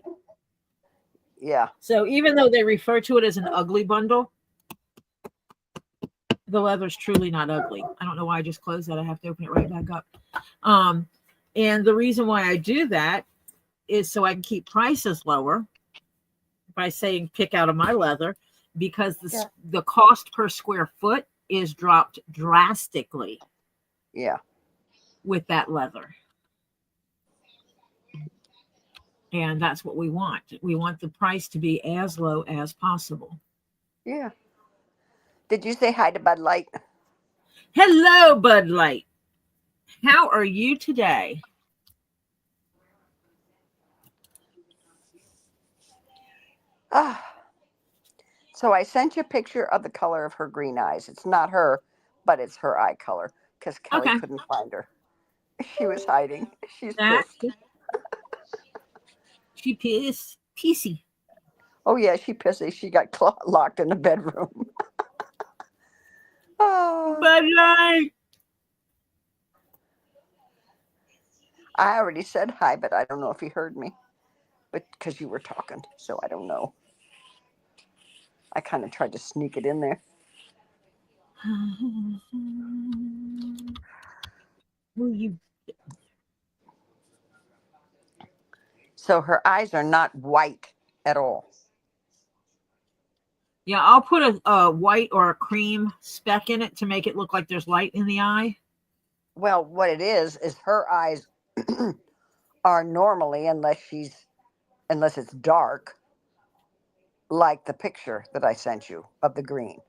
Yeah. So even though they refer to it as an ugly bundle, the leather's truly not ugly. I don't know why I just closed that. I have to open it right back up. And the reason why I do that is so I can keep prices lower by saying pick out of my leather, because the cost per square foot is dropped drastically. Yeah. With that leather. And that's what we want. We want the price to be as low as possible. Yeah. Did you say hi to Bud Light? Hello, Bud Light. How are you today? So I sent you a picture of the color of her green eyes. It's not her, but it's her eye color because Kelly couldn't find her. She was hiding. She's pissed. She pissy. Oh yeah, she pissy. She got locked in the bedroom. Oh. Bud Light. I already said hi, but I don't know if he heard me. But because you were talking, so I don't know. I kind of tried to sneak it in there. Will you? So her eyes are not white at all. Yeah, I'll put a white or a cream speck in it to make it look like there's light in the eye. Well, what it is her eyes are normally, unless it's dark, like the picture that I sent you of the green.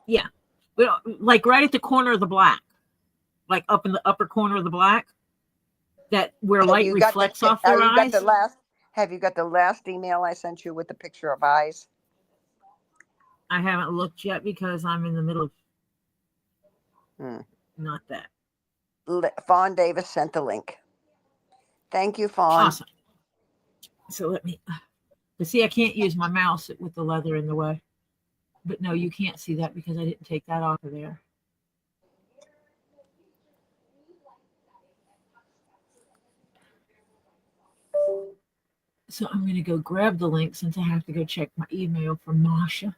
Yeah, but like right at the corner of the black, like up in the upper corner of the black, that where light reflects off their eyes. Have you got the last email I sent you with the picture of eyes? I haven't looked yet because I'm in the middle of not that. Fawn Davis sent the link. Thank you, Fawn. Awesome. So let me, but see, I can't use my mouse with the leather in the way. But no, you can't see that because I didn't take that off of there. So I'm going to go grab the link since I have to go check my email from Masha.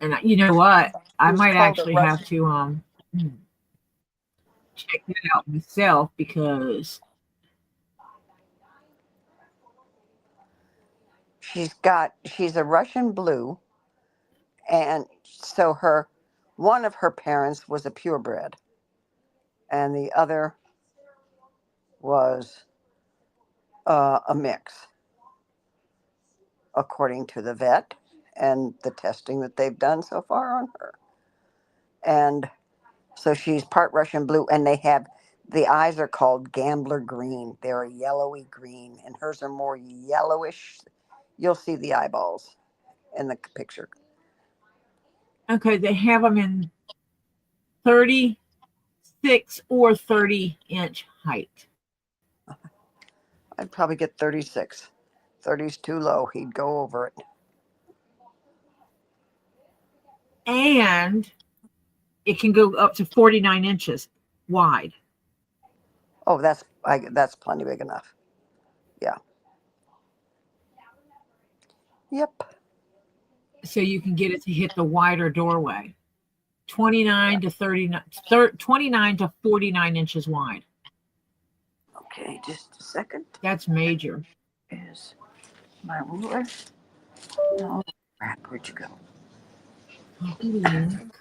And you know what? I It's might called a actually Russian. have to check that out myself because She's a Russian blue, and so one of her parents was a purebred, and the other was a mix, according to the vet and the testing that they've done so far on her. And so she's part Russian blue, and the eyes are called gambler green. They're a yellowy green, and hers are more yellowish. You'll see the eyeballs in the picture. okay, they have them in 36 or 30-inch height. I'd probably get 36. 30's too low. He'd go over it. And it can go up to 49 inches wide. Oh, that's plenty big enough. Yeah. Yep. So you can get it to hit the wider doorway. 29 to 39, 29 to 49 inches wide. Okay, just a second. That's major. Is my ruler? No. Crap, where'd you go? Copy link.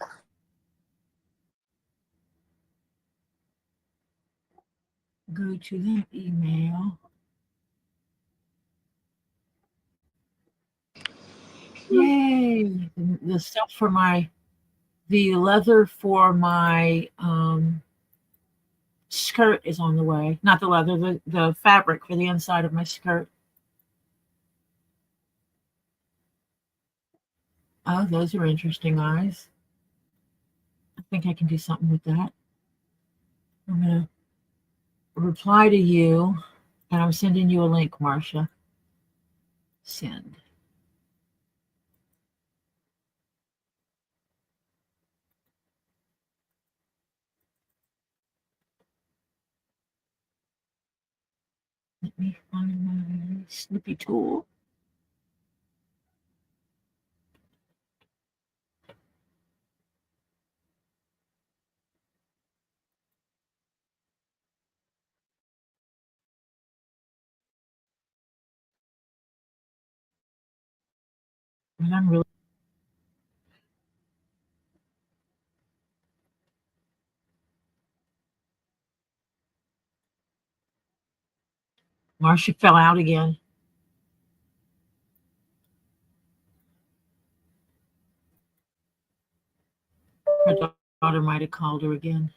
Go to that email. Yay! The stuff for the leather for my skirt is on the way. Not the leather, the fabric for the inside of my skirt. Oh, those are interesting eyes. I think I can do something with that. I'm going to reply to you, and I'm sending you a link, Marcia. Send. Let me find my snippy tool. And I'm really Marcia fell out again. Her daughter might have called her again.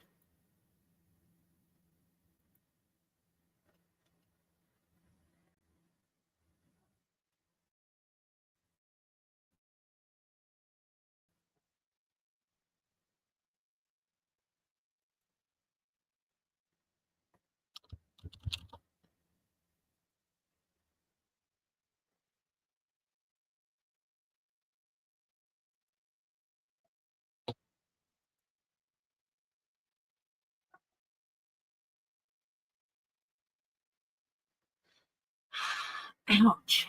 Ouch.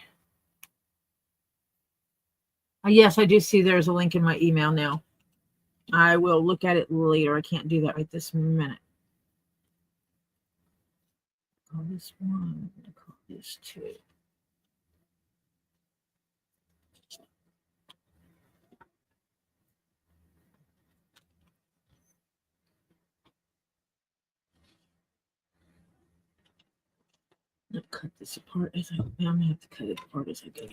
Yes, I do see there's a link in my email now. I will look at it later. I can't do that right this minute. Call this one. Call this two. I'll cut this apart as I'm gonna have to cut it apart as I go.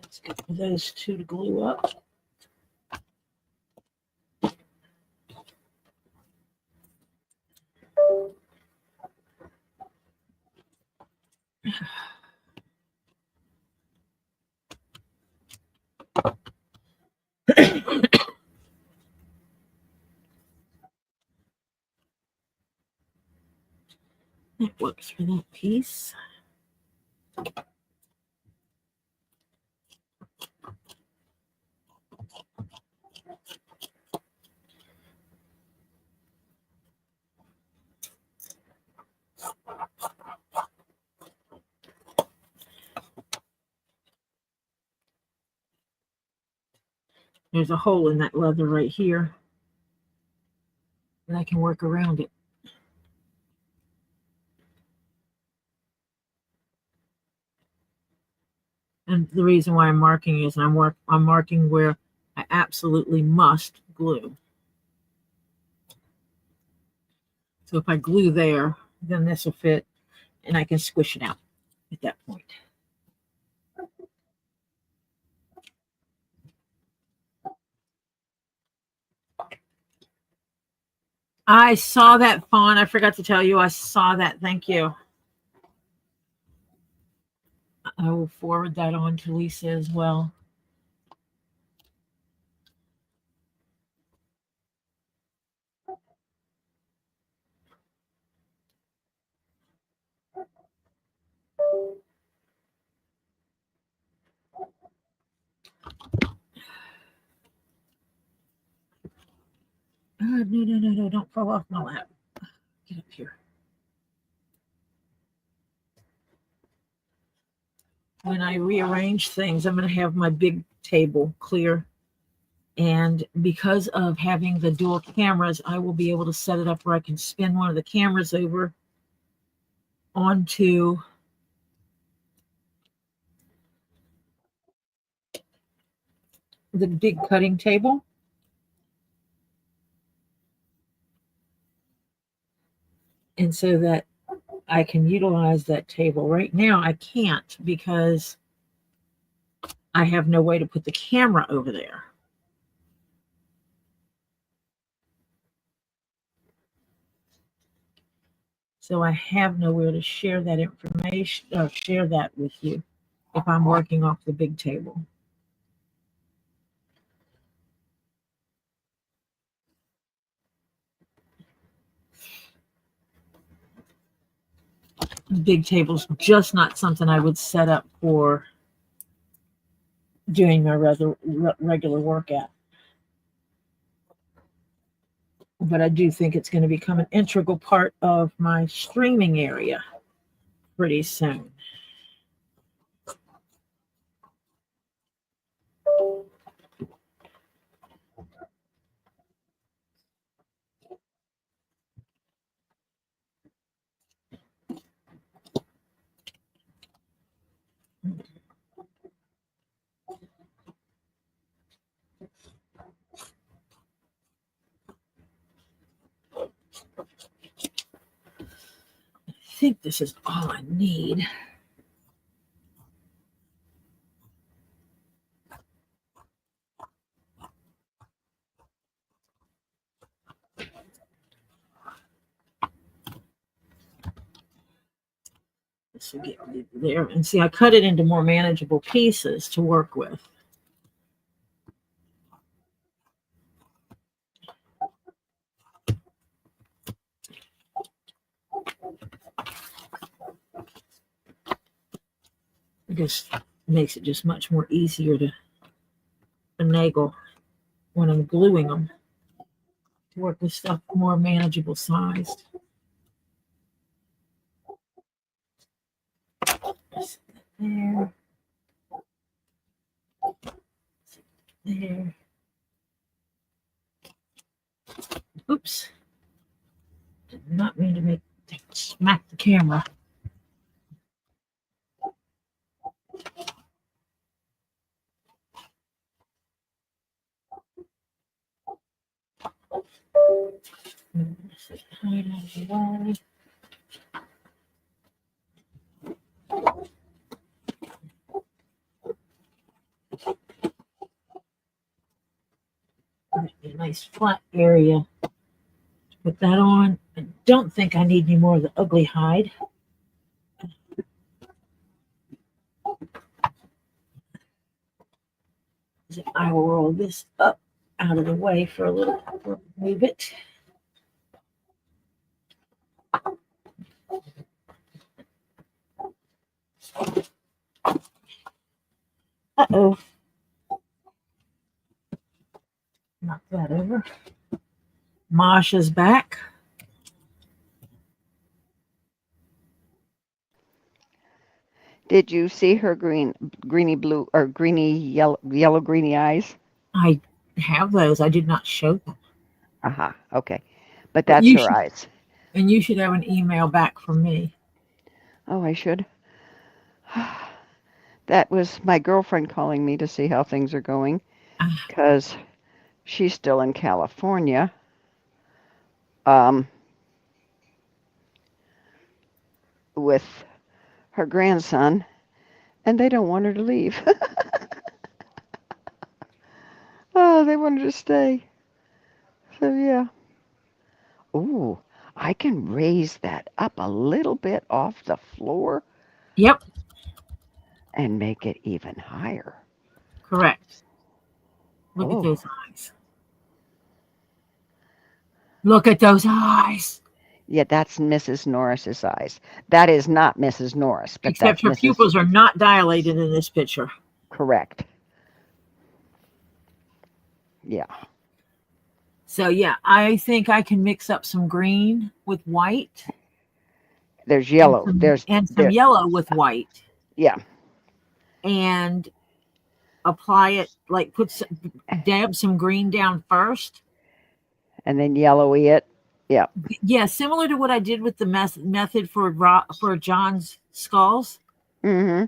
Let's get those two to glue up. Network work through that piece. There's a hole in that leather right here, and I can work around it. And the reason why I'm marking is I'm marking where I absolutely must glue. So if I glue there, then this will fit, and I can squish it out at that point. I saw that, Fawn. I forgot to tell you. I saw that. Thank you. I will forward that on to Lisa as well. No, don't fall off my lap. Get up here. When I rearrange things, I'm going to have my big table clear. And because of having the dual cameras, I will be able to set it up where I can spin one of the cameras over onto the big cutting table. And so that I can utilize that table. Right now, I can't because I have no way to put the camera over there. So I have nowhere to share that information, share that with you if I'm working off the big table. Big table's just not something I would set up for doing my regular work at. But I do think it's going to become an integral part of my streaming area pretty soon. I think this is all I need. This will get me there. And see, I cut it into more manageable pieces to work with. It just makes it just much more easier to finagle when I'm gluing them, to work with stuff more manageable sized. There. There. Oops. Did not mean to smack the camera. A nice flat area to put that on. I don't think I need any more of the ugly hide. I will roll this up out of the way for a little, move it. Uh-oh. Knock that over. Masha's back. Did you see her greeny blue or greeny yellow greeny eyes? I have those. I did not show them. Aha, okay. But But that's you her should, eyes. and you should have an email back from me. Oh, I should. That was my girlfriend calling me to see how things are going because she's still in California. With her grandson, and they don't want her to leave. Oh, they want her to stay. So yeah. Ooh, I can raise that up a little bit off the floor Yep, and make it even higher. correct. Look at Oh, those eyes. Look at those eyes. yeah, that's Mrs. Norris's eyes. That is not Mrs. Norris, but Except that's her Mrs. pupils are not dilated in this picture. Correct. Yeah. So yeah, I think I can mix up some green with white There's yellow. and some There. yellow with white, Yeah. and apply it like dab some green down first. And then yellowy it. Yeah. Yeah, similar to what I did with the method for John's skulls. Mm-hmm.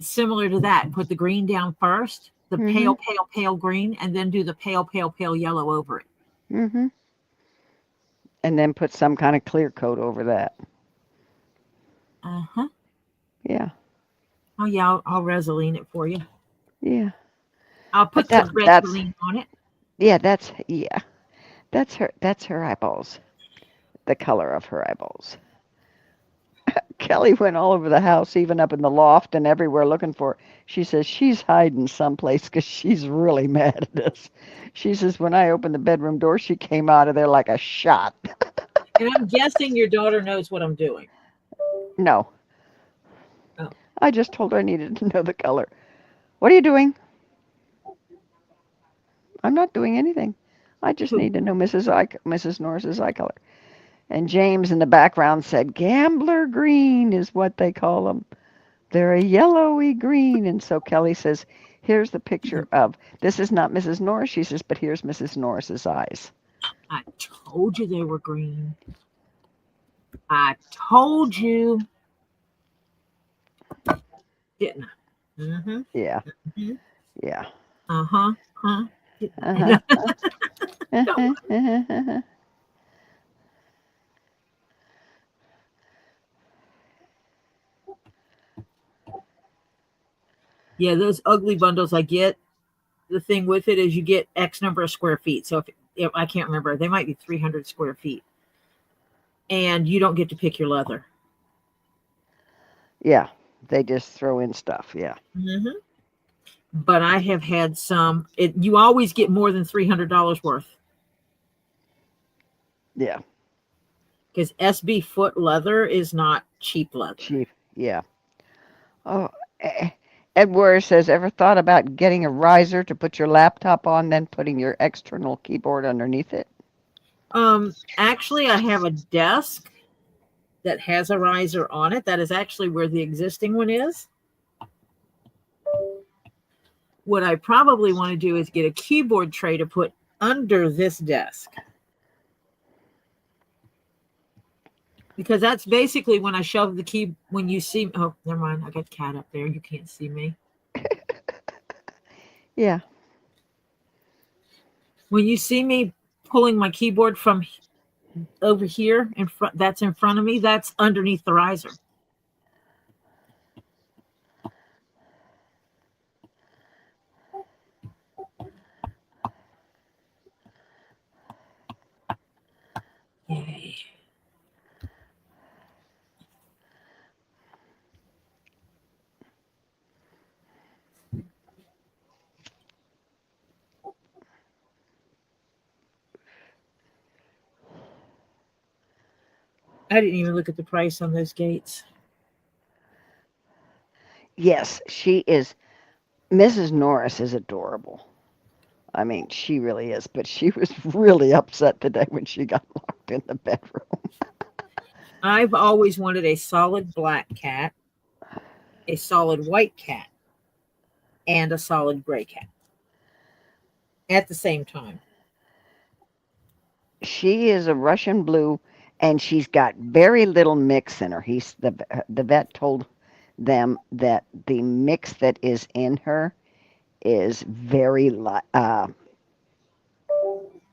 Similar to that, put the green down first, the Mm-hmm. pale green, and then do the pale yellow over it. Mm-hmm. And then put some kind of clear coat over that. Uh-huh. Yeah. Oh yeah, I'll Resolene it for you. Yeah. I'll put But the that's Resolene on it. yeah, that's her eyeballs. The color of her eyeballs. Kelly went all over the house, even up in the loft and everywhere looking for her. She says she's hiding someplace because she's really mad at us. She says when I opened the bedroom door, she came out of there like a shot. And I'm guessing your daughter knows what I'm doing. No. Oh. I just told her I needed to know the color. What are you doing? I'm not doing anything. I just need to know Mrs. Norris's eye color. And James in the background said, gambler green is what they call them. They're a yellowy green. And so Kelly says, here's the picture of, this is not Mrs. Norris. She says, but here's Mrs. Norris's eyes. I told you they were green. I told you. Didn't I? Mm-hmm. Yeah. Mm-hmm. Yeah. Uh-huh. Huh? Uh-huh. Yeah, those ugly bundles I get, the thing with it is you get X number of square feet. So if I can't remember, they might be 300 square feet. And you don't get to pick your leather. Yeah. They just throw in stuff. Yeah. Mm-hmm. But I have had some, you always get more than $300 worth. Yeah. Because SB foot leather is not cheap leather. Cheap. Yeah. Oh, Edward says, ever thought about getting a riser to put your laptop on, then putting your external keyboard underneath it? Actually, I have a desk that has a riser on it. That is actually where the existing one is. What I probably want to do is get a keyboard tray to put under this desk. Because that's basically when I shove the key, when you see, oh, never mind. I got cat up there. You can't see me. Yeah. When you see me pulling my keyboard from over here in front, that's in front of me, that's underneath the riser. Yay. I didn't even look at the price on those gates. Yes, she is. Mrs. Norris is adorable. I mean, she really is, but she was really upset today when she got locked in the bedroom. I've always wanted a solid black cat, a solid white cat, and a solid gray cat at the same time. She is a Russian blue, and she's got very little mix in her. The vet told them that the mix that is in her is very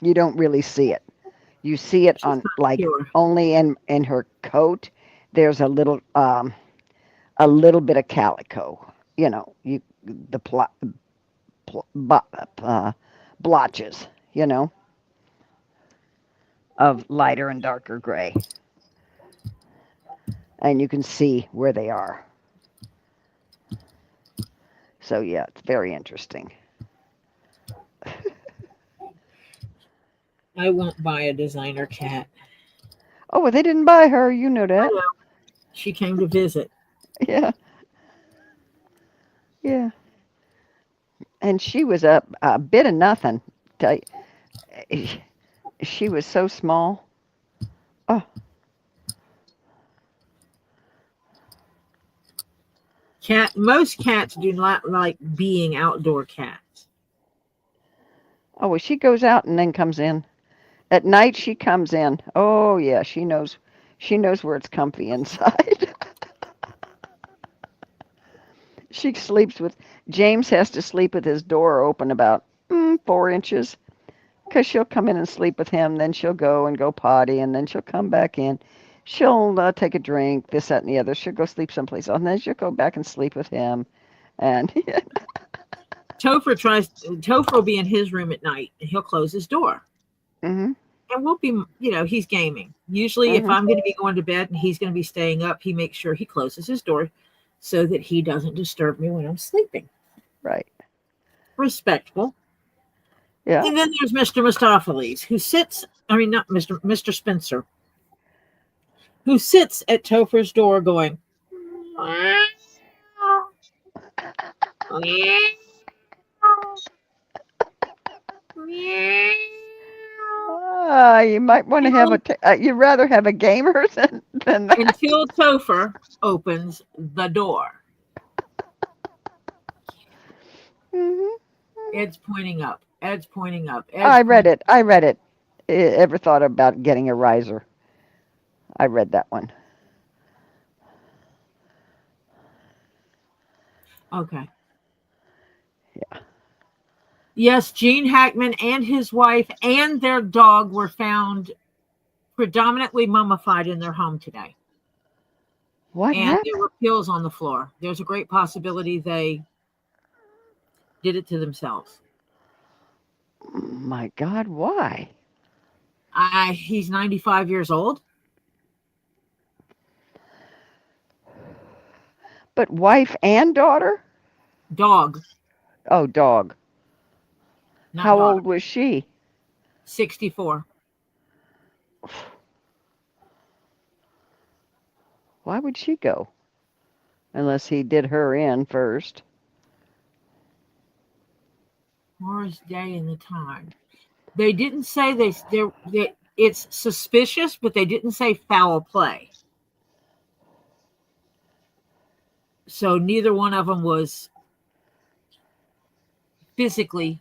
you don't really see it. You see it She's on not like pure. only in her coat. There's a little bit of calico. You know, the blotches. You know, of lighter and darker gray, and you can see where they are. So yeah, it's very interesting. I won't buy a designer cat. Oh, well, they didn't buy her. You know I that. know. She came to visit. Yeah, yeah. And she was a bit of nothing. Tell you. She was so small. Oh, Most cats do not like being outdoor cats. oh, well, she goes out and then comes in. At night she comes in. Oh yeah, she knows. She knows where it's comfy inside. She sleeps with. James has to sleep with his door open about 4 inches, because she'll come in and sleep with him. Then she'll go potty, and then she'll come back in. She'll take a drink, this, that, and the other. She'll go sleep someplace else, and then she'll go back and sleep with him. And Topher will be in his room at night and he'll close his door. hmm And we'll be, he's gaming. Usually if hmm I'm going to be going to bed and he's going to be staying up, he makes sure he closes his door so that he doesn't disturb me when I'm sleeping. Right. Respectful. Yeah. And then there's Mr. Mistopheles, not Mr. Spencer, who sits at Topher's door going, You might want to have you'd rather have a gamer than that. until Topher opens the door. hmm Ed's pointing up. Ed's pointing up. I read it. Ever thought about getting a riser? I read that one. Okay. Yeah. Yes, Gene Hackman and his wife and their dog were found predominantly mummified in their home today. What And happened? there were pills on the floor. There's a great possibility they did it to themselves. My God, why? He's 95 years old. But wife and daughter? Dog. Oh, dog. Not How daughter. old was she? 64. Why would she go? Unless he did her in first. Morris Day and the time. They didn't say it's suspicious, but they didn't say foul play. So neither one of them was physically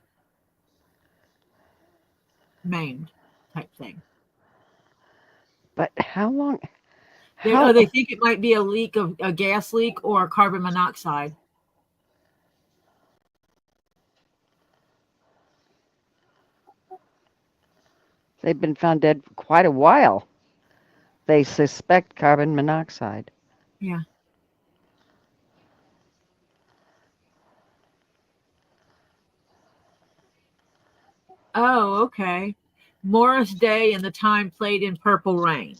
maimed type thing. But how long? They think it might be a gas leak or carbon monoxide. They've been found dead for quite a while. They suspect carbon monoxide. Yeah. Oh, okay. Morris Day and the Time played in Purple Rain.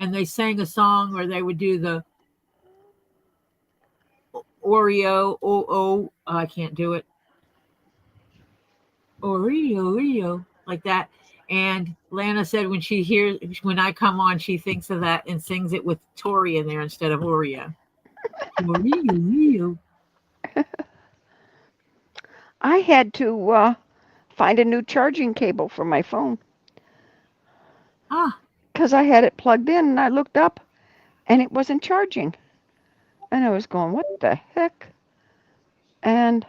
And they sang a song where they would do the Oreo, I can't do it. Oreo, like that. And Lana said when I come on, she thinks of that and sings it with Tori in there instead of Oreo. For real. I had to find a new charging cable for my phone Ah, because I had it plugged in and I looked up and it wasn't charging. And I was going, what the heck? And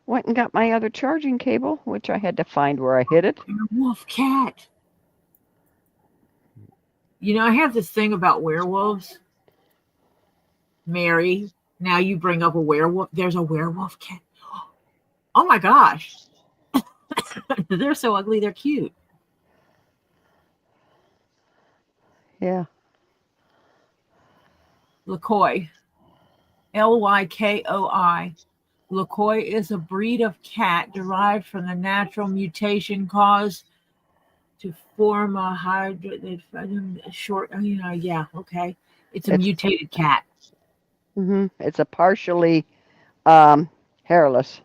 went and got my other charging cable, which I had to find where I hid it. werewolf cat. You know, I have this thing about werewolves. Mary, now you bring up a werewolf. There's a werewolf cat. Oh my gosh. They're so ugly, they're cute. Yeah. Lykoi. Lykoi. Lykoi is a breed of cat derived from the natural mutation caused to form a short, yeah, okay. It's a It's mutated cat. it's a partially hairless.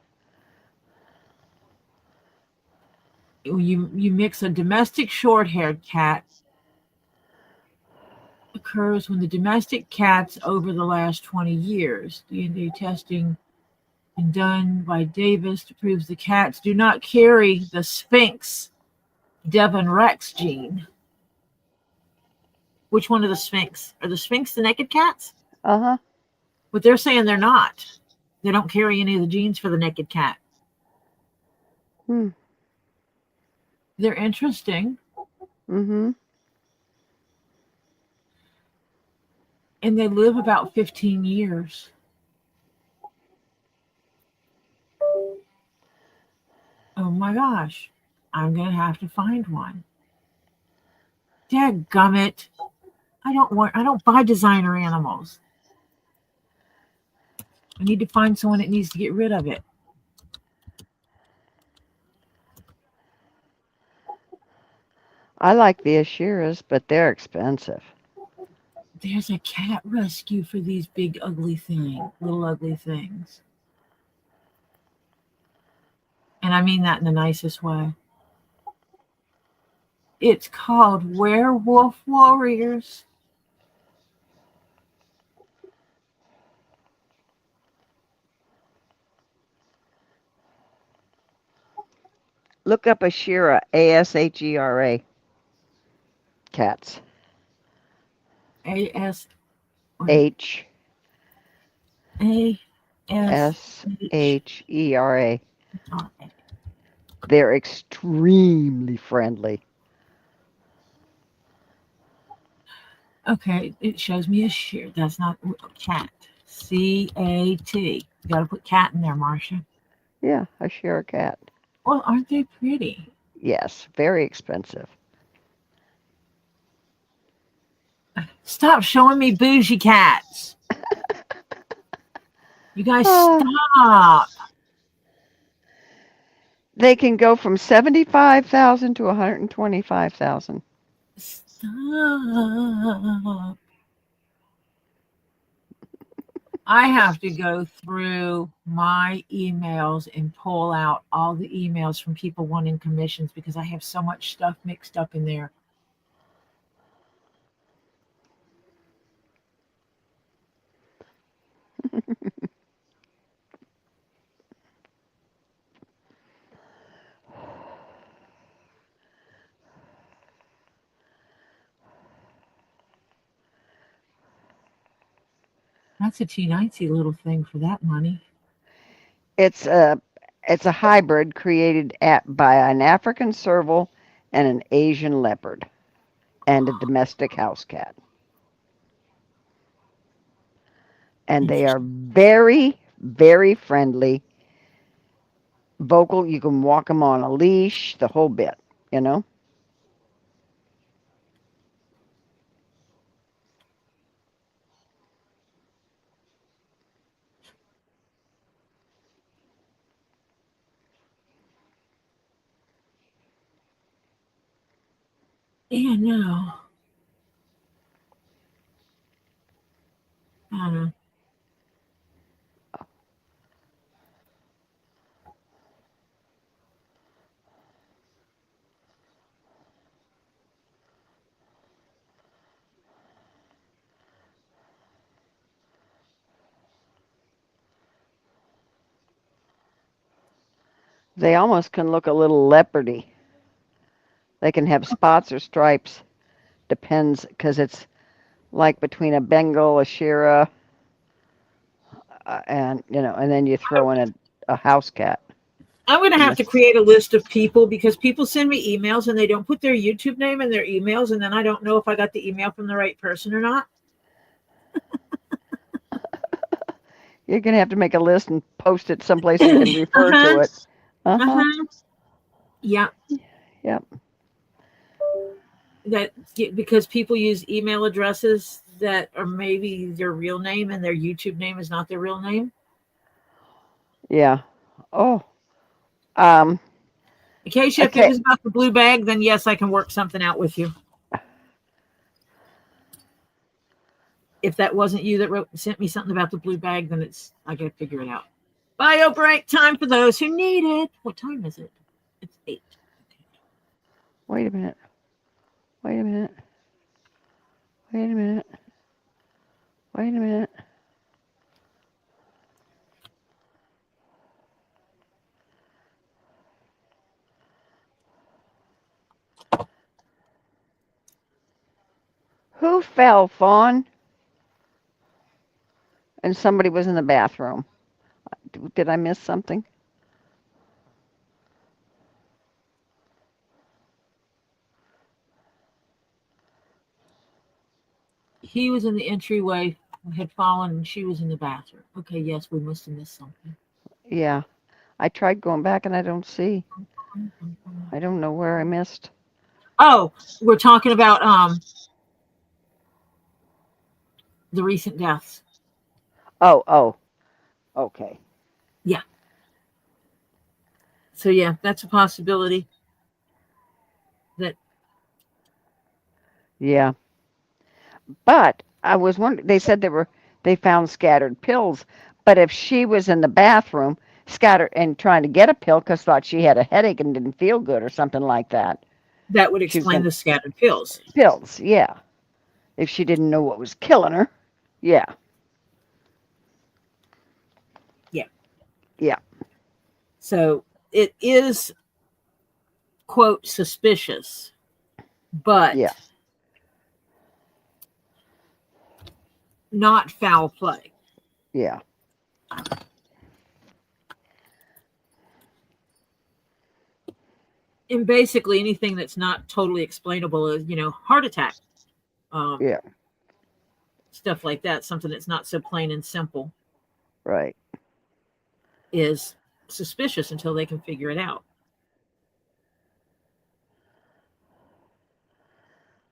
You mix a domestic short-haired cat occurs when the domestic cats over the last 20 years. DNA testing been done by Davis proves the cats do not carry the Sphinx Devonrex gene. Which one of the Sphinx? Are the Sphinx the naked cats? Uh-huh. But they're saying they're not. They don't carry any of the genes for the naked cat. Hmm. They're interesting. Mm-hmm. And they live about 15 years. Oh my gosh. I'm going to have to find one. Dadgummit. I don't buy designer animals. I need to find someone that needs to get rid of it. I like the Ashiras, but they're expensive. There's a cat rescue for these big ugly things, little ugly things. And I mean that in the nicest way. It's called Werewolf Warriors. Look up Ashira, Ashera, cats. A-S H A-S-H. S H-E-R-A. They're extremely friendly. Okay, it shows me a shear. That's not cat. C-A-T. You got to put cat in there, Marcia. Yeah, Ashira cat. Well, aren't they pretty? Yes, very expensive. Stop showing me bougie cats. You guys Ah. stop. They can go from 75,000 to 125,000. Stop. I have to go through my emails and pull out all the emails from people wanting commissions because I have so much stuff mixed up in there. That's a teensy little thing for that money. It's a hybrid created by an African serval and an Asian leopard and a domestic house cat. And they are very, very friendly. Vocal, you can walk them on a leash, the whole bit, you know? Yeah, no. I don't know. They almost can look a little leopardy. They can have spots or stripes. Depends, because it's like between a Bengal, a Shira, and and then you throw in a house cat. I'm going to And have to this, create a list of people because people send me emails and they don't put their YouTube name in their emails, and then I don't know if I got the email from the right person or not. you're gonna have to make a list and post it someplace you can refer to it. Uh-huh. Yeah, Yep. that because people use email addresses that are maybe their real name and their YouTube name is not their real name. Yeah. Oh. In case if it Okay. was about the blue bag, then yes, I can work something out with you. If that wasn't you that sent me something about the blue bag, then I got to figure it out. Bio break time for those who need it. What time is it? It's 8. Okay. Wait a minute. Wait a minute. Wait a minute. Wait a minute. Who fell, Fawn? And somebody was in the bathroom. Did I miss something? He was in the entryway, had fallen, and she was in the bathroom. Okay, yes, we must have missed something. Yeah. I tried going back and I don't see. I don't know where I missed. Oh, we're talking about the recent deaths. Oh. Okay. Yeah. So yeah, that's a possibility. That Yeah. But I was wondering, they said they found scattered pills, but if she was in the bathroom scattered and trying to get a pill because thought she had a headache and didn't feel good or something like that. would She was explain in the scattered pills. pills, yeah. If she didn't know what was killing her. Yeah. Yeah. Yeah. So it is, quote, suspicious, but Yeah. not foul play. Yeah. And basically anything that's not totally explainable is, heart attack. Yeah. Stuff like that, something that's not so plain and simple Right. is suspicious until they can figure it out.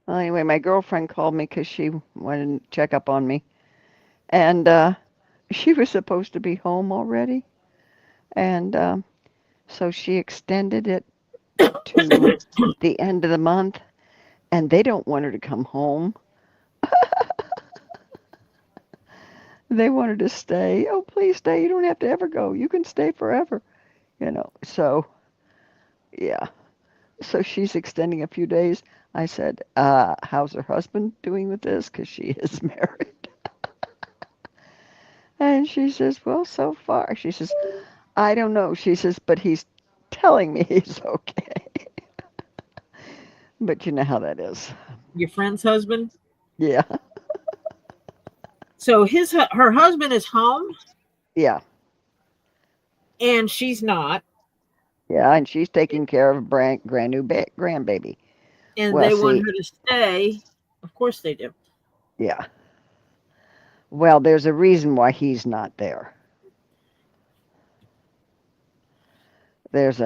Well, anyway, my girlfriend called me because she wanted to check up on me. And she was supposed to be home already. And so she extended it to the end of the month. And they don't want her to come home. They want her to stay. Oh, please stay. You don't have to ever go. You can stay forever. So, yeah. So she's extending a few days. I said, how's her husband doing with this? Because she is married. And she says, well, so far. She says, I don't know. She says, but he's telling me he's okay. But you know how that is. Your friend's husband? Yeah. So her husband is home Yeah. and she's not. Yeah. And she's taking care of a brand new grandbaby. And Well, they want see, her to stay. Of course they do. yeah. Well, there's a reason why he's not there. There's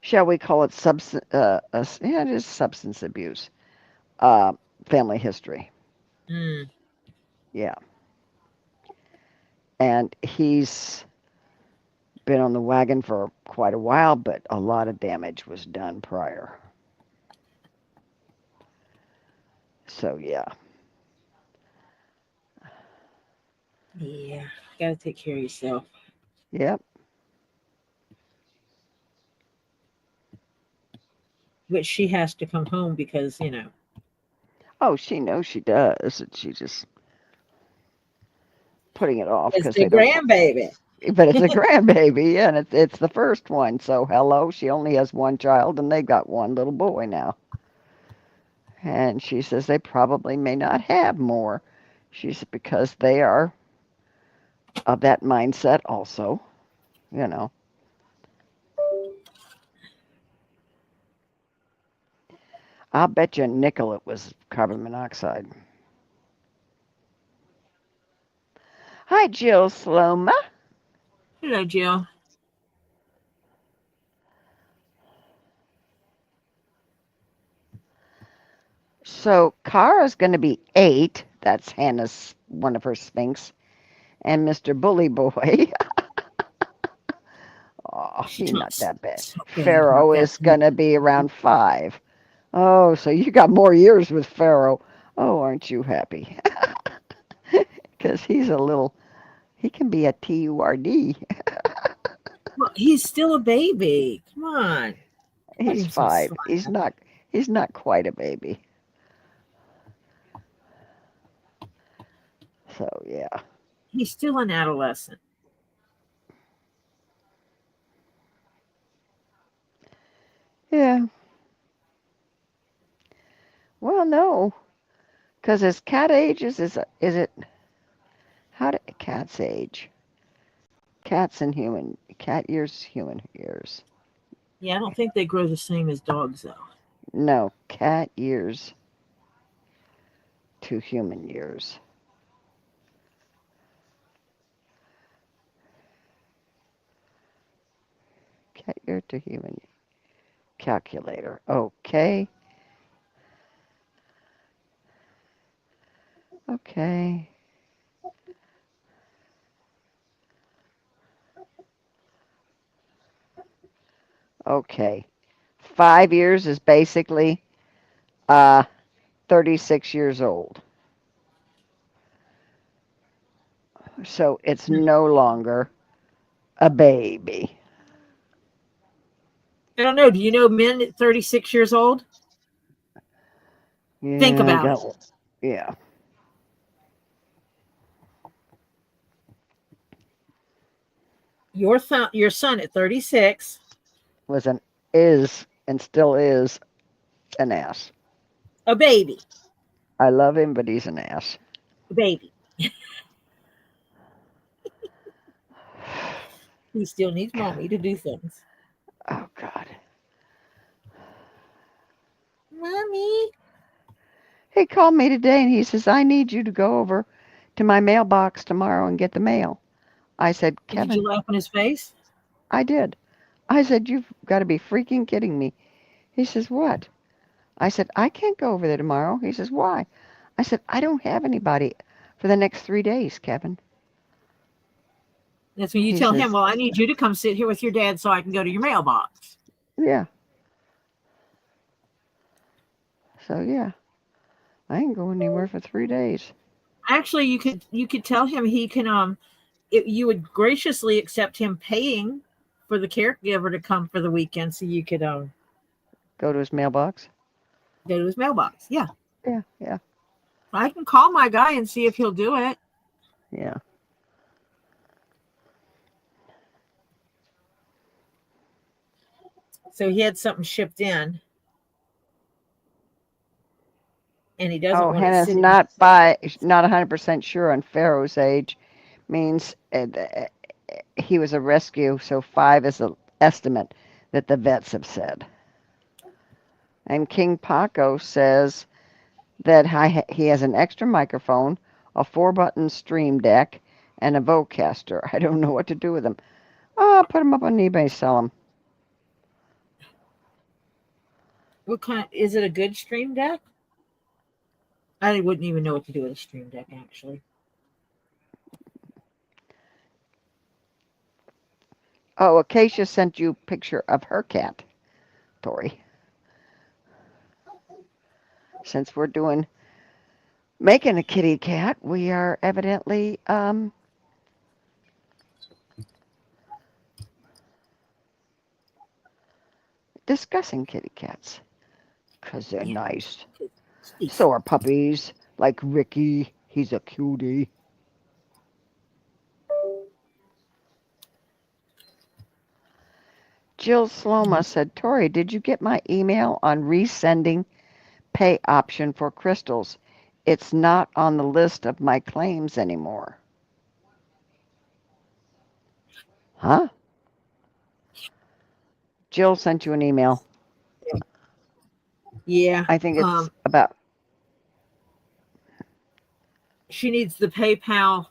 shall we call it it is substance abuse, family history. Mm. Yeah. And he's been on the wagon for quite a while, but a lot of damage was done prior. So, yeah. Yeah. Gotta take care of yourself. Yep. But she has to come home because, Oh, she knows she does. And she's just putting it off it's because the they don't want. grandbaby. but it's a grandbaby, and it's the first one. So hello, she only has one child, and they got one little boy now. And she says they probably may not have more. She said because they are of that mindset also, you know. I'll bet you a nickel it was carbon monoxide. Hi, Jill Sloma. Hello, Jill. So Kara's going to be 8. That's Hannah's, one of her Sphinx. And Mr. Bully Boy. Oh, She he's not talks that bad. so bad about Pharaoh that. is going to be around 5. Oh, so you got more years with Pharaoh. Oh, aren't you happy? Because he's a little, he can be a TURD. Well, he's still a baby. Come on. Cut He's him some 5. slack. He's not quite a baby. So, yeah. He's still an adolescent. Yeah. Well, no. Because his cat age is it, how did cats age? Cats and human, cat years, human years. Yeah, I don't think they grow the same as dogs, though. No, cat years to human years. Cat year to human calculator. Okay. Okay. Okay. 5 years is basically 36 years old. So it's no longer a baby. I don't know. Do you know men at 36 years old? Yeah, Think I about got it. one. Yeah. Your son at 36, Was an is and still is an ass. a baby. I love him, but he's an ass. A baby. He still needs mommy to do things. Oh God. Mommy. He called me today and he says, I need you to go over to my mailbox tomorrow and get the mail. I said, Did you Kevin, laugh in his face? I did. I said, you've got to be freaking kidding me. He says, what? I said, I can't go over there tomorrow. He says, why? I said, I don't have anybody for the next 3 days, Kevin. That's when you He tell him, says, well, I need you to come sit here with your dad so I can go to your mailbox. yeah. So, yeah. I ain't going anywhere for 3 days. Actually, you could tell him he can you would graciously accept him paying for the caregiver to come for the weekend so you could Go to his mailbox? go to his mailbox. Yeah. Yeah, yeah, I can call my guy and see if he'll do it. yeah. So he had something shipped in and he doesn't Oh, want it Hannah's sitting. not 100% sure on Pharaoh's age. Means he was a rescue, so 5 is the estimate that the vets have said. And KingPaco says that he has an extra microphone, a 4-button stream deck, and a Vocaster. I don't know what to do with them. Oh, put them up on eBay, sell them. What kind? Is it a good stream deck? I wouldn't even know what to do with a stream deck, actually. Oh, Acacia sent you a picture of her cat, Tori. Since we're making a kitty cat, we are evidently discussing kitty cats because they're Yeah. nice. Steve. So are puppies, like Ricky. He's a cutie. Jill Sloma said, Tori, did you get my email on resending pay option for crystals? It's not on the list of my claims anymore. Huh? Jill sent you an email. Yeah. I think it's about. She needs the PayPal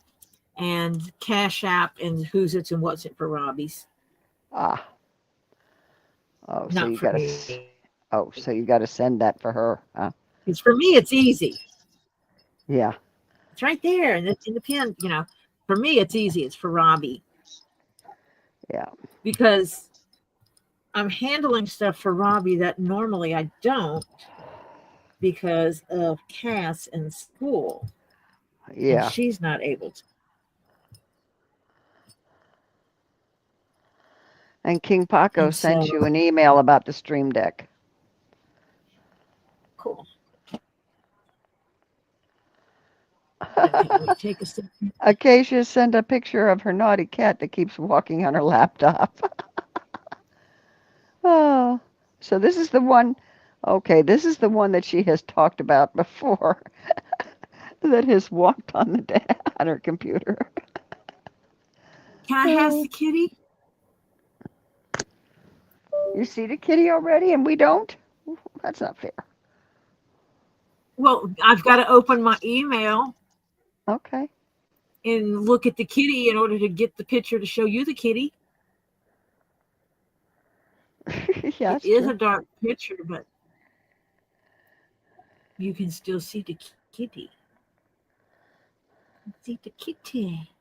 and Cash App and who's it's and what's it for Robbie's. Ah. Oh, so Not you for got to. me. Oh, so you got to send that for her. Because for me, it's easy. Yeah. It's right there in the pin. You know, for me, it's easy. It's for Robbie. Yeah. Because I'm handling stuff for Robbie that normally I don't because of Cass in school. Yeah. And she's not able to. And KingPaco And sent so, you an email about the Stream Deck. cool. Okay, let me take a step. Acacia sent a picture of her naughty cat that keeps walking on her laptop. Oh, so this is the one. Okay, this is the one that she has talked about before that has walked on on her computer. Can I have the kitty? You see the kitty already and we don't? That's not fair. Well, I've got to open my email Okay. and look at the kitty in order to get the picture to show you the kitty. Yeah, It is a dark picture, but you can still see the kitty. See the kitty.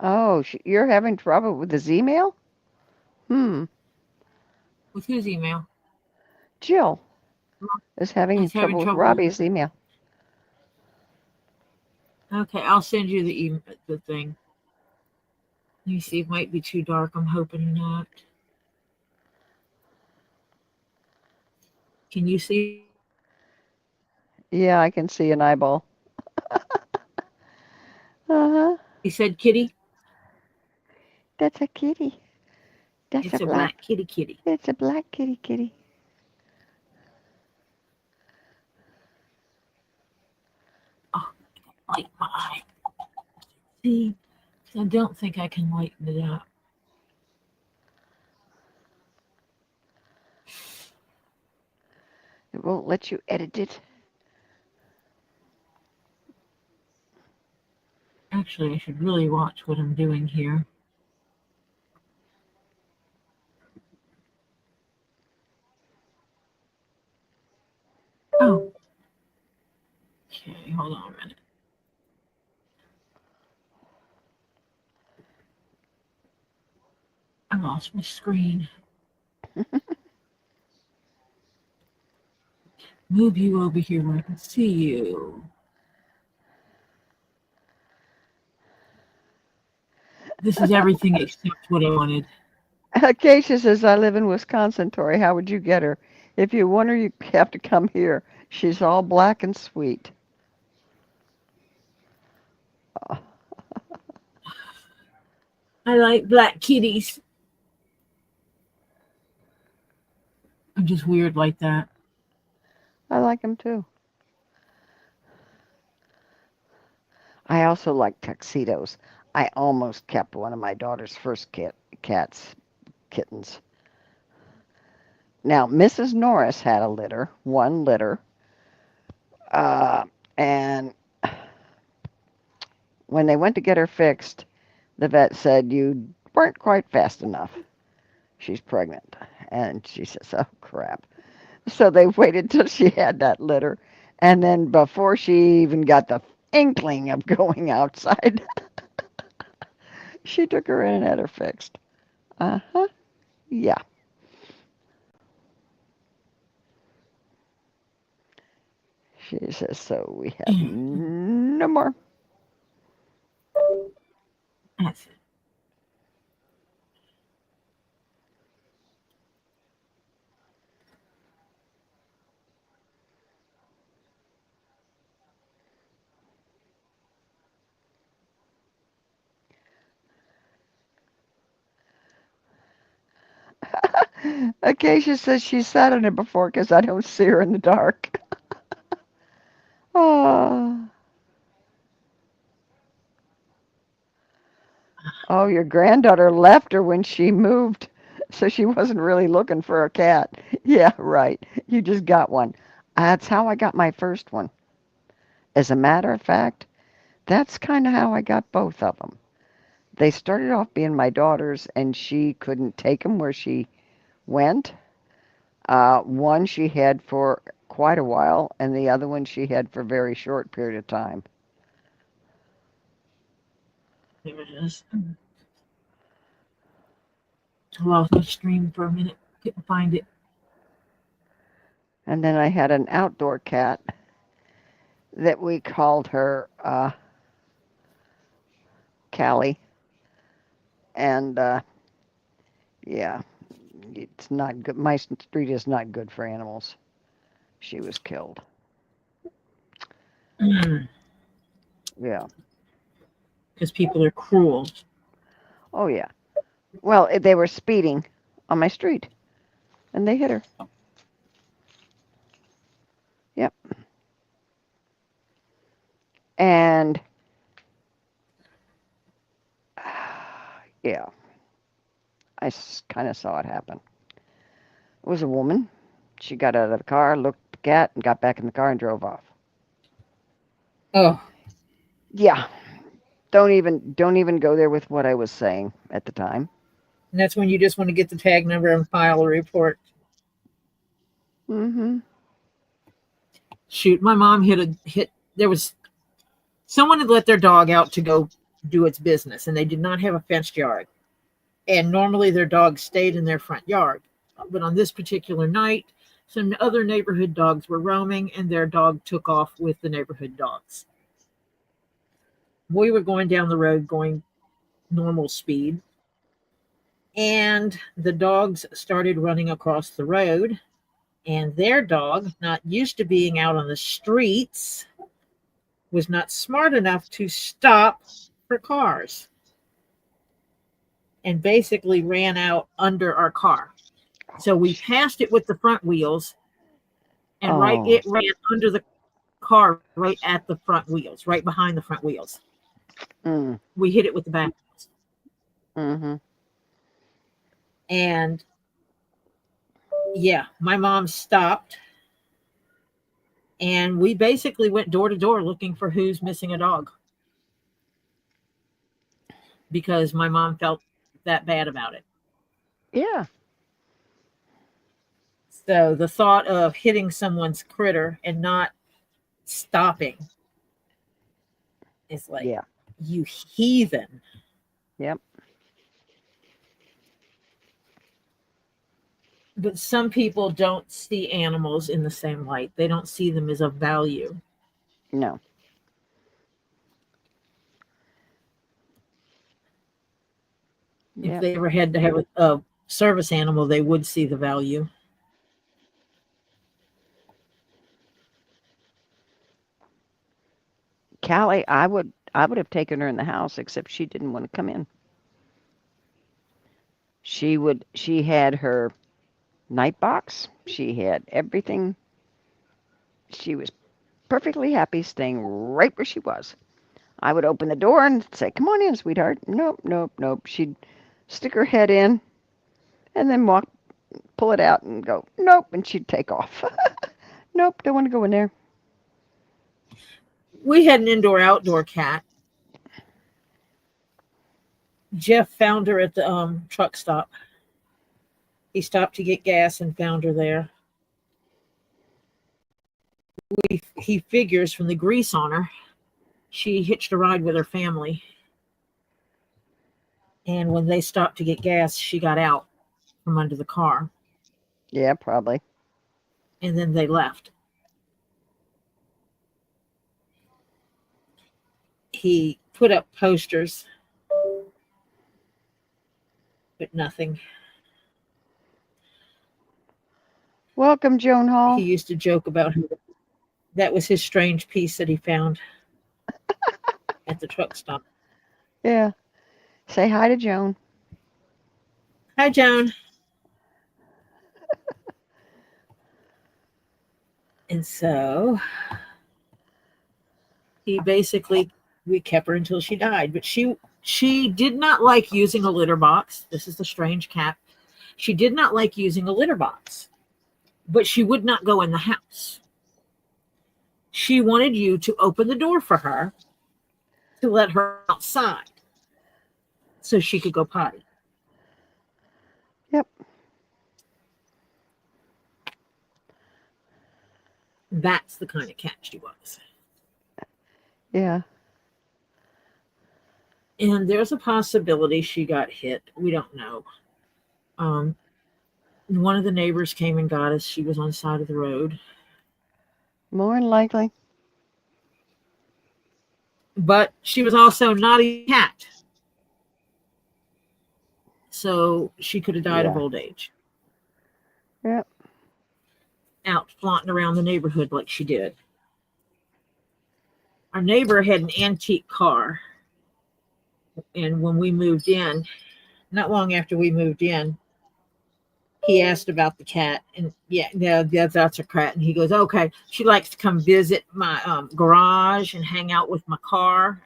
Oh, you're having trouble with his email? With whose email? Jill is having trouble with Robbie's email. Okay, I'll send you the thing. Let me see. It might be too dark. I'm hoping not. Can you see? Yeah, I can see an eyeball. Uh-huh. You said kitty? That's a kitty. That's It's a black kitty. It's a black kitty. Oh, light my eye. See? I don't think I can lighten it up. It won't let you edit it. Actually, I should really watch what I'm doing here. Oh. Okay, hold on a minute. I lost my screen. Move you over here where I can see you. This is everything except what I wanted. Acacia says, I live in Wisconsin, Tori. How would you get her? If you want her, you have to come here. She's all black and sweet. I like black kitties. I'm just weird like that. I like them too. I also like tuxedos. I almost kept one of my daughter's first kittens. Now, Mrs. Norris had one litter, and when they went to get her fixed, the vet said, you weren't quite fast enough. She's pregnant. And she says, oh, crap. So they waited till she had that litter. And then before she even got the inkling of going outside, she took her in and had her fixed. Uh-huh. Yeah. She says, so we have no more. That's it. Acacia says she sat on it before because I don't see her in the dark. Oh. Oh, your granddaughter left her when she moved, so she wasn't really looking for a cat. Yeah, right. You just got one. That's how I got my first one. As a matter of fact, that's kind of how I got both of them. They started off being my daughter's, and she couldn't take them where she went. One she had for quite a while, and the other one she had for a very short period of time. There it is. I lost my stream for a minute. Couldn't find it. And then I had an outdoor cat that we called her Callie. And yeah, it's not good. My street is not good for animals. She was killed. Yeah. Because people are cruel. Oh, yeah. Well, they were speeding on my street, and they hit her. Yep. And yeah, I kind of saw it happen. It was a woman. She got out of the car, looked at the cat, and got back in the car and drove off. Oh, Yeah. Don't even go there with what I was saying at the time. and that's when you just want to get the tag number and file a report. Mm-hmm. Shoot, my mom hit. There was someone had let their dog out to go do its business, and they did not have a fenced yard. And normally their dog stayed in their front yard. But on this particular night, some other neighborhood dogs were roaming, and their dog took off with the neighborhood dogs. We were going down the road going normal speed, and the dogs started running across the road, and their dog, not used to being out on the streets, was not smart enough to stop for cars and basically ran out under our car. So we passed it with the front wheels, and it ran under the car right at the front wheels, right behind the front wheels. We hit it with the back wheels. Mm-hmm. And yeah, my mom stopped, and we basically went door to door looking for who's missing a dog, because my mom felt that bad about it. Yeah. So the thought of hitting someone's critter and not stopping is like, Yeah. you heathen. Yep. But some people don't see animals in the same light. They don't see them as of value. No. If they ever had to have a service animal, they would see the value. Callie, I would have taken her in the house, except she didn't want to come in. She had her night box. She had everything. She was perfectly happy staying right where she was. I would open the door and say, "Come on in, sweetheart." Nope, nope, nope. She'd stick her head in and then pull it out and go, "Nope," and she'd take off. Nope, don't want to go in there. We had an indoor-outdoor cat. Jeff found her at the truck stop. He stopped to get gas and found her there. He figures from the grease on her, she hitched a ride with her family. And when they stopped to get gas, she got out from under the car. Yeah, probably. And then they left. He put up posters, but nothing. Welcome, Joan Hall. He used to joke about her. That was his strange piece that he found at the truck stop. Yeah. Say hi to Joan. Hi, Joan. And so we kept her until she died. But she did not like using a litter box. This is the strange cat. She did not like using a litter box, but she would not go in the house. She wanted you to open the door for her to let her outside so she could go potty. Yep. That's the kind of cat she was. Yeah. And there's a possibility she got hit. We don't know. One of the neighbors came and got us. She was on the side of the road. More than likely. But she was also not a cat. So she could have died of Yeah. old age. Yep. Out flaunting around the neighborhood like she did. Our neighbor had an antique car. And when we moved in, not long after we moved in, he asked about the cat. And that's a cat. And he goes, okay, she likes to come visit my garage and hang out with my car.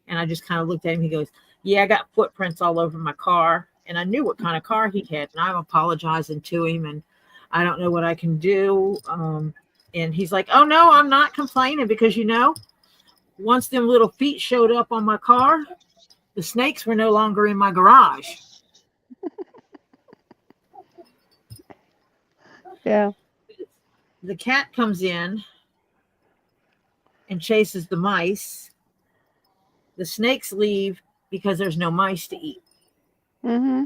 And I just kind of looked at him. He goes, yeah, I got footprints all over my car. And I knew what kind of car he had. And I'm apologizing to him. And I don't know what I can do. And he's like, oh, no, I'm not complaining because, once them little feet showed up on my car, the snakes were no longer in my garage. Yeah. The cat comes in and chases the mice. The snakes leave because there's no mice to eat. Mm-hmm.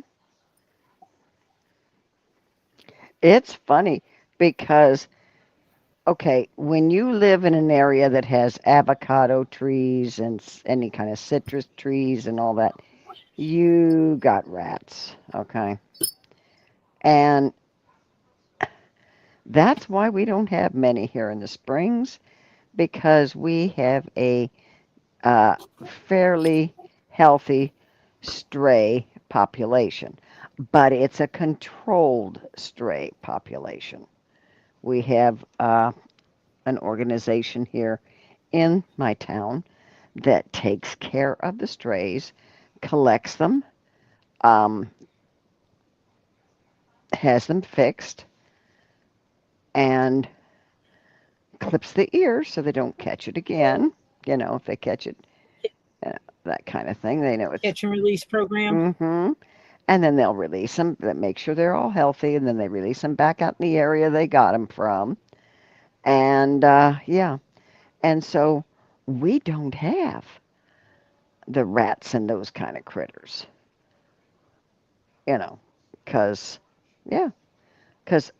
It's funny because, okay, when you live in an area that has avocado trees and any kind of citrus trees and all that, you got rats, okay? And that's why we don't have many here in the Springs, because we have a fairly healthy stray population, but it's a controlled stray population. We have an organization here in my town that takes care of the strays, collects them, has them fixed, and clips the ears so they don't catch it again. If they catch it, that kind of thing, they know it's Catch and release program. Mm-hmm. And then they'll release them, make sure they're all healthy, and then they release them back out in the area they got them from. And yeah, and so we don't have the rats and those kind of critters, because because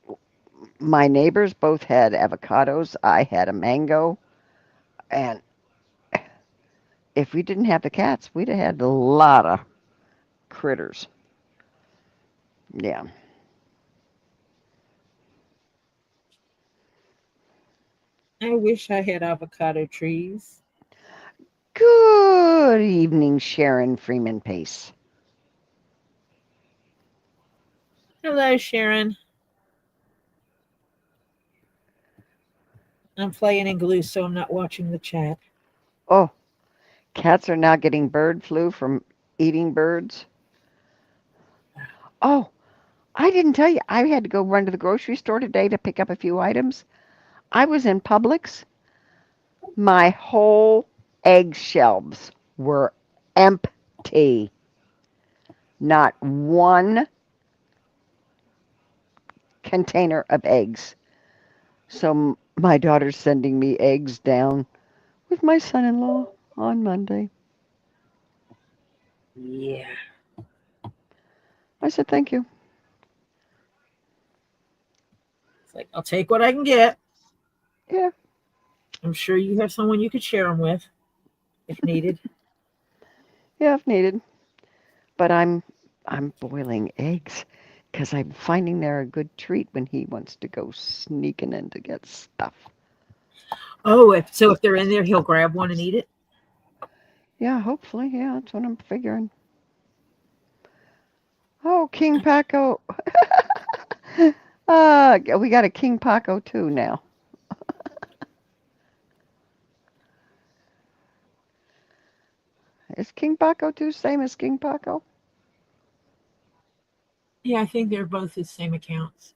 my neighbors both had avocados. I had a mango, and if we didn't have the cats, we'd have had a lot of critters. Yeah. I wish I had avocado trees. Good evening, Sharon Freeman Pace. Hello, Sharon. I'm playing in glue, so I'm not watching the chat. Oh, cats are now getting bird flu from eating birds. Oh, I didn't tell you. I had to go run to the grocery store today to pick up a few items. I was in Publix. My whole egg shelves were empty. Not one container of eggs. So my daughter's sending me eggs down with my son-in-law on Monday. Yeah. I said, thank you. It's like, I'll take what I can get. Yeah. I'm sure you have someone you could share them with if needed. Yeah, if needed. But I'm boiling eggs because I'm finding they're a good treat when he wants to go sneaking in to get stuff. Oh, if they're in there, he'll grab one and eat it. Yeah, hopefully. Yeah, that's what I'm figuring. Oh, KingPaco. We got a KingPaco too now. Is KingPaco too same as KingPaco? Yeah, I think they're both the same accounts.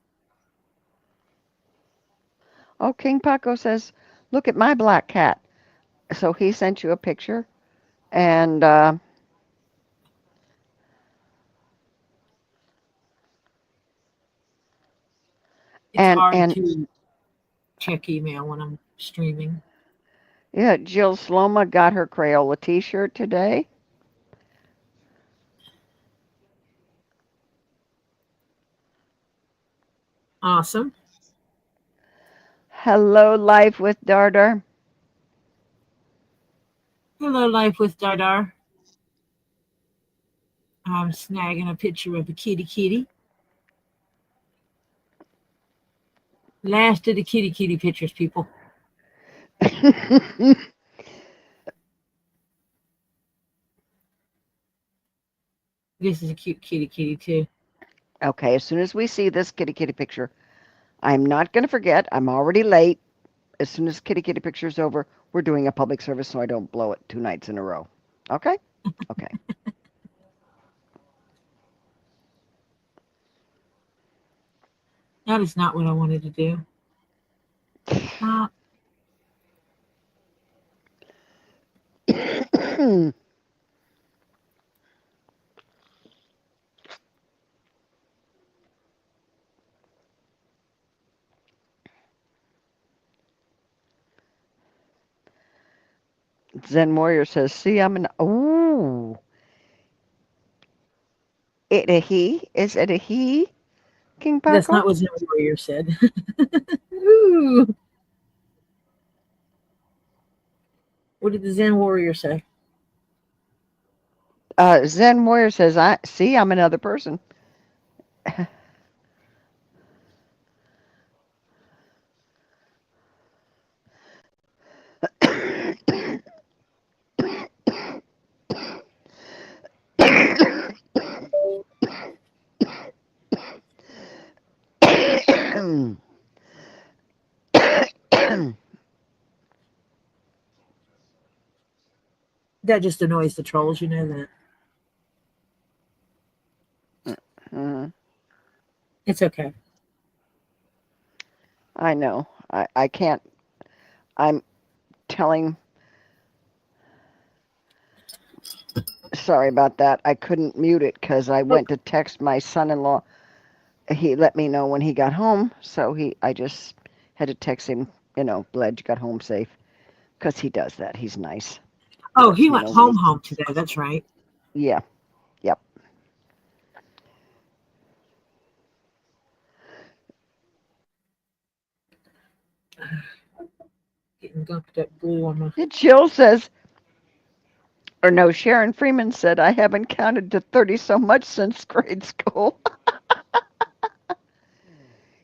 Oh, KingPaco says, look at my black cat. So he sent you a picture, and It's hard and to check email when I'm streaming. yeah, Jill Sloma got her Krayola T-shirt today. Awesome. Hello, Life with Dardar. Hello, Life with Dardar. I'm snagging a picture of a kitty. Last of the kitty pictures, people. This is a cute kitty too. Okay, as soon as we see this kitty picture, I'm not going to forget. I'm already late. As soon as kitty picture is over, we're doing a public service so I don't blow it 2 nights in a row. Okay? Okay. That is not what I wanted to do. Stop. Zen Warrior says, see, I'm an... Ooh. It a he? Is it a he, King That's Paco? not what Zen Warrior said. Ooh. What did the Zen Warrior say? Zen Warrior says, see, I'm another person. That just annoys the trolls, you know that. It's okay. I know. I can't. I'm telling. Sorry about that. I couldn't mute it because I went to text my son-in-law. He let me know when he got home, so I just had to text him. Glad you got home safe, because he does that. He's nice. Oh, he went home today. That's right. Yeah. Yep. Getting gunked up glue on my. Jill says, or no, Sharon Freeman said, I haven't counted to 30 so much since grade school.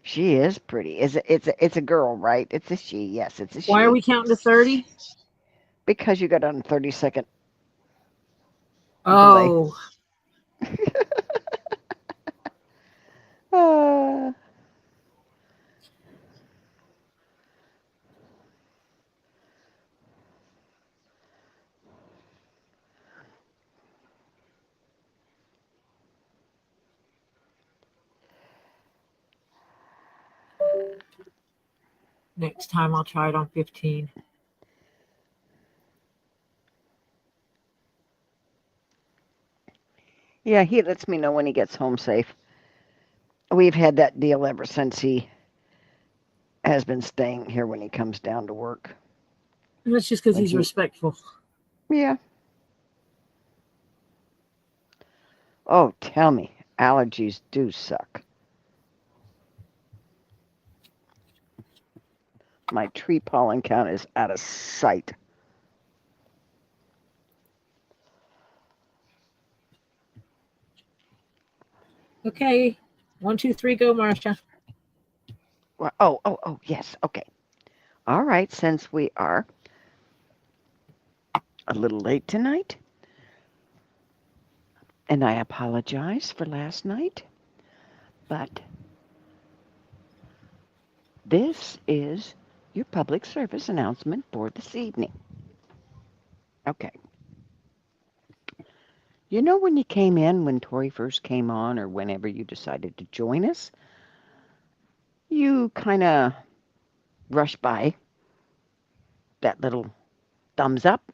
She is pretty. It's a girl, right? It's a she. Yes, it's a she. Why are we counting to 30? Because you got on 30-second delay. Oh. Next time I'll try it on 15. Yeah, he lets me know when he gets home safe. We've had that deal ever since he has been staying here when he comes down to work. And that's just because he's respectful. Yeah. Oh, tell me, allergies do suck. My tree pollen count is out of sight. Okay. 1, 2, 3, go, Marcia. Oh, yes. Okay. All right, since we are a little late tonight, and I apologize for last night, but this is your public service announcement for this evening. Okay. You know, when you came in, when Tori first came on, or whenever you decided to join us, you kind of rushed by that little thumbs up.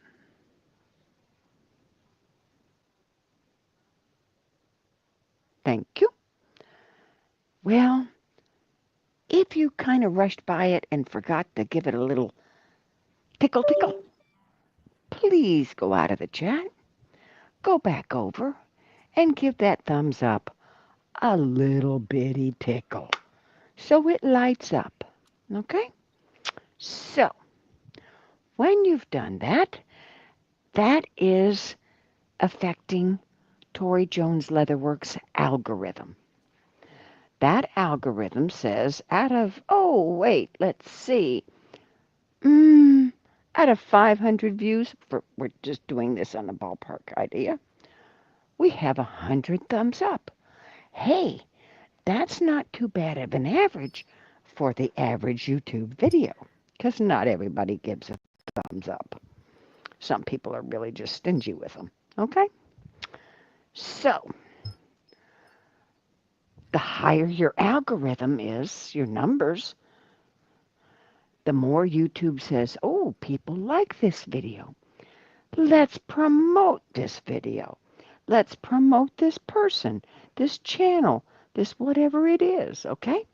Thank you. Well, if you kind of rushed by it and forgot to give it a little tickle tickle, please go out of the chat, go back over, and give that thumbs up a little bitty tickle so it lights up. Okay? So, when you've done that, that is affecting ToriJones Leatherwork's algorithm. That algorithm says out of, let's see, out of 500 views, we're just doing this on a ballpark idea, we have 100 thumbs up. Hey, that's not too bad of an average for the average YouTube video, because not everybody gives a thumbs up. Some people are really just stingy with them, okay? So, the higher your algorithm is, your numbers, the more YouTube says, oh, people like this video. Let's promote this video. Let's promote this person, this channel, this whatever it is, okay?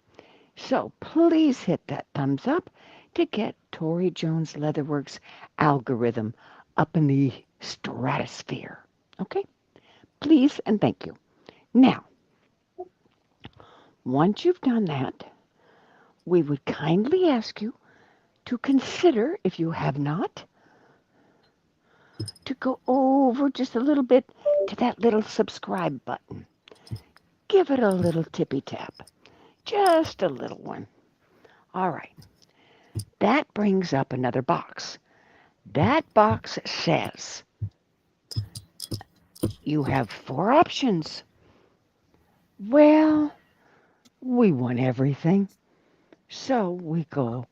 So please hit that thumbs up to get ToriJones Leatherwork's algorithm up in the stratosphere, okay? Please and thank you. Now, once you've done that, we would kindly ask you to consider, if you have not, to go over just a little bit to that little subscribe button. Give it a little tippy tap. Just a little one. All right. That brings up another box. That box says you have 4 options. Well, we want everything. So we go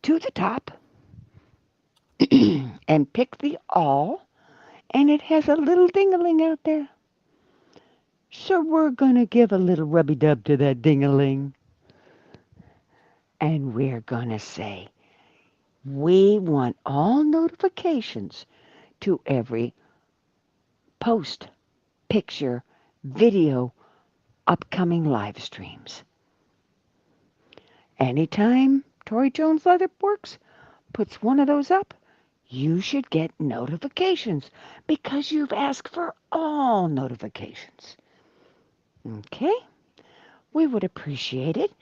to the top and pick the all, and it has a little ding-a-ling out there. So we're going to give a little rubby-dub to that ding-a-ling. And we're going to say, we want all notifications to every post, picture, video, upcoming live streams. Anytime ToriJones Leatherworks puts one of those up, you should get notifications because you've asked for all notifications. Okay? We would appreciate it.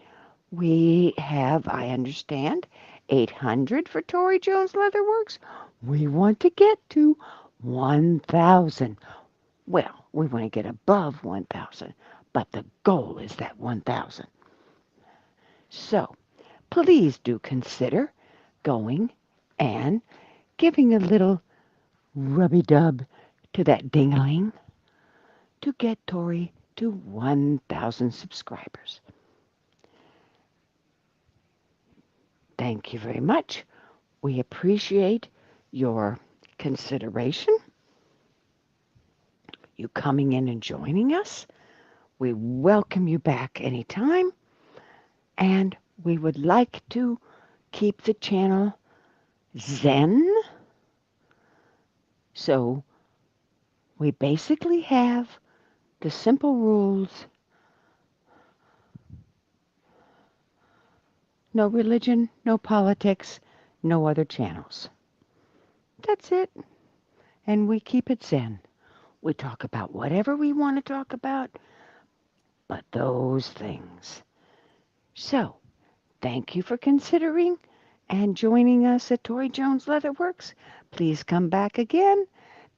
We have, I understand, 800 for ToriJones Leatherworks. We want to get to 1,000. Well, we want to get above 1,000, but the goal is that 1,000. So, please do consider going and giving a little rubby-dub to that ding-a-ling to get Tori to 1,000 subscribers. Thank you very much. We appreciate your consideration, you coming in and joining us. We welcome you back anytime, and we would like to keep the channel zen. So we basically have the simple rules: no religion, no politics, no other channels. That's it. And we keep it zen. We talk about whatever we want to talk about, but those things. So, thank you for considering and joining us at ToriJones Leatherworks. Please come back again.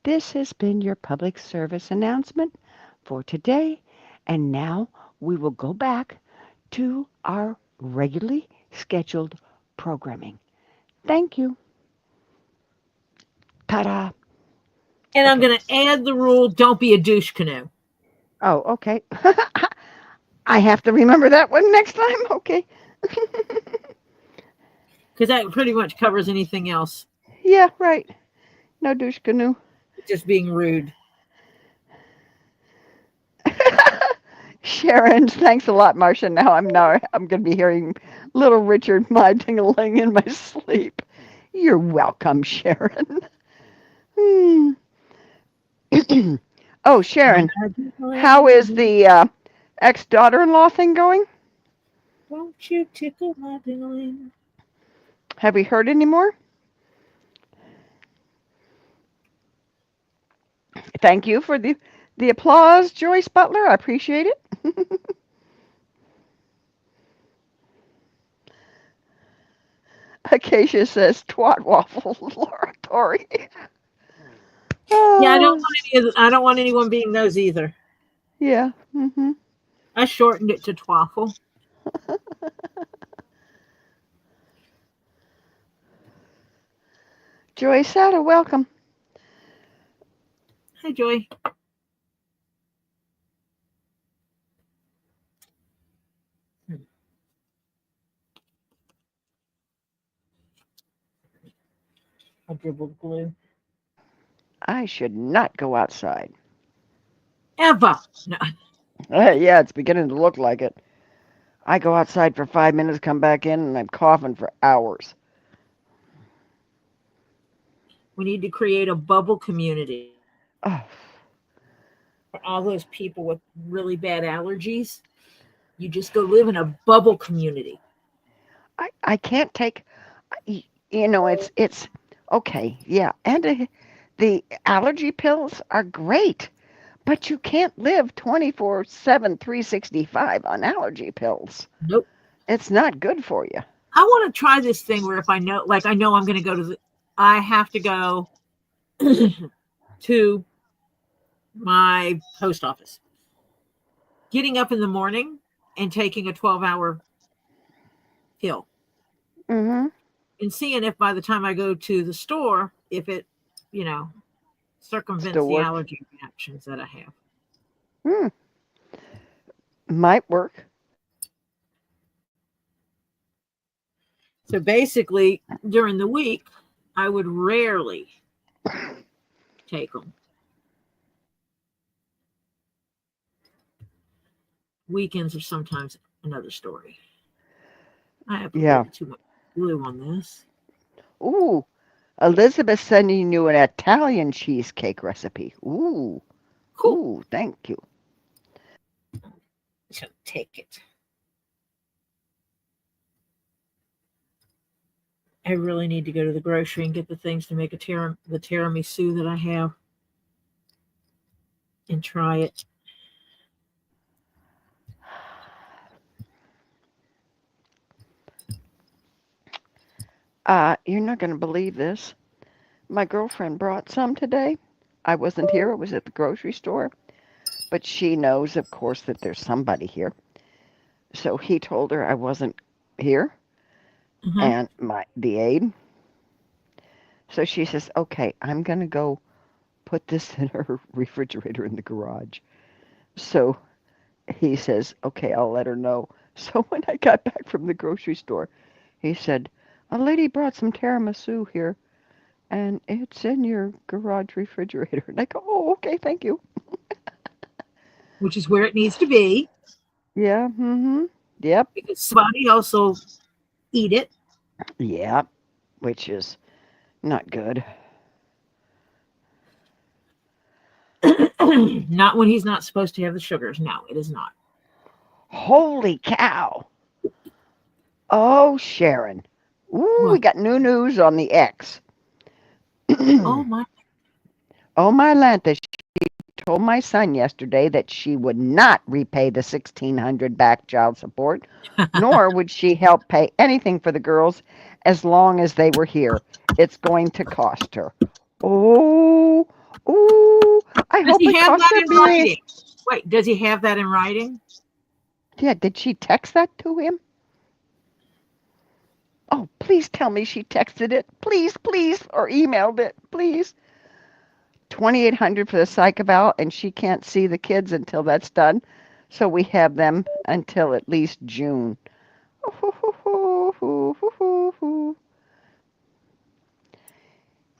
This has been your public service announcement for today. And now we will go back to our regularly scheduled programming. Thank you. Ta-da. And I'm Okay. going to add the rule, don't be a douche canoe. Oh, okay. I have to remember that one next time. Okay. Because that pretty much covers anything else. Yeah, right. No douche canoe. Just being rude. Sharon, thanks a lot, Marcia. Now I'm going to be hearing little Richard my ding-a-ling in my sleep. You're welcome, Sharon. Hmm. Oh, Sharon, how is the ex-daughter-in-law thing going? Won't you tickle my ding-a-ling? Have we heard any more? Thank you for the applause, Joyce Butler. I appreciate it. Acacia says twat waffle, Laura Tori. Yeah, Oh, I don't want anyone being those either. yeah. Mm-hmm. I shortened it to twaffle. Joy Sada, welcome. Hi, Joy. I dribbled glue. I should not go outside. Ever. No. Yeah, it's beginning to look like it. I go outside for 5 minutes, come back in, and I'm coughing for hours. We need to create a bubble community Oh, for all those people with really bad allergies. You just go live in a bubble community. I can't take, it's okay, yeah. And the allergy pills are great, but you can't live 24/7, 365 on allergy pills. Nope. It's not good for you. I want to try this thing where if I know I'm going to go to I have to go to my post office. Getting up in the morning and taking a 12-hour pill. Mm-hmm. And seeing if by the time I go to the store, if it, circumvents Still the works. allergy reactions that I have. Might work. So basically, during the week, I would rarely take them. Weekends are sometimes another story. I have Yeah. too much glue on this. Ooh, Elizabeth sending you an Italian cheesecake recipe. Ooh, Cool. ooh, thank you. So take it. I really need to go to the grocery and get the things to make the tiramisu that I have and try it. You're not going to believe this. My girlfriend brought some today. I wasn't here. I was at the grocery store. But she knows, of course, that there's somebody here. So he told her I wasn't here Uh-huh. and the aide. So she says, okay, I'm going to go put this in her refrigerator in the garage. So he says, okay, I'll let her know. So when I got back from the grocery store, he said, a lady brought some tiramisu here, and it's in your garage refrigerator. And I go, oh, okay, thank you. Which is where it needs to be. Yeah, mm-hmm. Yep. Because somebody else will eat it. Yep. Which is not good. Not when he's not supposed to have the sugars. No, it is not. Holy cow. Oh, Sharon. Ooh, we got new news on the X. Oh my. Oh, my Lanta, she told my son yesterday that she would not repay the $1,600 back child support, nor would she help pay anything for the girls as long as they were here. It's going to cost her. Oh, ooh, I Does hope he it have costs that her in big. writing? Wait, does he have that in writing? Yeah, did she text that to him? Oh, please tell me she texted it. Please, please, or emailed it, please. 2,800 for the psych eval, and she can't see the kids until that's done. So we have them until at least June.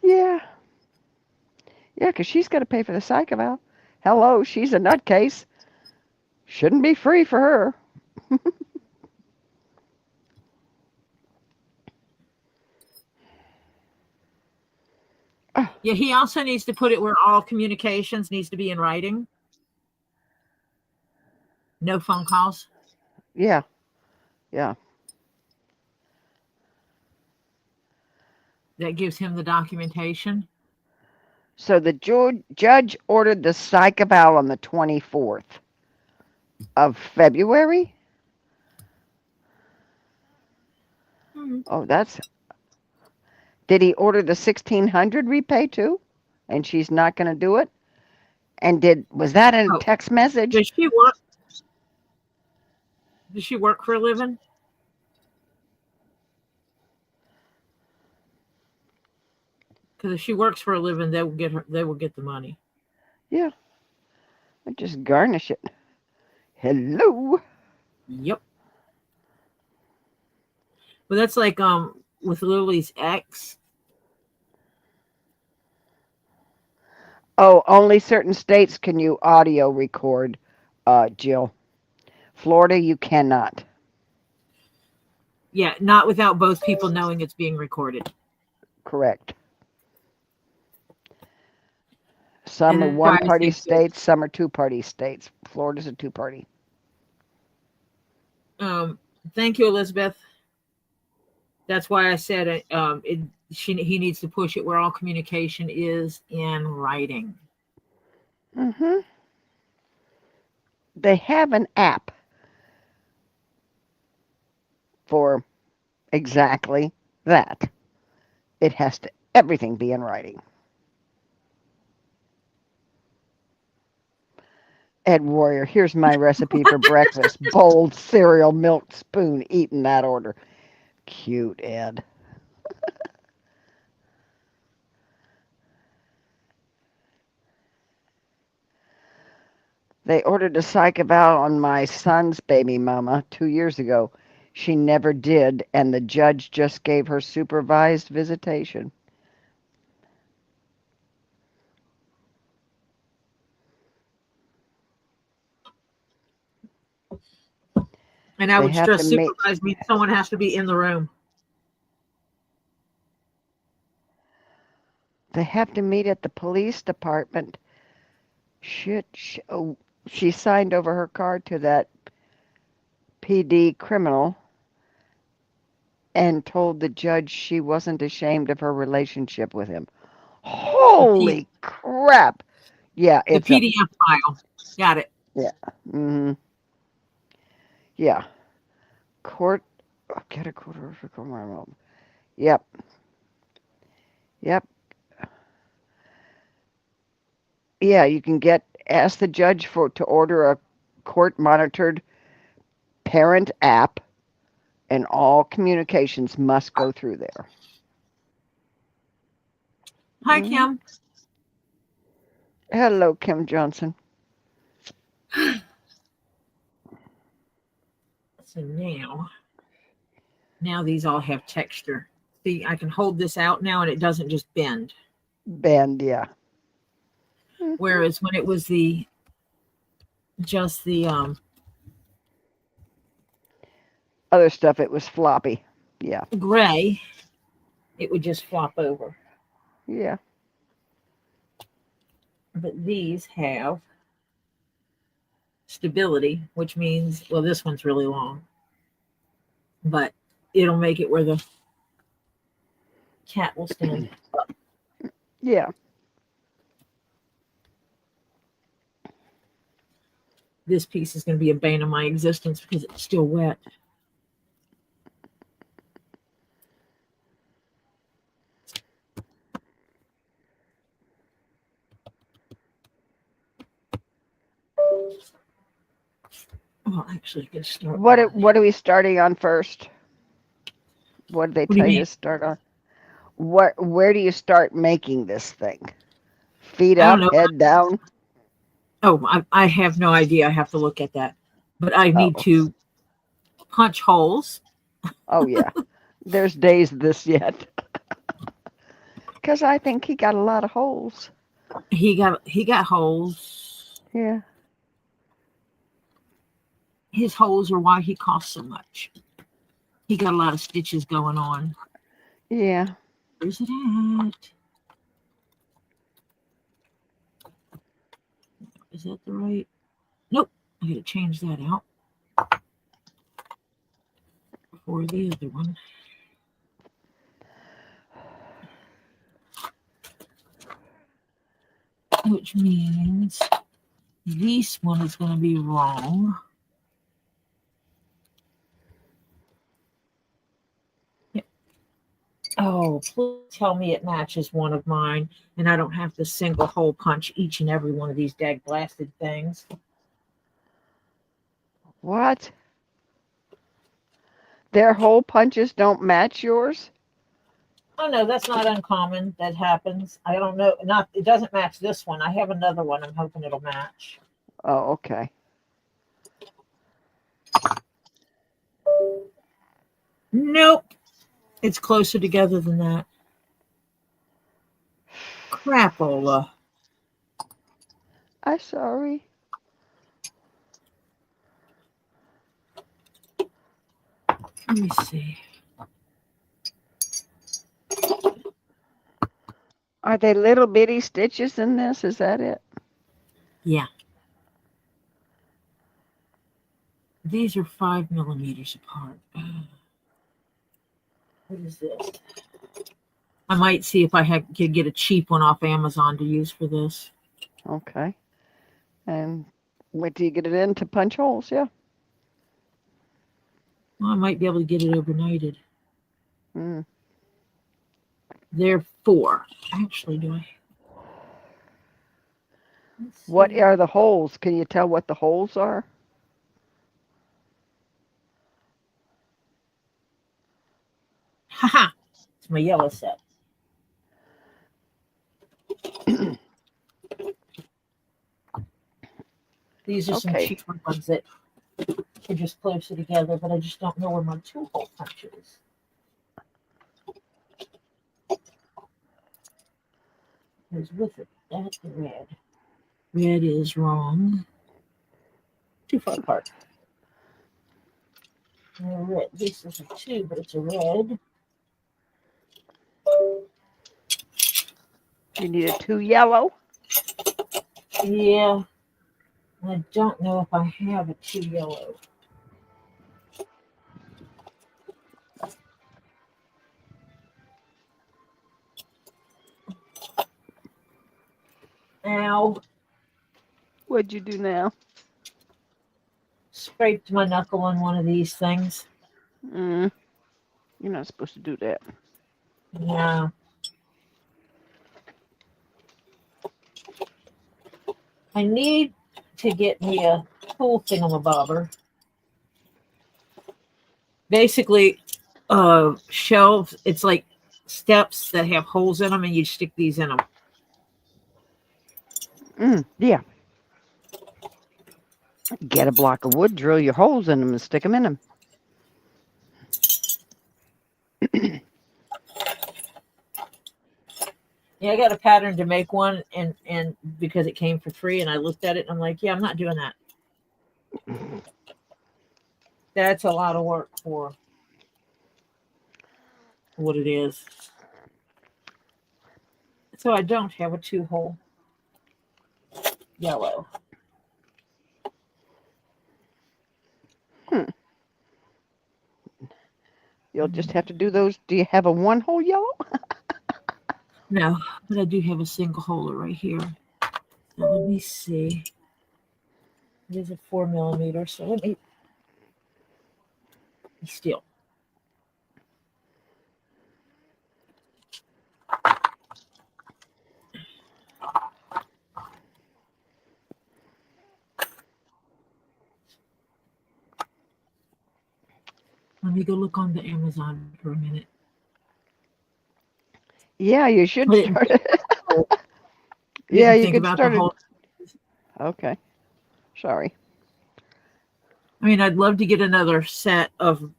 Yeah. Yeah, because she's got to pay for the psych eval. Hello, she's a nutcase. Shouldn't be free for her. Yeah, he also needs to put it where all communications needs to be in writing. No phone calls. Yeah. Yeah. That gives him the documentation. So the judge ordered the psych eval on the 24th of February. Oh, that's. Did he order the 1,600 repay too? And she's not going to do it? And was that in a Oh, text message? Does she work? Does she work for a living? Because if she works for a living, they will get her. They will get the money. Yeah. I just garnish it. Hello. Yep. But that's like with Lily's ex. Oh, only certain states can you audio record, Jill. Florida, you cannot. Yeah, not without both people knowing it's being recorded. Correct. Some are And why I one-party say so. states, some are two-party states. Florida's a two-party. Thank you, Elizabeth. That's why I said he needs to push it where all communication is in writing. Mm-hmm. They have an app for exactly that. It has to everything be in writing. Ed Warrior, here's my recipe for breakfast. Bold cereal, milk spoon, eat in that order. Cute, Ed. They ordered a psych eval on my son's baby mama 2 years ago. She never did, and the judge just gave her supervised visitation. And I They would have stress to meet. supervise means someone has to be in the room. They have to meet at the police department. Oh, she signed over her card to that PD criminal and told the judge she wasn't ashamed of her relationship with him. Holy crap! Yeah, The it's PDF file. Got it. Yeah. Mm-hmm. Yeah. Court. Get a court order for criminal. Yep. Yep. Yeah, you can ask the judge to order a court-monitored parent app, and all communications must go through there. Hi, Kim. Hello, Kim Johnson. So now these all have texture. See, I can hold this out now and it doesn't just bend. Bend, yeah. Whereas when it was just the other stuff, it was floppy. Yeah. gray, it would just flop over. Yeah. But these have stability, which means, well, this one's really long, but it'll make it where the cat will stand up. Yeah. This piece is going to be a bane of my existence because it's still wet. Well, actually, I can start. What are we starting on first? What did they tell you to start on? Where do you start making this thing? Feet up, head down? Oh, I have no idea. I have to look at that. But I need to punch holes. Oh, yeah. There's days of this yet. Because I think he got a lot of holes. He got holes. Yeah. his holes are why he costs so much. He got a lot of stitches going on. Yeah. Where's it at? Is that the right? Nope. I gotta change that out for the other one. Which means this one is going to be wrong. Yep. Oh, please tell me it matches one of mine and I don't have to single hole punch each and every one of these dag blasted things. What? Their hole punches don't match yours? Oh no, that's not uncommon. That happens. I don't know. It doesn't match this one. I have another one. I'm hoping it'll match. Oh, okay. Nope. It's closer together than that. Crapola. I'm sorry. Let me see. Are they little bitty stitches in this? Is that it? Yeah. These are 5 millimeters apart. What is this? I might see if I could get a cheap one off Amazon to use for this. Okay. And wait till you get it in to punch holes, yeah? Well, I might be able to get it overnighted. Mm. They're 4. Actually, do I? What are the holes? Can you tell what the holes are? Haha! It's my yellow set. These are some Okay. cheaper ones that are just closer together, but I just don't know where my 2-hole punch is. Goes with it. That's the red. Red is wrong. Too far apart. Red. This is a 2, but it's a red. You need a 2 yellow? Yeah. I don't know if I have a 2 yellow. Ow. What'd you do now? Scraped my knuckle on one of these things. Mm. You're not supposed to do that. Yeah. I need to get me a tool thingamabobber. Basically, shelves, it's like steps that have holes in them, and you stick these in them. Yeah. Get a block of wood, drill your holes in them, and stick them in them. Yeah, I got a pattern to make one, and because it came for free, and I looked at it, and I'm like, yeah, I'm not doing that. That's a lot of work for what it is. So I don't have a 2-hole yellow. You'll just have to do those. Do you have a 1-hole yellow? No, but I do have a single holer right here. So let me see. It is a 4 millimeter, so let me steal. Let me go look on the Amazon for a minute. Yeah, you should I didn't start think- it. Didn't Yeah, you think could about start the it. whole. Okay. Sorry. I mean, I'd love to get another set of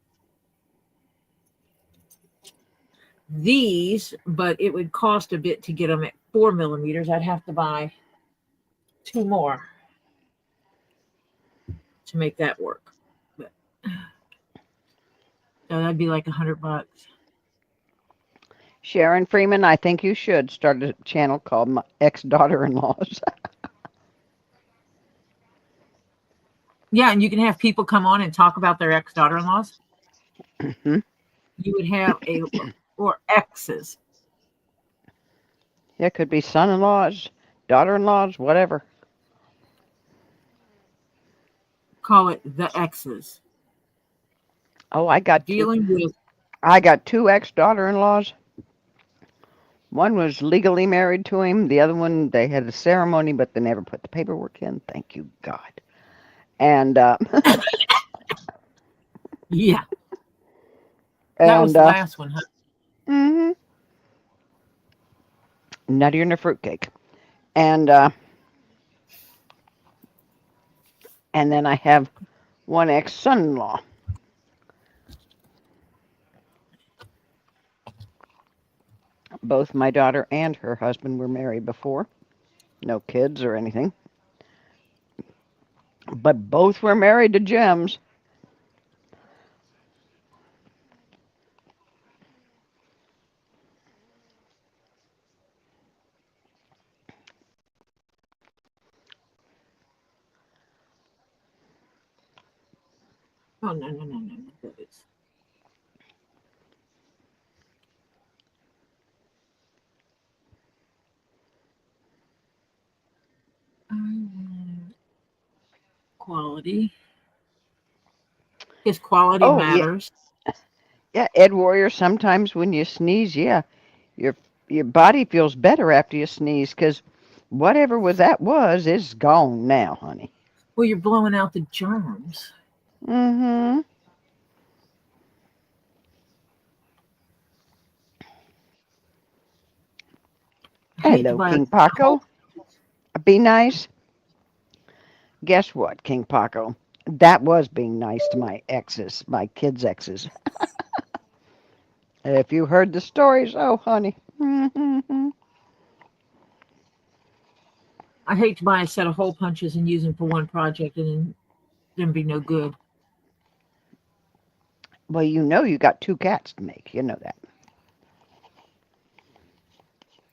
these, but it would cost a bit to get them at 4 millimeters. I'd have to buy 2 more to make that work. So that'd be like $100. Sharon Freeman, I think you should start a channel called My Ex-Daughter-in-Laws. Yeah, and you can have people come on and talk about their ex-daughter-in-laws. Mhm. You would have or exes. It could be son-in-laws, daughter-in-laws, whatever. Call it the exes. Oh, I got two. Dealing with I got two ex-daughter-in-laws. One was legally married to him. The other one, they had a ceremony, but they never put the paperwork in. Thank you, God. And yeah, that was and the last one, huh? hmm nuttier than a fruitcake. And then I have one ex-son-in-law. Both my daughter and her husband were married before. No kids or anything. But both were married to gems. Oh no. That is. Quality. His quality Oh, yeah. matters. Yeah, Ed Warrior, sometimes when you sneeze, yeah, your your body feels better after you sneeze because whatever that was is gone now, honey. Well, you're blowing out the germs. Mm-hmm. I hate to Hello, buy King a whole. Paco. Be nice. Guess what, King Paco? That was being nice to my exes, my kids' exes. If you heard the stories, oh, honey. Mm-hmm. I hate to buy a set of hole punches and use them for one project and then them be no good. Well, you know you got two cats to make. You know that.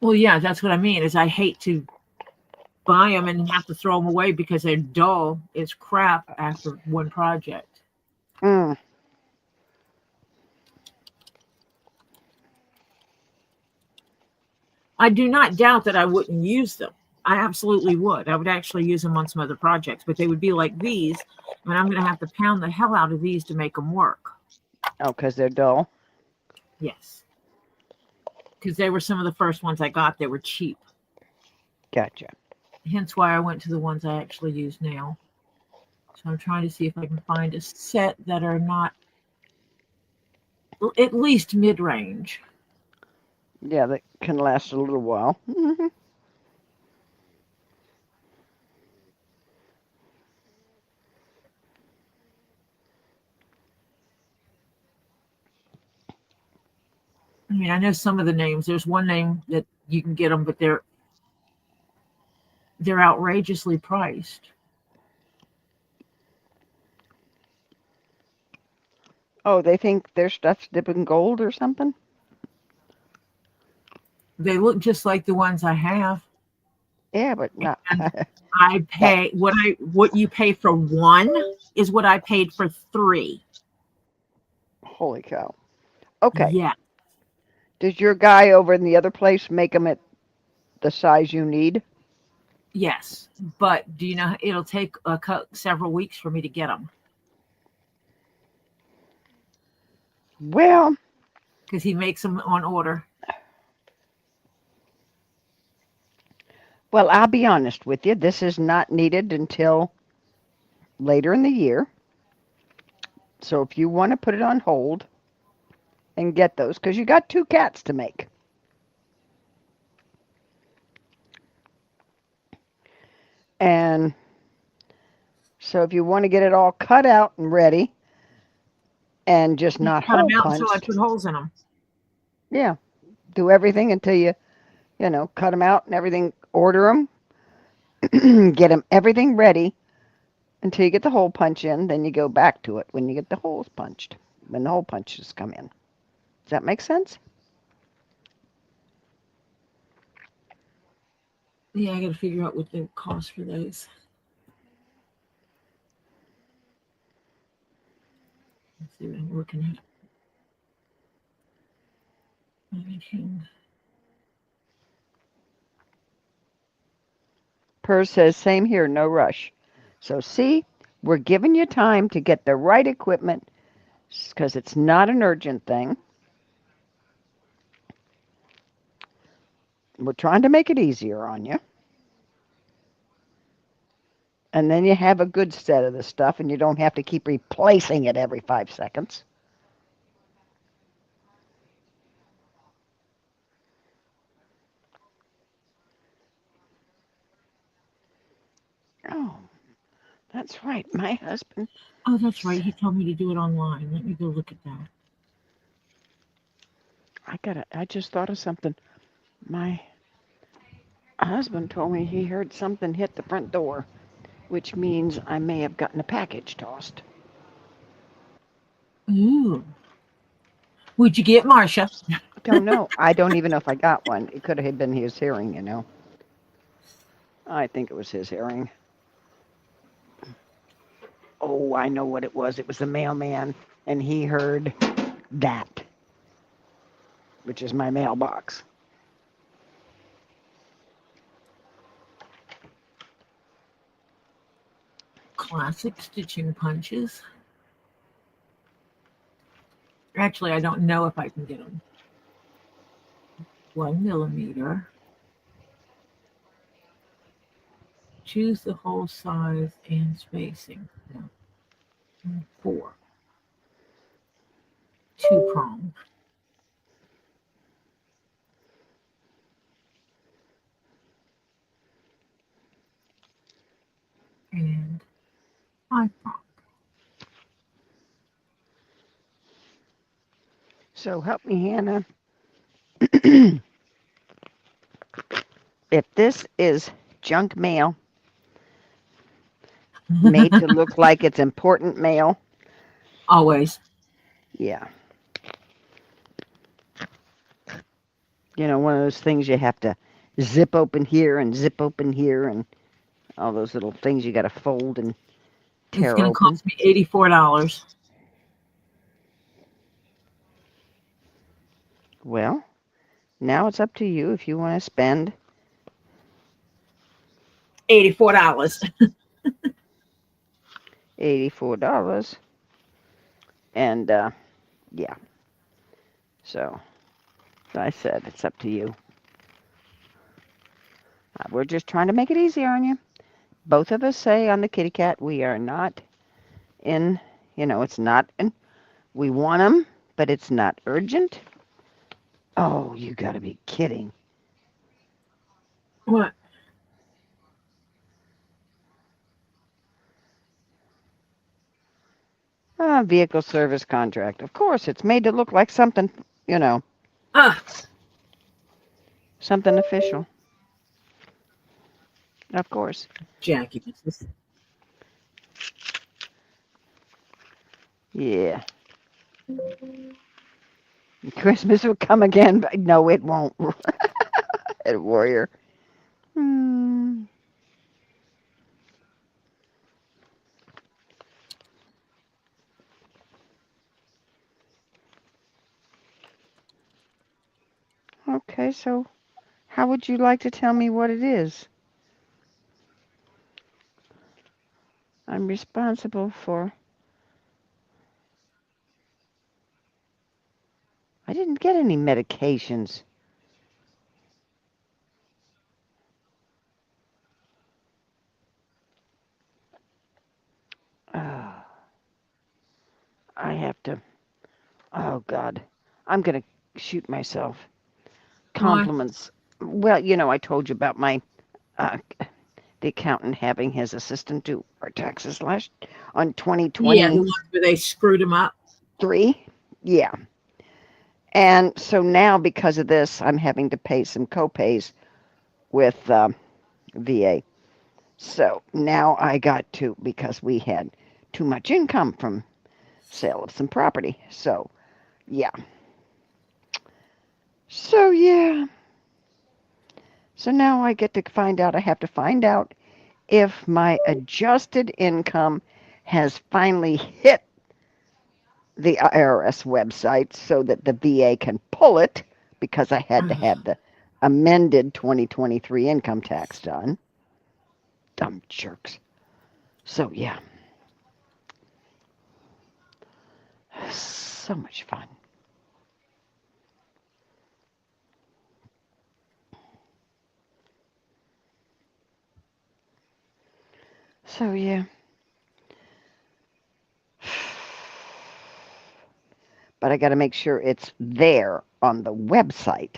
Well, yeah, that's what I mean. Is I hate to buy them and have to throw them away because they're dull as crap after one project. Mm. I do not doubt that I wouldn't use them. I absolutely would. I would actually use them on some other projects, but they would be like these, and I'm going to have to pound the hell out of these to make them work. Oh, because they're dull. Yes, because they were some of the first ones I got. They were cheap. Gotcha. Hence why I went to the ones I actually use now. So I'm trying to see if I can find a set that are not at least mid-range. Yeah, that can last a little while. Mm-hmm. I mean, I know some of the names. There's one name that you can get them, but they're outrageously priced. Oh, they think their stuff's dipped in gold or something? They look just like the ones I have. Yeah, but not. And I pay what you pay for one is what I paid for three. Holy cow. Okay. Yeah. Does your guy over in the other place make them at the size you need? Yes. But do you know it'll take several weeks for me to get them Well, because he makes them on order. I'll be honest with you. This is not needed until later in the year. So if you want to put it on hold and get those, because you got two cats to make. And so if you want to get it all cut out and ready and just not Cut them hole out until I punched. put holes in them. Yeah. Do everything until you cut them out and everything, order them, get them everything ready until you get the hole punch in. Then you go back to it when you get the holes punched. when the hole punches come in. Does that make sense? Yeah, I got to figure out what the cost for those. Let's see what I'm looking at. Managing. Per says, same here, no rush. So see, we're giving you time to get the right equipment because it's not an urgent thing. We're trying to make it easier on you. And then you have a good set of the stuff and you don't have to keep replacing it every 5 seconds. Oh, that's right. My husband. Oh, that's right. He told me to do it online. Let me go look at that. I just thought of something. My husband told me he heard something hit the front door, which means I may have gotten a package tossed. Ooh. What'd you get, Marcia? Don't know. I don't even know if I got one. It could have been his hearing, you know. I think it was his hearing. Oh, I know what it was. It was the mailman, and he heard that, which is my mailbox. Classic stitching punches. Actually, I don't know if I can get them. 1 millimeter. Choose the hole size and spacing. No. 4. 2 prong. And 5 prong. So help me, Hannah. If this is junk mail made to look like it's important mail, Always. yeah. You know, one of those things you have to zip open here and zip open here and all those little things you got to fold and tear It's going to open. cost me $84. Well, now it's up to you if you want to spend $84. $84. And, yeah. So, as I said, it's up to you. We're just trying to make it easier on you. Both of us say on the kitty cat, we are not in, you know, it's not, we want them, but it's not urgent. Oh, you got to be kidding. What? Vehicle service contract. Of course, it's made to look like something, you know, something official. Of course. Jackie. Yeah. Christmas will come again, but no, it won't. Warrior. Okay, so how would you like to tell me what it is? I'm responsible for... I didn't get any medications. I have to... Oh, God. I'm going to shoot myself. Compliments. Well, you know, I told you about my... the accountant having his assistant do our taxes on 2020. Yeah, the ones where they screwed him up. 3? Yeah. And so now, because of this, I'm having to pay some co-pays with VA. So now I got to, because we had too much income from sale of some property. So, yeah. So, yeah. So now I get to find out, I have to find out if my adjusted income has finally hit the IRS website so that the VA can pull it because I had to have the amended 2023 income tax done. Dumb jerks. So, yeah. So much fun. So, yeah. But I got to make sure it's there on the website.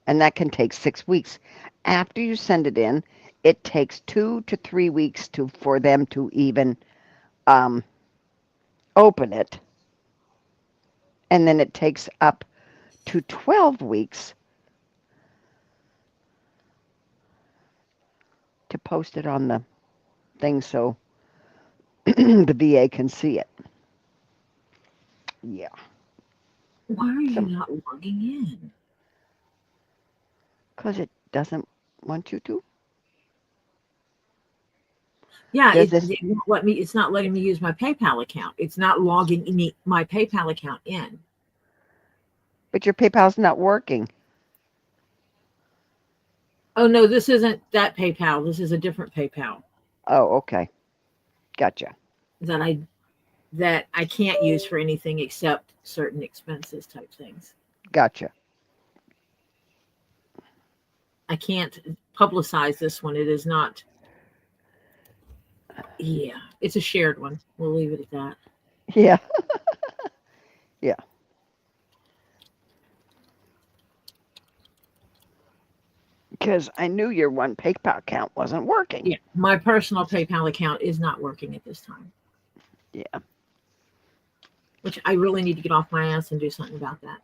And that can take 6 weeks. After you send it in, it takes 2 to 3 weeks for them to even open it. And then it takes up to 12 weeks to post it on the thing so the VA can see it. Yeah. Why are you So, not logging in? because it doesn't want you to. Yeah, Does this? it won't let me. It's not letting me use my PayPal account. It's not logging my PayPal account in. But your PayPal's not working. Oh no, this isn't that PayPal. This is a different PayPal Oh, okay. Gotcha. that I can't use for anything except certain expenses type things. Gotcha. I can't publicize this one. It is not. Yeah, it's a shared one. We'll leave it at that. Yeah. Yeah. Because I knew your one PayPal account wasn't working. Yeah, my personal PayPal account is not working at this time. Yeah. Which I really need to get off my ass and do something about that.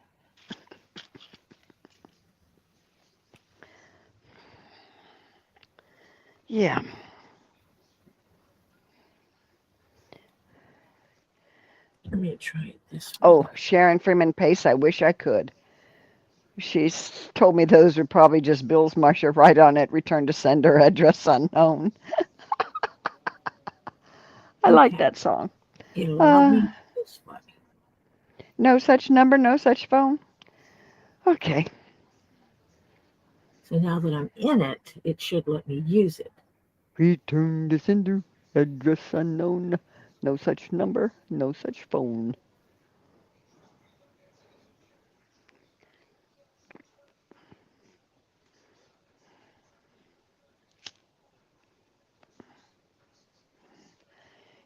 Yeah. Let me try it this way. Oh, Sharon Freeman Pace, I wish I could. She's told me those are probably just bills Marcia write on it, return to sender, address unknown. I like that song. It'll allow me this way. No such number, no such phone. Okay. So now that I'm in it, it should let me use it. Return to sender, address unknown. No such number, no such phone.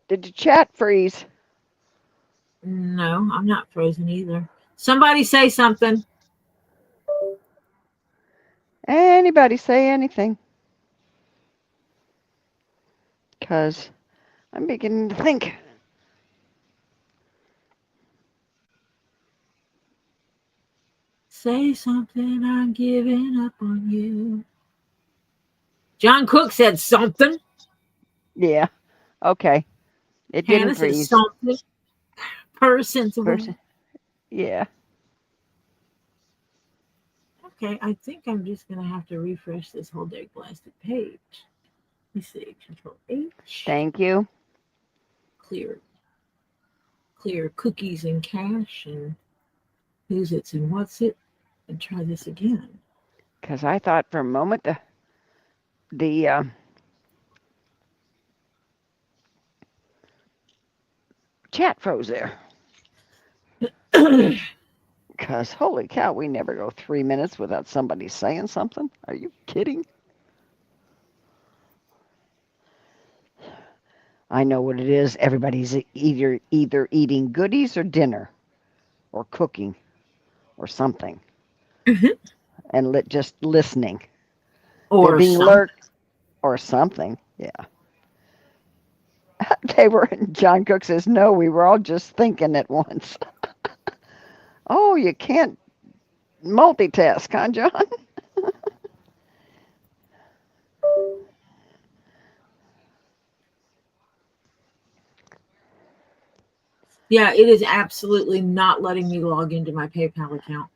Did the chat freeze? No, I'm not frozen either. Somebody say something. Anybody say anything? Because I'm beginning to think. Say something, I'm giving up on you. John Cook said something. Yeah. Okay. It Hannah didn't said freeze. something. Person's away. Person. Yeah. Okay, I think I'm just going to have to refresh this whole deck blasted page. Let me see. Control H. Thank you. Clear cookies and cache and who's it's and what's it, and try this again. Because I thought for a moment the chat froze there. Because holy cow, we never go 3 minutes without somebody saying something. Are you kidding? I know what it is. Everybody's either eating goodies or dinner or cooking or something and just listening. They're Or being something. lurked or something. Yeah. They were, John Cook says, no, we were all just thinking at once. Oh, you can't multitask, huh, John? Yeah, it is absolutely not letting me log into my PayPal account.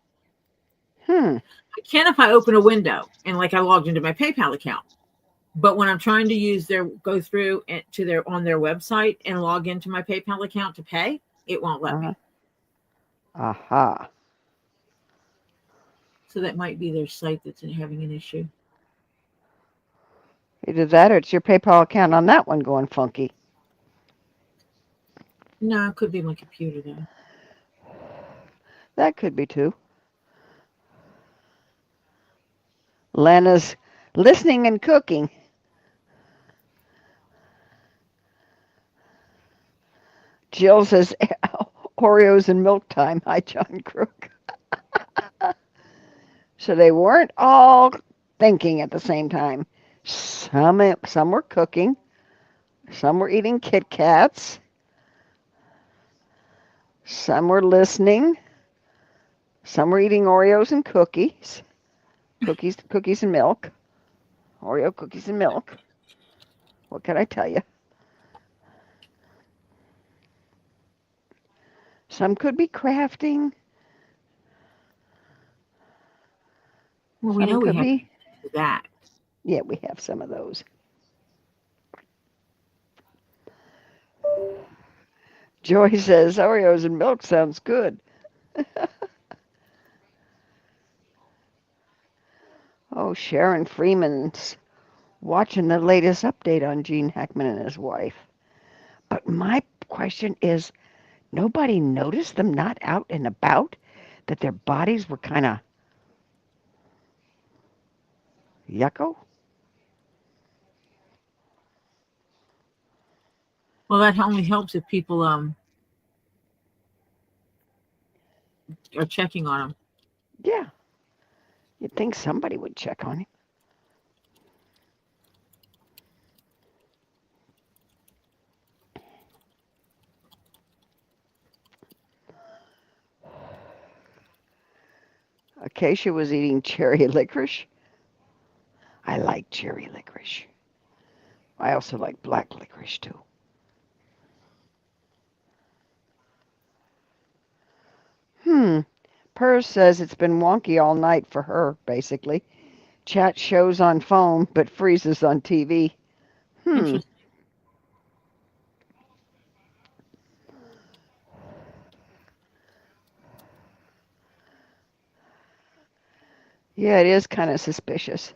I can if I open a window and like I logged into my PayPal account. But when I'm trying to go through to on their website and log into my PayPal account to pay, it won't let me. Aha. So that might be their site that's having an issue. Either that or it's your PayPal account on that one going funky. No, it could be my computer though. That could be too. Lana's listening and cooking. Jill says Oreos and milk time. Hi, John Crook. So they weren't all thinking at the same time. Some were cooking. Some were eating Kit Kats. Some were listening. Some were eating Oreos and cookies. Cookies and milk. Oreo cookies and milk. What can I tell you? Some could be crafting. Well, we Some know we could have be. that. Yeah, we have some of those. Joy says Oreos and milk sounds good. Oh, Sharon Freeman's watching the latest update on Gene Hackman and his wife. But my question is, nobody noticed them not out and about? That their bodies were kind of yucko? Well, that only helps if people are checking on them. Yeah. You'd think somebody would check on him. Acacia was eating cherry licorice. I like cherry licorice. I also like black licorice too. Purse says it's been wonky all night for her, basically. Chat shows on phone, but freezes on TV. Interesting. Yeah, it is kind of suspicious.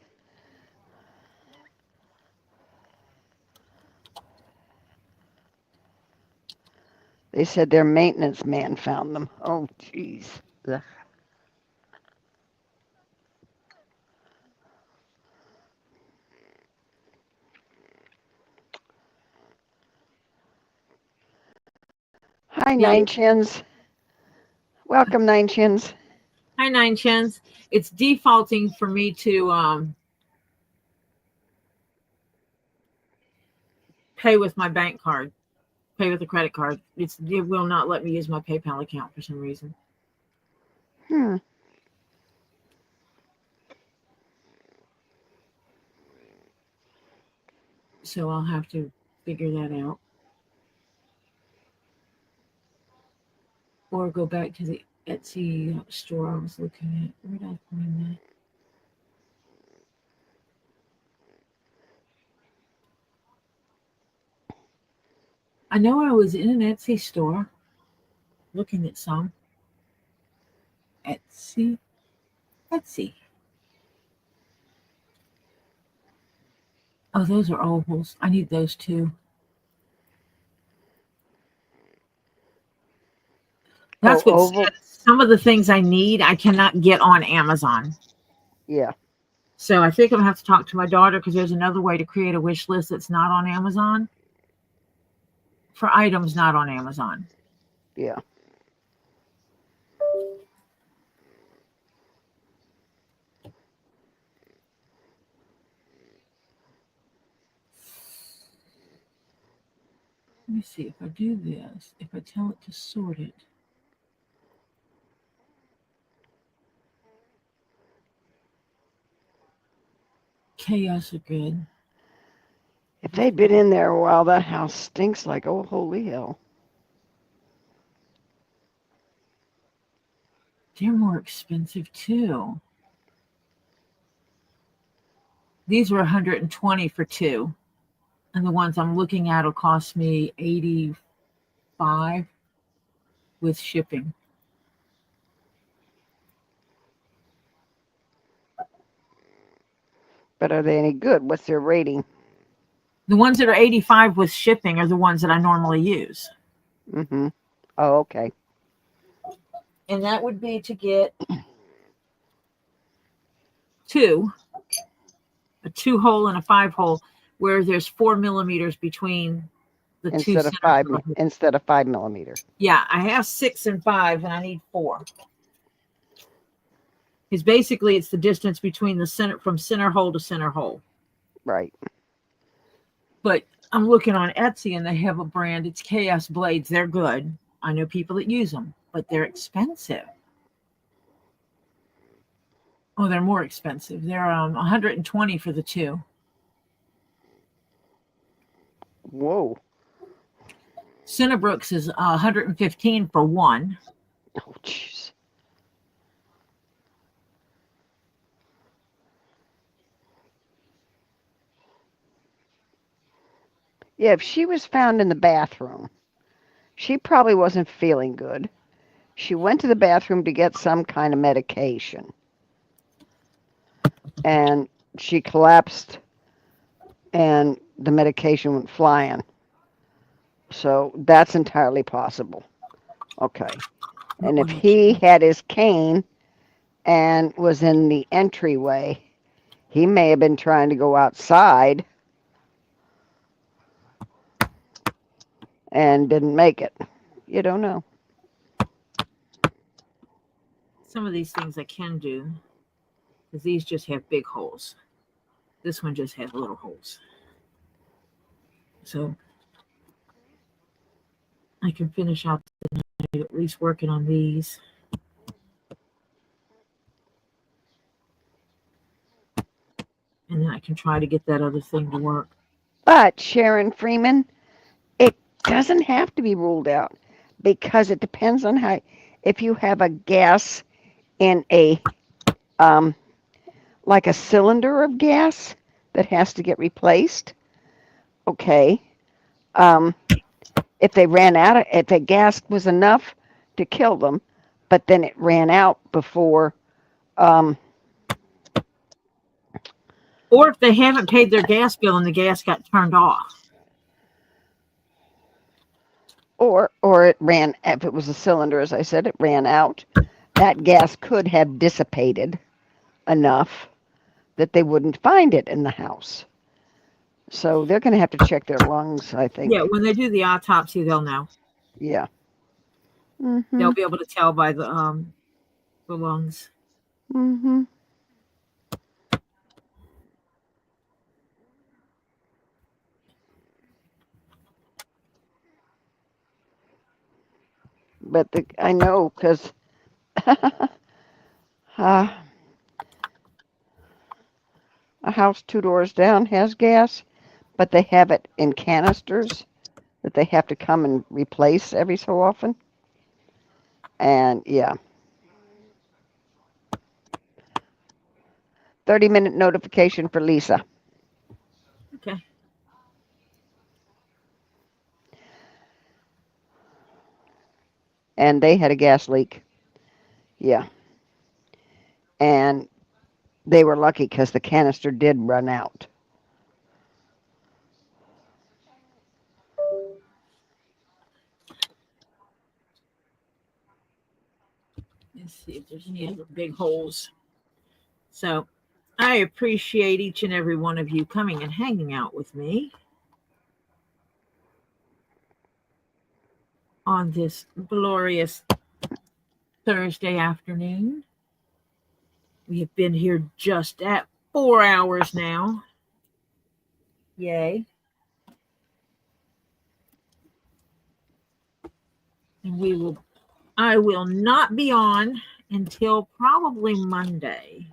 They said their maintenance man found them. Oh, jeez. Hi, Yeah. Nine Chins. Welcome, Nine Chins. Hi, Nine Chins. It's defaulting for me to pay with my bank card, pay with a credit card. It will not let me use my PayPal account for some reason. So I'll have to figure that out. Or go back to the Etsy store I was looking at. Where did I find that? I know I was in an Etsy store looking at some. Etsy. Oh, those are ovals. I need those too. That's what's oval. sad. Some of the things I need, I cannot get on Amazon. Yeah. So I think I'm gonna have to talk to my daughter because there's another way to create a wish list that's not on Amazon for items not on Amazon. Yeah. Let me see if I do this, if I tell it to sort it. Chaos is good. If they'd been in there a while, that house stinks like oh holy hell. They're more expensive too. These were 120 for two. And the ones I'm looking at will cost me 85 with shipping. But are they any good? What's their rating? The ones that are 85 with shipping are the ones that I normally use. Mm-hmm. Oh, okay. And that would be to get two, a 2-hole and a 5-hole, where there's 4 millimeters between the two Instead of centers. 5 millimeter. Yeah, I have 6 and 5, and I need 4. Because basically it's the distance between the center, from center hole to center hole. Right. But I'm looking on Etsy, and they have a brand. It's KS Blades. They're good. I know people that use them, but they're expensive. Oh, they're more expensive. They're 120 for the 2. Whoa. Cinnabrooks is 115 for 1. Oh, jeez. Yeah, if she was found in the bathroom, she probably wasn't feeling good. She went to the bathroom to get some kind of medication. And she collapsed, and the medication went flying. So that's entirely possible. Okay. And if he had his cane and was in the entryway, he may have been trying to go outside and didn't make it. You don't know. Some of these things I can do, because these just have big holes. This one just has little holes. So I can finish out the night at least working on these. And then I can try to get that other thing to work. But Sharon Freeman, it doesn't have to be ruled out, because it depends on how, if you have a gas in a like a cylinder of gas that has to get replaced. Okay. If they ran out of, if the gas was enough to kill them, but then it ran out before. Or if they haven't paid their gas bill and the gas got turned off. Or it ran, if it was a cylinder, as I said, it ran out. That gas could have dissipated enough that they wouldn't find it in the house. So they're going to have to check their lungs, I think. Yeah, when they do the autopsy, they'll know. Yeah. Mm-hmm. They'll be able to tell by the lungs. Mm-hmm. But I know, because a house 2 doors down has gas, but they have it in canisters that they have to come and replace every so often. And yeah. 30-minute notification for Lisa. Okay. And they had a gas leak. Yeah. And they were lucky because the canister did run out. Let's see if there's any other big holes. So I appreciate each and every one of you coming and hanging out with me on this glorious Thursday afternoon. We have been here just at 4 hours now. Yay. And I will not be on until probably Monday,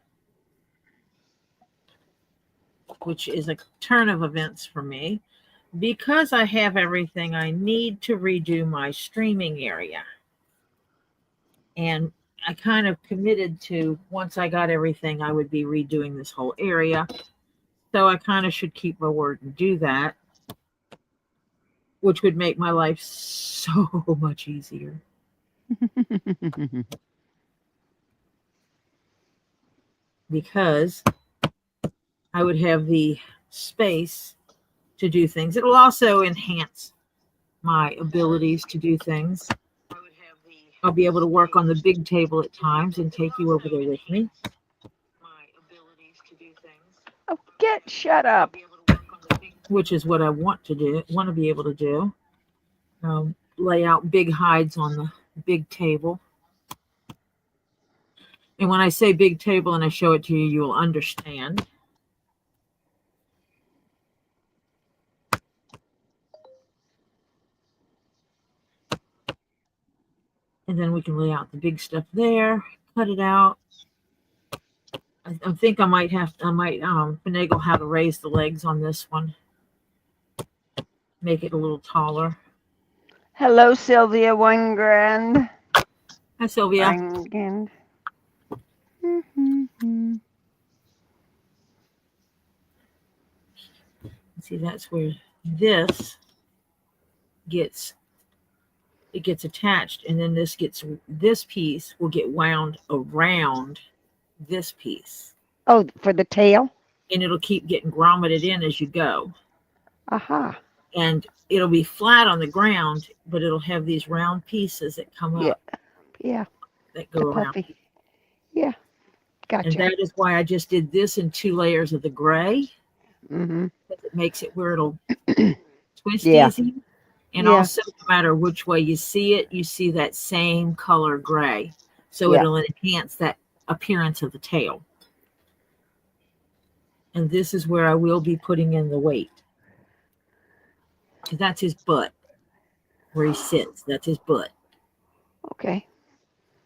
which is a turn of events for me, because I have everything I need to redo my streaming area. And I kind of committed to, once I got everything, I would be redoing this whole area. So I kind of should keep my word and do that, which would make my life so much easier. Because I would have the space to do things. It'll also enhance my abilities to do things. I'll be able to work on the big table at times and take you over there with me. Oh, shut up. Which is what I want to do, want to be able to do. Lay out big hides on the big table. And when I say big table and I show it to you, you'll understand. And then we can lay out the big stuff there, cut it out. I think I might finagle how to raise the legs on this one. Make it a little taller. Hello, Sylvia Weingrand. Hi, Sylvia. Weingrand. See, that's where this gets attached, and then this piece will get wound around this piece. Oh, for the tail? And it'll keep getting grommeted in as you go. Aha. And it'll be flat on the ground, but it'll have these round pieces that come up. Yeah. That go around. Puffy. Yeah. Gotcha. And that is why I just did this in 2 layers of the gray. Mm-hmm. It makes it where it'll twist Yeah. easy. And Yeah. also, no matter which way you see that same color gray. So Yeah. it'll enhance that appearance of the tail. And this is where I will be putting in the weight. Because that's his butt. Where he sits. That's his butt. Okay.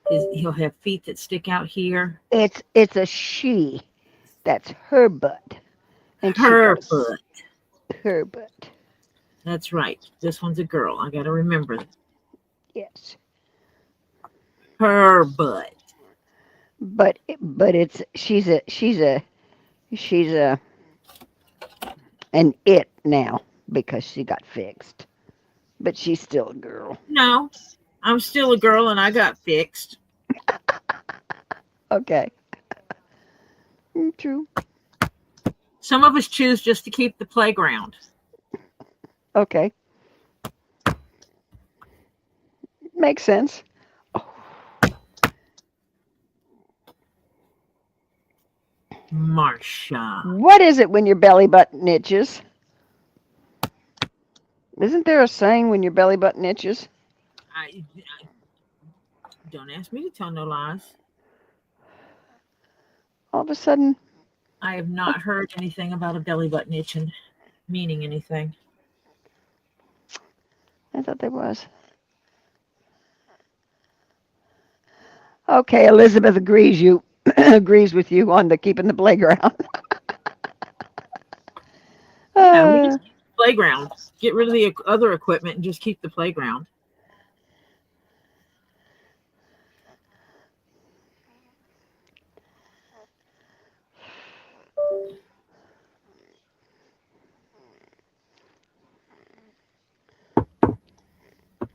He'll have feet that stick out here. It's a she. That's her butt. And Her butt. Her butt. That's right. This one's a girl. I got to remember that. Yes. Her butt. But she's an it now because she got fixed. But she's still a girl. No, I'm still a girl and I got fixed. Okay. True. Some of us choose just to keep the playground. Okay. Makes sense. Marsha. What is it when your belly button itches? Isn't there a saying when your belly button itches? I don't ask me to tell no lies. All of a sudden, I have not heard anything about a belly button itching, meaning anything. I thought there was. Okay, Elizabeth agrees with you on the keeping the playground. Yeah, we just keep the playground. Get rid of the other equipment and just keep the playground.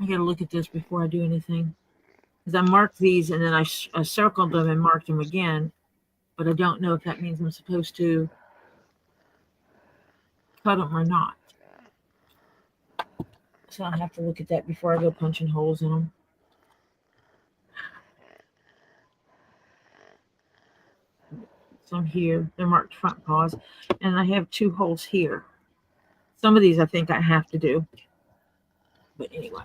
I gotta look at this before I do anything. Because I marked these and then I circled them and marked them again. But I don't know if that means I'm supposed to cut them or not. So I'll have to look at that before I go punching holes in them. Some here, they're marked front paws. And I have 2 holes here. Some of these I think I have to do. But anyway.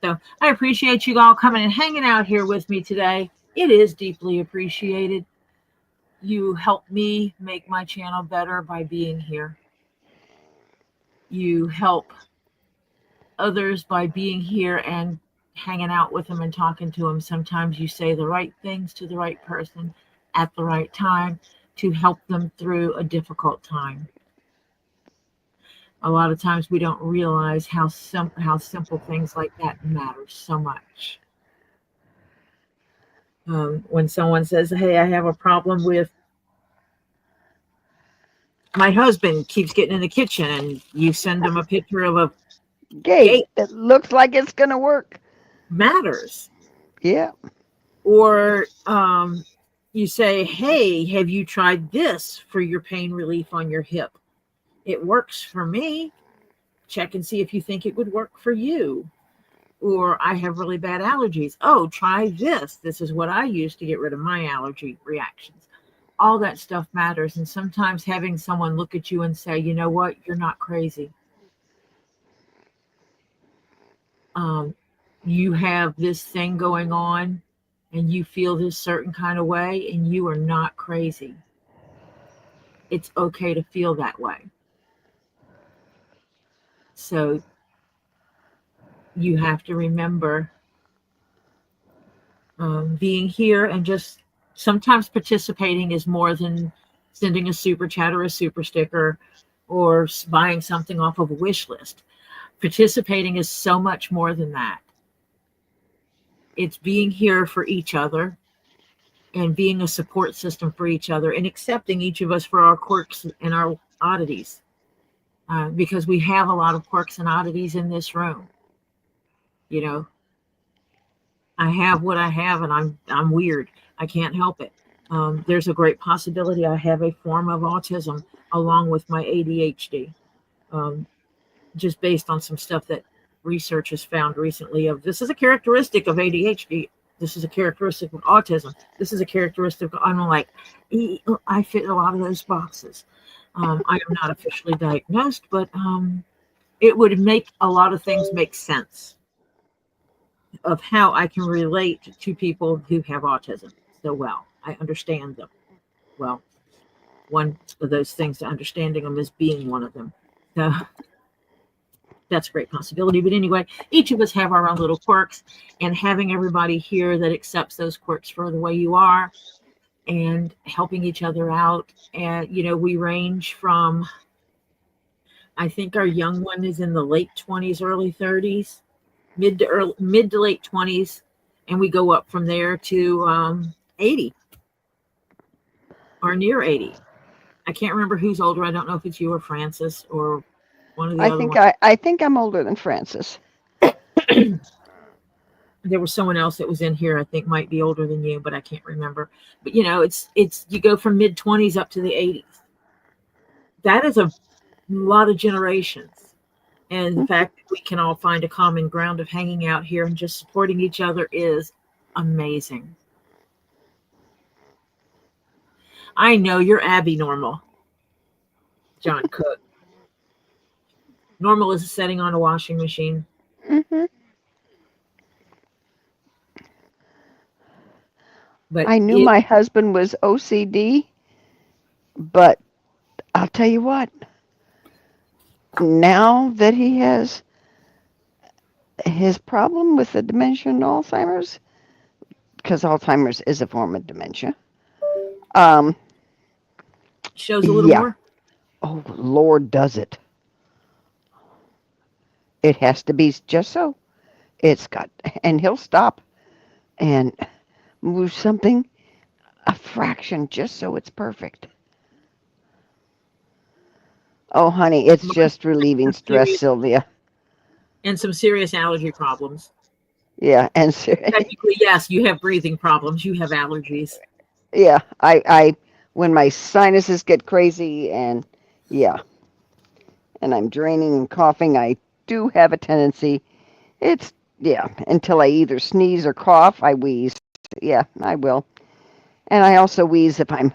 So I appreciate you all coming and hanging out here with me today. It is deeply appreciated. You help me make my channel better by being here. You help others by being here and hanging out with them and talking to them. Sometimes you say the right things to the right person at the right time to help them through a difficult time. A lot of times we don't realize how simple things like that matter so much. When someone says, hey, I have a problem with my husband keeps getting in the kitchen, and you send them a picture of a Gate gate, that looks like it's gonna work. matters. Yeah. Or you say, hey, have you tried this for your pain relief on your hip? It works for me. Check and see if you think it would work for you. Or I have really bad allergies. Oh, try this. This is what I use to get rid of my allergy reactions. All that stuff matters. And sometimes having someone look at you and say, you know what, you're not crazy. You have this thing going on and you feel this certain kind of way, and you are not crazy. It's okay to feel that way. So you have to remember being here, and just sometimes participating is more than sending a super chat or a super sticker or buying something off of a wish list. Participating is so much more than that. It's being here for each other and being a support system for each other, and accepting each of us for our quirks and our oddities, because we have a lot of quirks and oddities in this room. You know, I have what I have, and I'm weird. I can't help it. There's a great possibility I have a form of autism along with my ADHD, just based on some stuff that research has found recently. Of this is a characteristic of ADHD. This is a characteristic of autism. This is a characteristic. I'm like, I fit a lot of those boxes. I am not officially diagnosed, but it would make a lot of things make sense of how I can relate to people who have autism so well. I understand them well. One of those things to understanding them is being one of them. So that's a great possibility. But anyway, each of us have our own little quirks, and having everybody here that accepts those quirks for the way you are and helping each other out. And, you know, we range from, I think our young one is in the late 20s, early 30s, mid to late 20s. And we go up from there to 80 or near 80. I can't remember who's older. I don't know if it's you or Francis or one of the other ones. I think I'm older than Francis. There was someone else that was in here, I think might be older than you, but I can't remember. But you know, it's you go from mid 20s up to the 80s. That is a lot of generations. And the fact that we can all find a common ground of hanging out here and just supporting each other is amazing. I know you're Abby Normal, John Cook. Normal is a setting on a washing machine. Mm-hmm. But I knew my husband was OCD, but I'll tell you what, now that he has his problem with the dementia and Alzheimer's, because Alzheimer's is a form of dementia, shows a little more. Oh, Lord, does it. It has to be just so. It's got, and he'll stop and move something a fraction just so it's perfect. Oh, honey, it's just relieving stress, Sylvia. And some serious allergy problems. Yeah, and technically, yes, you have breathing problems. You have allergies. Yeah, I when my sinuses get crazy, and yeah, and I'm draining and coughing, I do have a tendency. It's, yeah, until I either sneeze or cough, I wheeze. Yeah, I will. And I also wheeze if I'm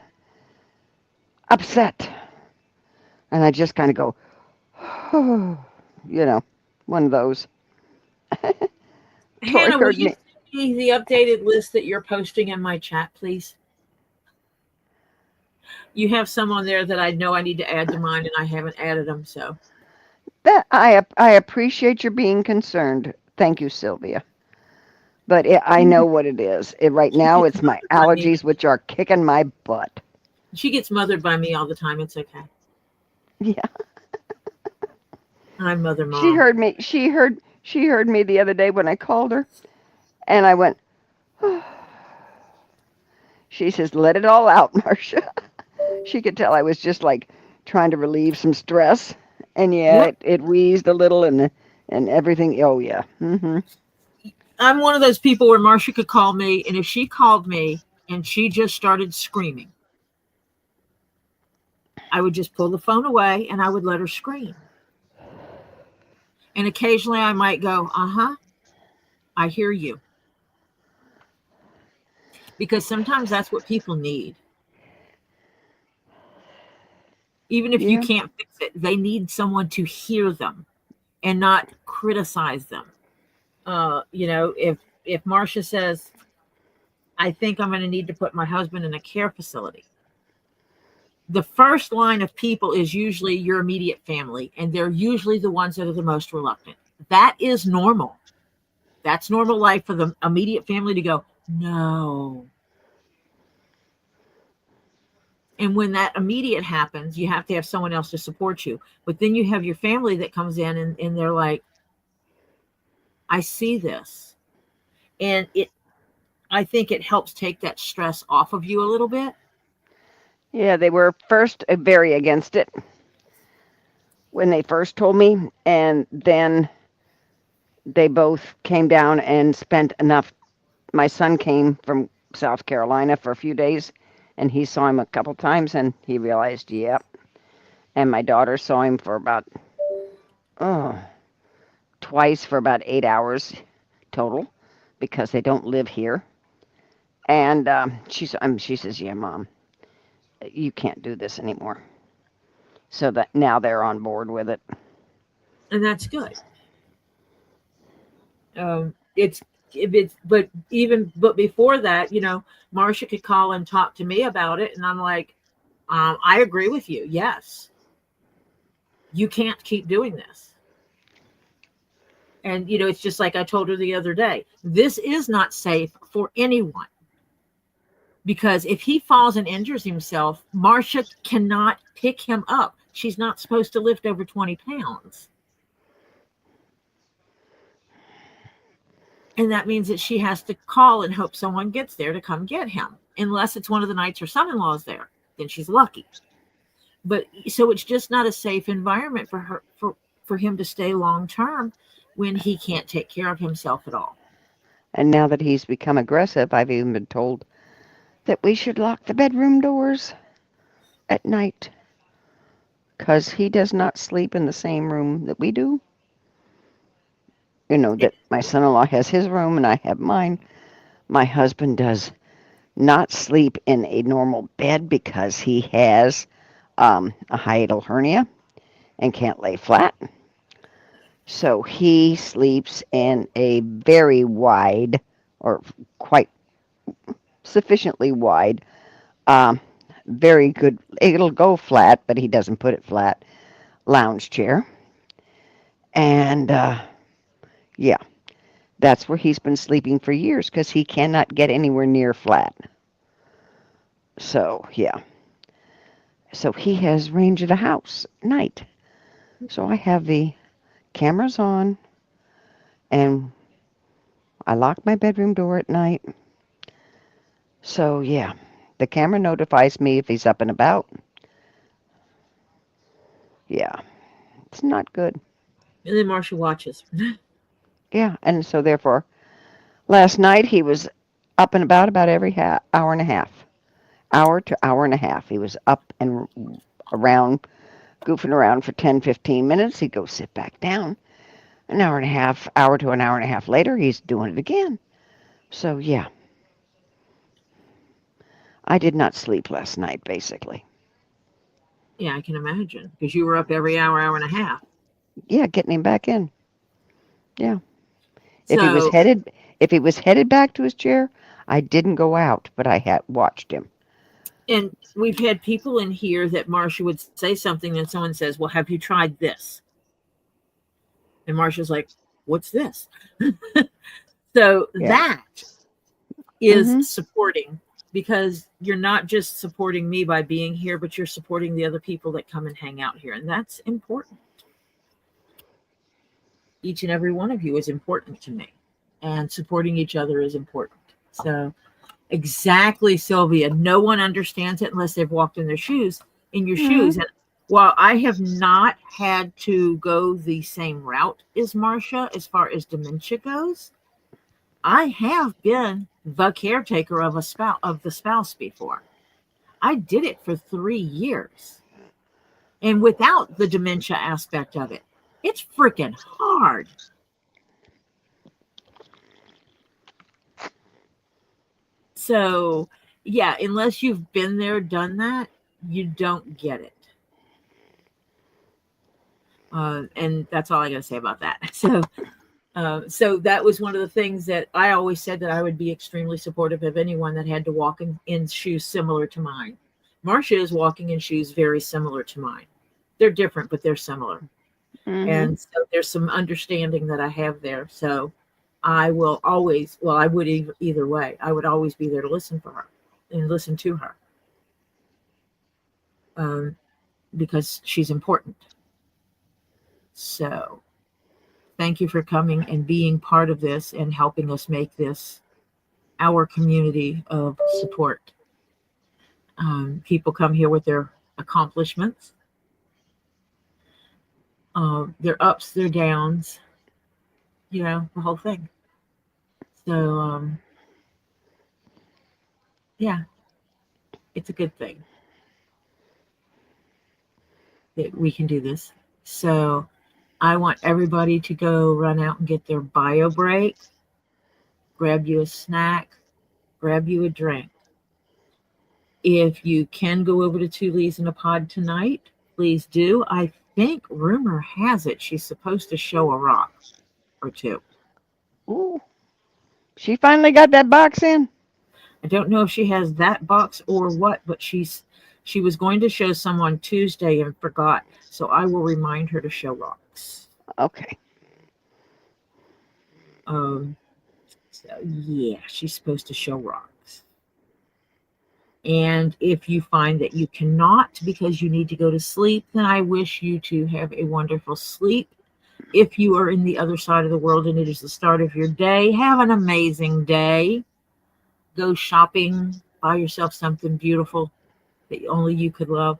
upset. And I just kind of go, you know, one of those. Hannah, will you see the updated list that you're posting in my chat, please? You have some on there that I know I need to add to mine, and I haven't added them. So that I appreciate your being concerned. Thank you, Sylvia. But I know what it is. Right now, it's my allergies, which are kicking my butt. She gets mothered by me all the time. It's okay. Yeah. I'm Mother Mom. She heard me. She heard me the other day when I called her, and I went, oh. She says, let it all out, Marcia. She could tell I was just like trying to relieve some stress. And yeah, Yep. it wheezed a little and everything. Oh, yeah. I'm one of those people where Marcia could call me, and if she called me and she just started screaming, I would just pull the phone away and I would let her scream. And occasionally I might go, I hear you. Because sometimes that's what people need. Even if you Yeah. can't fix it, they need someone to hear them and not criticize them. If Marcia says, I think I'm going to need to put my husband in a care facility, the first line of people is usually your immediate family, and they're usually the ones that are the most reluctant. That is normal. That's normal life for the immediate family to go, no. And when that immediate happens, you have to have someone else to support you. But then you have your family that comes in and they're like, I see this. And I think it helps take that stress off of you a little bit. Yeah, they were first very against it when they first told me. And then they both came down and spent enough. My son came from South Carolina for a few days, and he saw him a couple times, and he realized, yep. And my daughter saw him for about, twice for about 8 hours total, because they don't live here. And she says, yeah, Mom, you can't do this anymore. So that now they're on board with it. And that's good. But before that, Marcia could call and talk to me about it. And I'm like, I agree with you. Yes. You can't keep doing this. And, it's just like I told her the other day, this is not safe for anyone. Because if he falls and injures himself, Marcia cannot pick him up. She's not supposed to lift over 20 pounds. And that means that she has to call and hope someone gets there to come get him. Unless it's one of the nights her son-in-law is there, then she's lucky. But so it's just not a safe environment for her, for him to stay long term when he can't take care of himself at all. And now that he's become aggressive, I've even been told that we should lock the bedroom doors at night, because he does not sleep in the same room that we do. That my son-in-law has his room and I have mine. My husband does not sleep in a normal bed because he has a hiatal hernia and can't lay flat. So he sleeps in a very wide, or quite sufficiently wide, very good, it'll go flat, but he doesn't put it flat, lounge chair. And yeah, that's where he's been sleeping for years because he cannot get anywhere near flat. So, yeah. So he has range of the house at night. So I have the cameras on, and I lock my bedroom door at night. So, yeah, the camera notifies me if he's up and about. Yeah, it's not good. And then Marcia watches. Yeah, and so therefore, last night he was up and about every hour and a half. Hour to hour and a half. He was up and around, goofing around for 10, 15 minutes. He'd go sit back down. An hour and a half, hour to an hour and a half later, he's doing it again. So, yeah. I did not sleep last night, basically. Yeah, I can imagine. Because you were up every hour, hour and a half. Yeah, getting him back in. Yeah. So, if he was headed back to his chair, I didn't go out, but I had watched him. And we've had people in here that Marcia would say something and someone says, well, have you tried this? And Marcia's like, what's this? So Yeah. that is supporting, because you're not just supporting me by being here, but you're supporting the other people that come and hang out here. And that's important. Each and every one of you is important to me, and supporting each other is important. So Exactly, Sylvia. No one understands it unless they've walked in their shoes, in your Mhm. shoes. And while I have not had to go the same route as Marcia as far as dementia goes, I have been the caretaker of the spouse before. I did it for 3 years. And without the dementia aspect of it, it's freaking hard. So, yeah, unless you've been there, done that, you don't get it. And that's all I got to say about that. So that was one of the things that I always said, that I would be extremely supportive of anyone that had to walk in shoes similar to mine. Marcia is walking in shoes very similar to mine. They're different, but they're similar. Mhm. And so there's some understanding that I have there. So I will always, well, I would either way, I would always be there to listen for her and listen to her, because she's important. So thank you for coming and being part of this and helping us make this our community of support. People come here with their accomplishments, their ups, their downs, the whole thing. So, yeah, it's a good thing that we can do this. So I want everybody to go run out and get their bio break, grab you a snack, grab you a drink. If you can go over to Two Leaves in a Pod tonight, please do. I think rumor has it she's supposed to show a rock or two. Ooh. She finally got that box in? I don't know if she has that box or what, but she was going to show some on Tuesday and forgot. So I will remind her to show rocks. Okay. So yeah, she's supposed to show rocks. And if you find that you cannot because you need to go to sleep, then I wish you to have a wonderful sleep. If you are in the other side of the world and it is the start of your day, have an amazing day. Go shopping, buy yourself something beautiful that only you could love,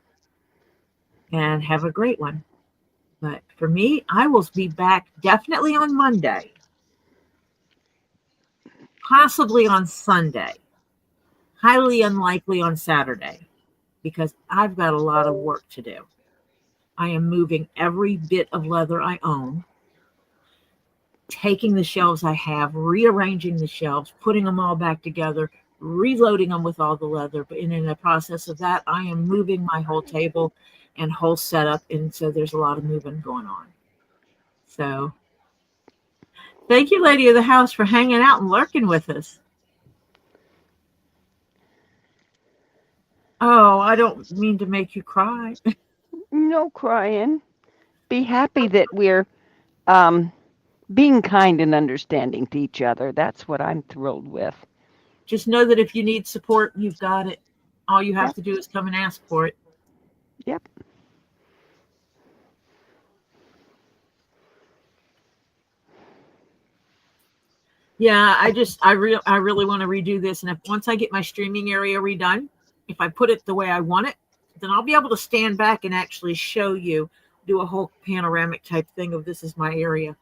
and have a great one. But for me, I will be back definitely on Monday, possibly on Sunday, highly unlikely on Saturday, because I've got a lot of work to do. I am moving every bit of leather I own, taking the shelves I have, rearranging the shelves, putting them all back together, reloading them with all the leather. But in the process of that, I am moving my whole table and whole setup. And so there's a lot of moving going on. So thank you, Lady of the House, for hanging out and lurking with us. Oh, I don't mean to make you cry. No crying. Be happy that we're being kind and understanding to each other. That's what I'm thrilled with. Just know that if you need support, you've got it. All you have Yep. to do is come and ask for it. Yep. Yeah, I really want to redo this. And once I get my streaming area redone, if I put it the way I want it, then I'll be able to stand back and actually show you, do a whole panoramic type thing of this is my area.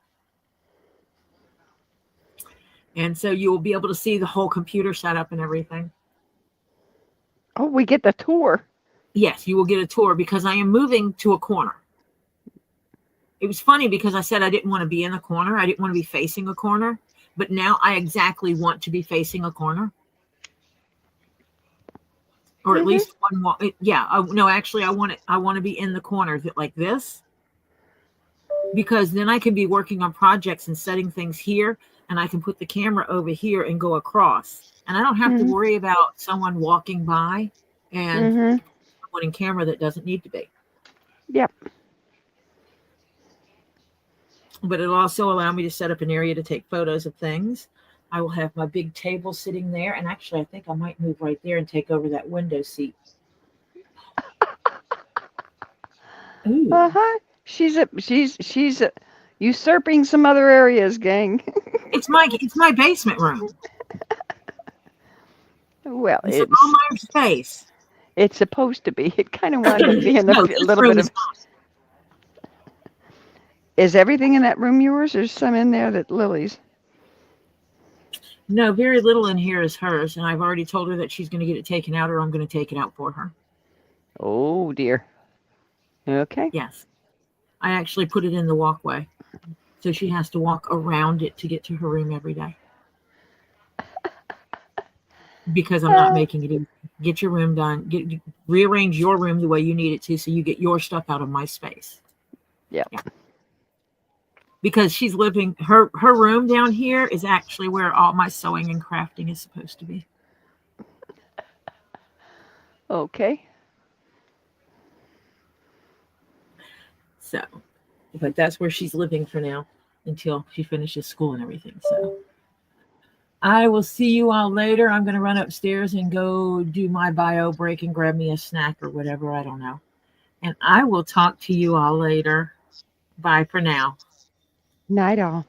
And so you will be able to see the whole computer setup and everything. Oh, we get the tour. Yes, you will get a tour because I am moving to a corner. It was funny because I said I didn't want to be in a corner. I didn't want to be facing a corner. But now I exactly want to be facing a corner. Or at least one wall. Yeah, no, actually I want to be in the corner like this. Because then I can be working on projects and setting things here. And I can put the camera over here and go across. And I don't have to worry about someone walking by and someone in camera that doesn't need to be. Yep. But it'll also allow me to set up an area to take photos of things. I will have my big table sitting there. And actually, I think I might move right there and take over that window seat. Ooh. Uh-huh. She's usurping some other areas, gang. It's my basement room. Well, This is all my space. it's supposed to be. It kind of wound up being No, a this little room bit is of. Is everything in that room yours? There's some in there that Lily's. no, very little in here is hers, and I've already told her that she's going to get it taken out, or I'm going to take it out for her. Oh dear. Okay. Yes, I actually put it in the walkway, so she has to walk around it to get to her room every day. Because I'm not making it easy. Get your room done. Rearrange your room the way you need it to, so you get your stuff out of my space. Yeah. Because she's living her room down here is actually where all my sewing and crafting is supposed to be. Okay. So, but that's where she's living for now until she finishes school and everything. So I will see you all later. I'm going to run upstairs and go do my bio break and grab me a snack or whatever. I don't know. And I will talk to you all later. Bye for now. Night all.